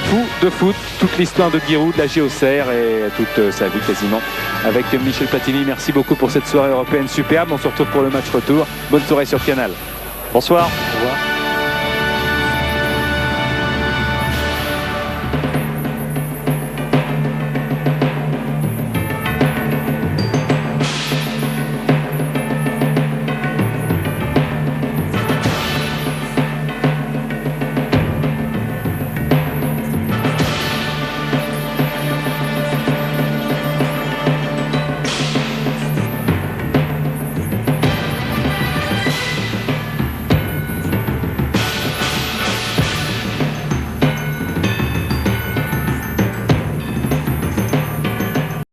Fou de foot, toute l'histoire de Giroud, de la Auxerre et toute sa vie quasiment avec Michel Platini. Merci beaucoup pour cette soirée européenne superbe. On se retrouve pour le match retour. Bonne soirée sur Canal. Bonsoir. Au revoir.